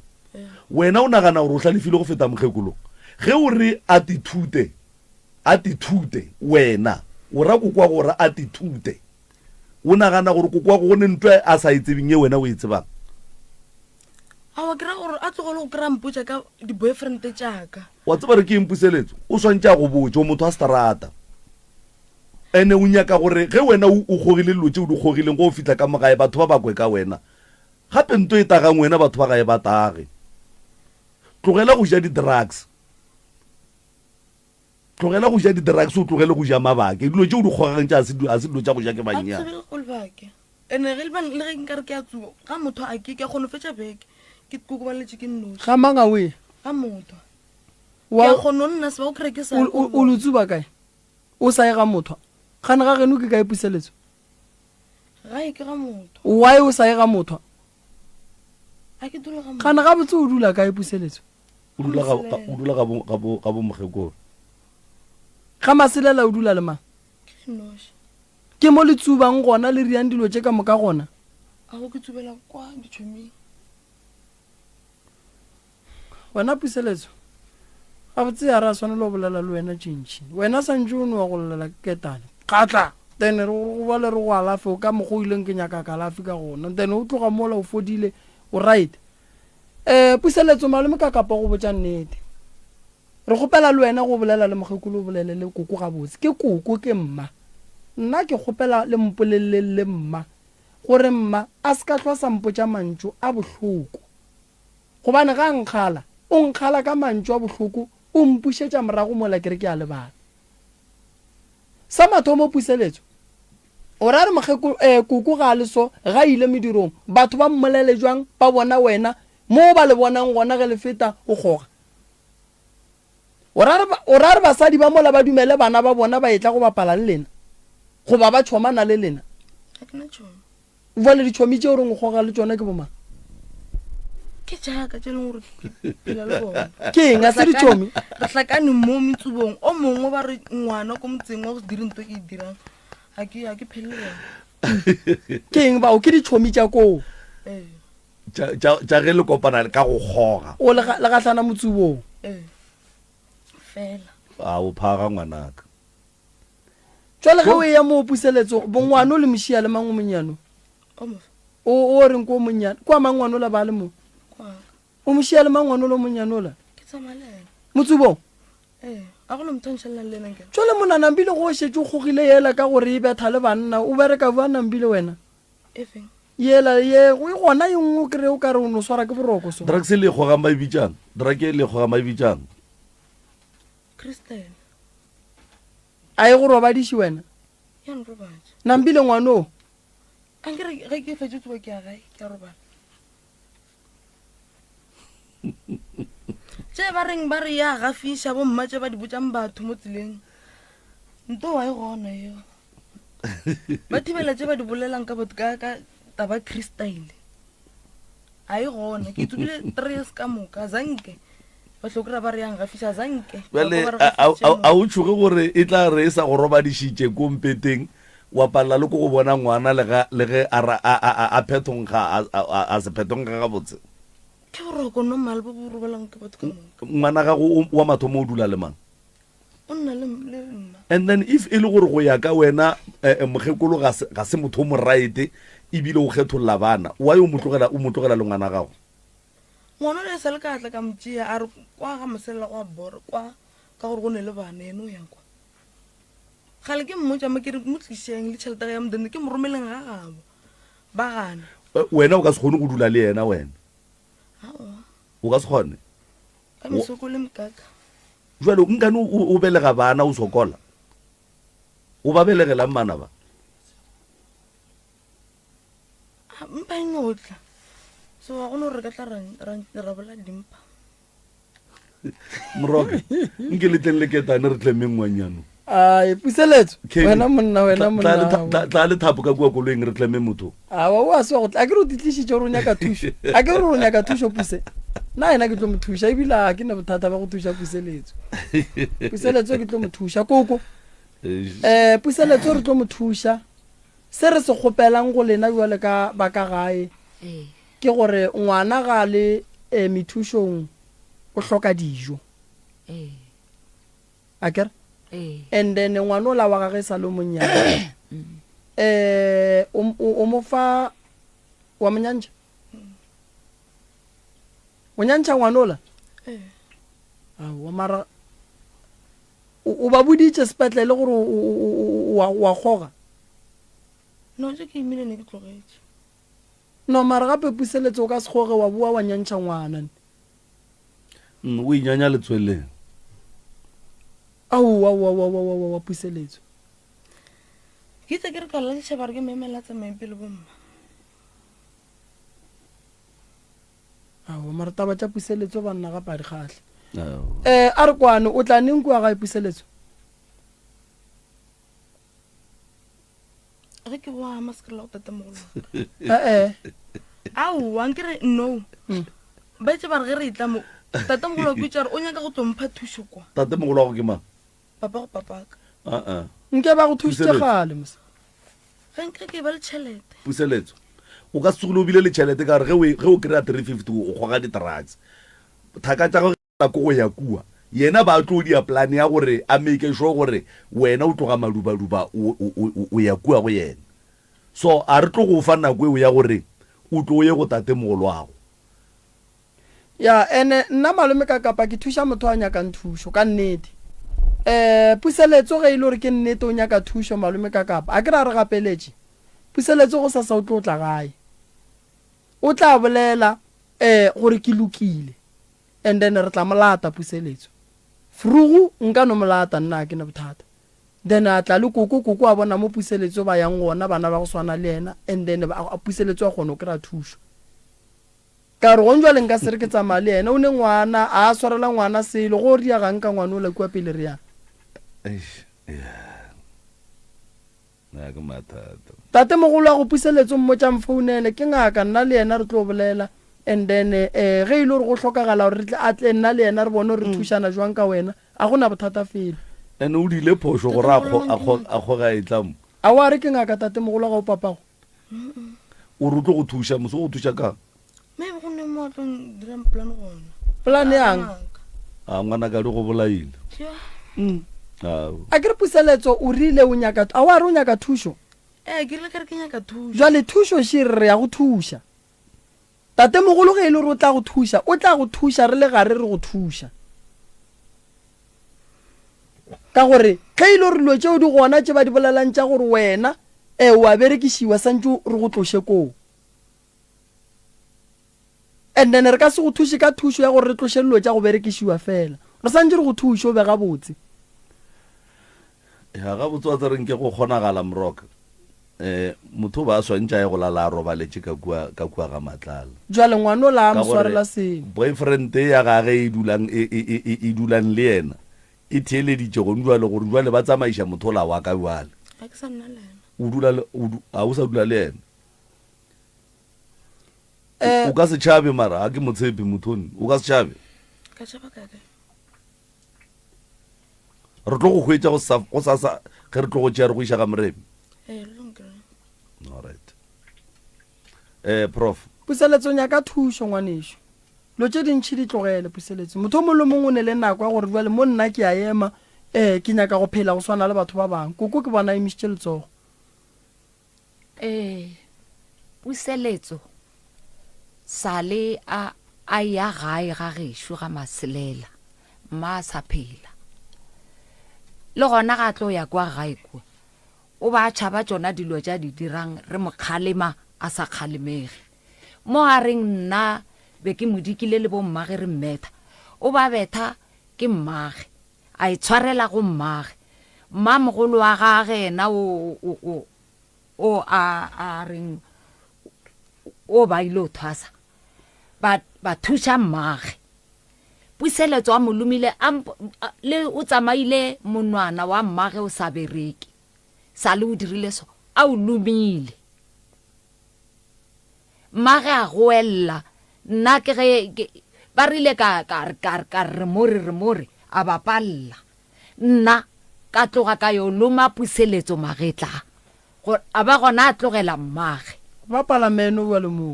Wena o nagana gore o hlalefile go feta mokgekolo ge o re attitude wena o ra kokwa gore attitude o nagana gore kokwa go ne ntwe a sa itsebeng ye wena o e tsebang. Awa kra gore a tlogole go kra mpotsa ka di boyfriend tšaka wa tseba re ke Puseletso o swantša go botsa o motho a strata ene o nyaka gore ge wena o gogile lotse o di gogileng go fitla ka mogae batho ba bakwe ka wena gape nto e tagang wena batho ba gae ba tage tlogela go ja di-drugs tlogela go ja di-drugs o tlogele go ja mabake dilo tse o di kgogang tse a se dilo tsa go ja ke bannyana ene ge le ge nkare ke a tsuba ga motho a ke kgone fetša beke ke kokobaletse ke nnoši ga manga oe ga motho ke kgone o nna seba o kry ke sa o lo tsuba kae o sa ye ga motho gane ga geno ke kae puseletso gae ke ga motho why o sa ye ga motho a ke dula ga motho gane ga botse o dula kae puseletso o dula ga bo mogekolo ga maselela o dula le mang ke noši ke mo le tsubang gona le riang dilo tse ka moka gona a go ke tsubela kwa ditšhomeng wena puseletso a botse ya re a tshwanela o bolela le wena tšintšhi wena santse o ne wa go lela ketane kgatla then re go ba le re go alafe o ka mogo ileng ke nyaka kalafi ka gona then o tloga mola o fodile o right puseletso malome ka kapa go botsa nnete re gopela le wena go bolela le mogekolo o bolele le koko ga botse ke koko ke mma nna ke gopela le mpolelele le mma gore mma a se ka tlwa sampo tša mantšu a bohloko gobane ga nkgala o nkgala ka mantšu a bohloko o mpušetša morago mola kere ke a lebala sa mathomo puseletso o ra re koko ga le so ga ile medirong batho ba mmolele jwang ba bona wena mo ba le bonang gona ge le feta o goga o ra re basadi ba mola ba dumele bana ba bona ba etla go bapala le lena go ba ba tšhomana le lena vale ditšhomi tše o reng o goga le tšona ke bomang ke jaaka tše leng gore phela le bona ke eng a se ditšhomi re hlakane mo metsubong o mongwe ba re ngwana ko motseng wa go se dire nto ke e dirang a ke phele le bona ke eng bao ke ditšhomi tša koo tša ge le kopana ka go goga o le gahlana motsubong fela a o phaga ngwanaka jwale ge o ya mo puseletso bongwana o le mošia le mang o monyano o reng ko monyano kwa mangwana o la ba le mo o mošia le mangwana o le monyano la motsubong a go le mothanšhelela le nna jwale monanambile go šetse o gogile yela ka gore e betha le banna o bereka bua nambile wena yela ye o gona ye nngwe kry o ka re o no swara ke boroko so drugs le goga maibitsang drake le goga maibitsang Christian a ye go robadiše wena yan robadi nambile ngwano a nkere ge ke fetse tsoba ke a gae ke a robala tše ba reng ba re ya gafiša bomma tše ba di botsang batho mo tseleng nto wa e gona eo ba thibela tše ba di bolelang ka batho ka taba Christile a e gona ke tsubile 3 years ka moka zanke ba hlokira ba re yang gafiša zanke bale a o tshuge gore e tla re sa go robadišitše ko mpeteng wa palla le ko go bona ngwana le ge a phethonga a se phethonga ga botse ke boroko normal bo bo robalang ke batho ka moka ngwana ga go wa mathomo o dula le mang o nna le nna and then if e le gore go ya ka wena mogekolo ga se motho mo right ebile o kgetholla bana wa yo motlogela le ngwana gago ngwana le sa le ka tla ka mtšea a re kwa ga moselela go a bore kwa ka gore go ne le bana ene o ya kwa gale ke mmotsa mo ke re mo tlišeng le tšhelete ya modende ke mo romeleng ga gabo ba gana wena o ka se kgone go dula le yena wena o ka se kgone ka mesoko le mkaka jwale nkane o belega bana o sokola o ba belegelang bana ba mpa e notla so wa gona gore ka tla ra bola dimpa moroke nke le tleng le ketane re tlemmeng ngwanyano ai puseletso wena monna tla le thapo ka kua koloeng re tlemme motho awa o a se go a ke re o titlišitše gore o nyaka thušo a ke re o nyaka thušo puse nna ena ke tlo mo thuša ebile a ke na bothata ba go thuša puseletso ke tlo mo thuša koko puseletso re tlo mo thuša se re se kgopelang go lena jwale ka baka gae ke gore ngwana ga le methušong o hloka dijo a kere and then ngwana o la wa gage sa le monnyane o mo fa wa monyantša o nyantša ngwana ola wa mara o ba boditše sepetlele gore wa kgoga no tse ke imile ne ke tlogetše no mara gape puseletso o ka se kgoge wa bua wa nyantšha ngwana o inyanya letsweleng wa puseletso ke tse ke re ka latša ba re ke memela tsamaeng pele bomma mara taba tša puseletso banna ga padi kgatlhe a re kwane o tla neng kua gae puseletso ge ke boa masekela go tatemogolo aowa nke re no ba etse ba re ge re itla mo tatemogolo wa kutsa re o nyaka go tlompha thuso kwa tatemogolo wa go ke mang papa go papaka nke ba go thusitse gale mose ge nke ke ba le tšhelete puseletso o ka se tsogile o bile le tšhelete ka gore ge o kry-a 350 o kgoga di-drugs thaka tša go ko go ya kua yena ba tlo dia plan ya gore a make sure gore wena o tloga madubaduba o ya kua go yena so a re tlo go fa nako eo ya gore o tlo ye go tatemogolo wago ya ene nna malome ka kapa ke thuša motho a nyakang thušo ka nnete puseletso ge e le gore ke nnete o nyaka thušo malome ka kapa a ke ra re gapeletše puseletso go sa o tlo tla gae o tla bolela gore ke lokile and then re tla molata puseletso frugu nka no molata nna ke ne bothata then a tla le koko a bona mo puseletso ba yang gona bana ba go swana le ena and then a puseletso a kgone o kry-a thušo ka re gonjwa le nka se re ke tsamaya le ena o ne ngwana a swarela ngwana selo go ria gang ka ngwana o la kua pele re yana tatemogolo a go puseletso mmotša mfounele ke ngaka nna le ena re tlo bolela and then ge e le gore go tlhokagala gore a tle nna le ena re bone re thušana jwang ka wena a gona bothata felo ande o dile phoso gore a kgoga e tlamo a wa re ke ngaka tatemogolo ga o papago o re o tlo go thuša mose go thuša kang polane yang a ngwana ka di go bolaile a ke re puseletso o rile o nyaka a wa re o nyaka thušo ke rile kare ke nyaka thušo jwale thušo še re ya go thuša tatemogolo ge e le gore o tla go thuša re le gare re go thuša ka gore ge e le gore dilo tšeo di gona tše ba di bolelang tša gore wena wa berekišiwa santse re go tloše koo and then re ka se go thuše ka thušo ya gore re tloše dilo tša go berekišiwa fela re santse re go thuše o be gabotse ya gabotse wa tsereng ke go kgonagala moroka motho ba swantša ya go lala a robaletše ka kua ga matlala jwale ngwana o la a moswarela seng boyfriend ya gage e dulang le yena e theeleditše gone jwale gore jwale ba tsamaiša motho la wa ka jwale a o sa dula le yena o ka se tšhabe mara a ke motshepi mothone o ka se tšhabe re tlo go hwetša go sasa ge re tlo go tšea re go iša ga moremi alright prof puseletso nyaka thušo ngwanešo lo tše dintšhi di tlogele puseletso motho mo le mongwe o ne le nako ya gore jwale mo nna ke a ema ke nyaka go phela go swana le batho ba bangwe koko ke bona emišitše letsogo puseletso sale a ya gae ga gešo ga maselela mma a sa phela le gona ga tlo ya kwa gae kua o ba tšhaba tšona dilo tša di dirang re mokgalema a sa kgalemege mo a reng nna be ke modikile le bommage re mmetha o ba betha ke mmage a itshwarela go mmage mmamogolo wa gage ena o a reng o ba ile o thwasa ba thuša mmage puseletso a molomile le o tsamaile monwana wa mmage o sa bereke sa le o dirile so a o lumile mmage a goelela nna ke ge ba rile ka re more a ba palla nna ka tloga ka yo loma puseletso magetla a ba gona a tlogela mmage ba palameno wa le mo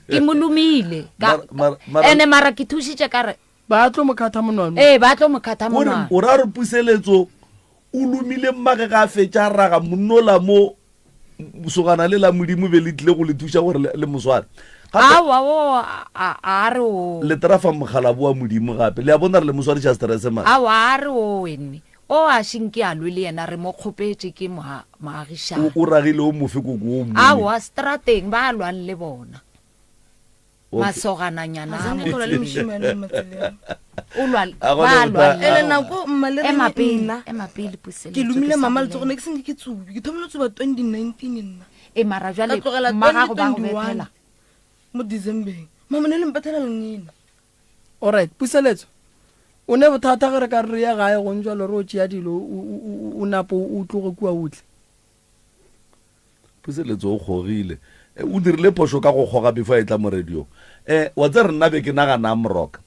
ke molumile ene mara ke thušitše ka re ba tlo mokhatha monwana ba tlo mokhatha monwana o ra re puseletso o lumile mmage ga fetša raga monnola mo sogana le la modimo be le tlile go le thuša gore le mosware a re o le trafa mogala boa modimo gape le a bona re le moswaretša stresse ma a re o wene o a shinki a lwe le yena re mo kgopetse ke maagišane o ragile o mofe koko o a wa strateng ba lwang le bona masogananyana nako emapele ke lumile mama letsogone ke senge ke tsubi ke thomile tsuba 2019 nna mara jwale mmagago ba go bethela mo decembering mama ne le mpethela lengena. Alright, Puseletso o ne bothata gore ka re ya gae go ntjwa le ro tšea dilo o napo o tloge kua utle. Puseletso o kgogile o dirile phoso ka go kgoga before e tla mo radio wa tse re nna be ke nagana Moroka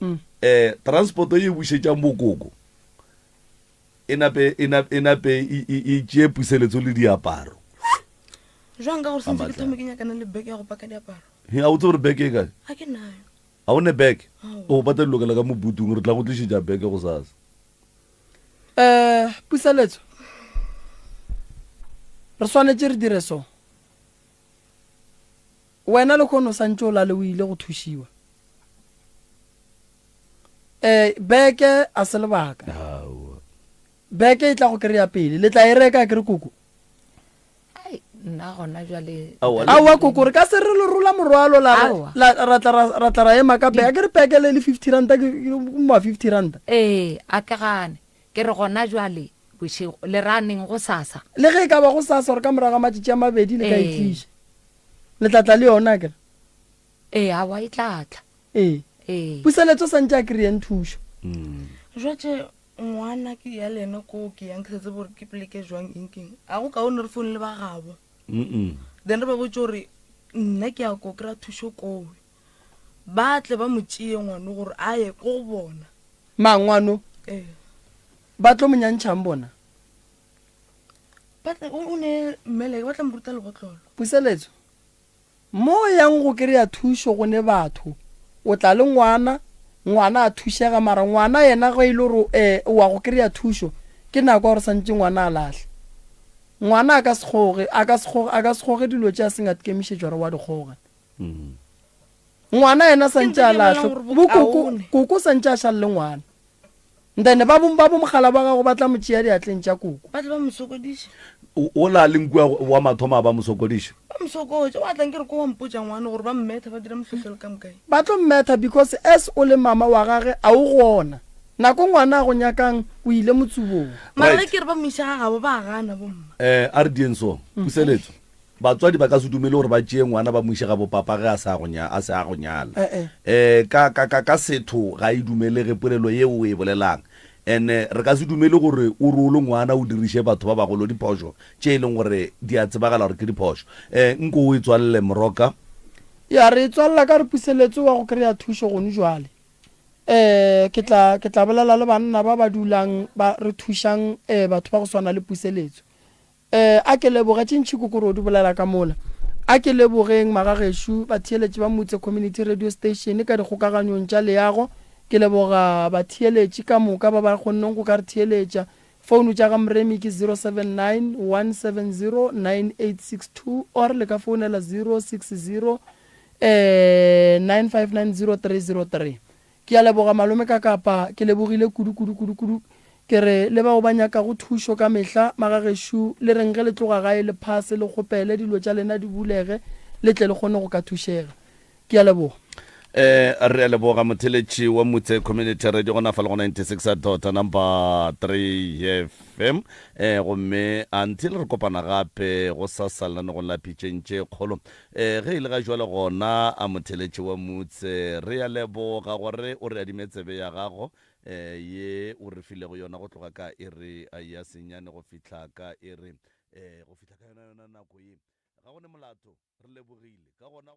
transport e bušetša mokoko e nape e tšee Puseletso le diaparo jwang ka gore sentse ke thome ke nyakana le beke ya go paka diaparo a o tse gore beke e kae a ke nayo a o ne beke o bata dilokela ka mo butung re tla go tlišetša beke go sasa Puseletso re swanetse re dire so wena le khono santse o la le o ile go thušiwa beke a se lebaka beke e tla go kry-a pele le tla e reka ke re koko nna gona jwale aowa koko re ka se re le rola morwalo ra tla ra ema ka beke ke re beke le 50 ranta ma 50 ranta a ke gane ke re gona jwale bošego le raneng go sasa le ge e ka ba go sasa gore ka moraga matšatši a mabedi le ka itliša le tlatla le yona kere a wa e tlatla Puseletso santse a kry-eng thušo jwatše ngwana ke ya lena ko ke yang ke setse gore ke pleke jwang enkeng a go kaone re foune le ba gabo then re ba botse gore nna ke ya ko kry-a thušo kowe ba tle ba mo tšee ngwane gore a ye ko go bona mangwano ba tlo monyantšhang bona o ne mmeleke ba tla moruta lebotlolo Puseletso mo yang go kry-a thušo go ne batho o tla le ngwana a thušega mara ngwana yena go ile gore wa go kry-a thušo ke nako gore santse ngwana a lahle ngwana a ka se kgoge dilo tša seng a kemišetša gore wa di kgoga ngwana yena santse a lahle koko santse a šalle ngwana then ba bomogala ba gago ba tla mo tšea diatleng tša koko ba tle ba mosokodiša o la lenkua wa mathomo a ba mosokodiša ba mosokotse wa tlang ke re ko wa mpotsa ngwane gore ba mmetha ba dira mofetlelo ka mokae ba tlo mmetha because as o le mama wa gage a o gona nako ngwana a go nyakang o ile motsubong mara ge ke re ba moisa ga gabo ba gana bomma a re dieng so Puseletso batswadi ba ka se dumele gore ba tšee ngwana ba moise ga bopapa ge a se a go nyala ka setho ga e dumelege polelo ye o e bolelang ene re ka se dumele gore o rolo ngwana o diriše batho ba bagolo diphošo tše e leng gore di a tsebagala gore ke diphošo nko o e tswalele Moroka ya re tswalela ka re Puseletso wa go kry-a thušo gone jwale ke tla bolela le banna ba ba dulang ba re thušang batho ba go swana le Puseletso a ke leboge tšintšhi kokoro o di bolela ka mola a ke lebogeng magagešo batheeletši ba Motse Community Radio Station ka dikgokaganyong tša leago ke leboga batheeletši ka moka ba ba kgonneng go ka re theeletša founu tša ga Mremi ke 079 170 9862 or le ka founela 060 9590 ke a leboga malome ka kapa ke lebogile kudu ke re le ba go ba nyaka go thušo ka mehla magagešo le reng ge le tloga gae le phase le kgopele dilo tša lena di bulege le tle le kgone go ka thušega ke a leboga re a leboga motheletši wa Motse Community Radio gona fa le go 96 number 3 FM gomme until re kopana gape go sasalane go lapitšentše kgolo ge e le ga jwale gona a motheletši wa Motse re a leboga gore o re adimetsebe ya gago ye o re filego yona go tloga ka ere ya senyane go fihla ka ere go fihla ka yona nako ye ga gone molato re lebogile ka gona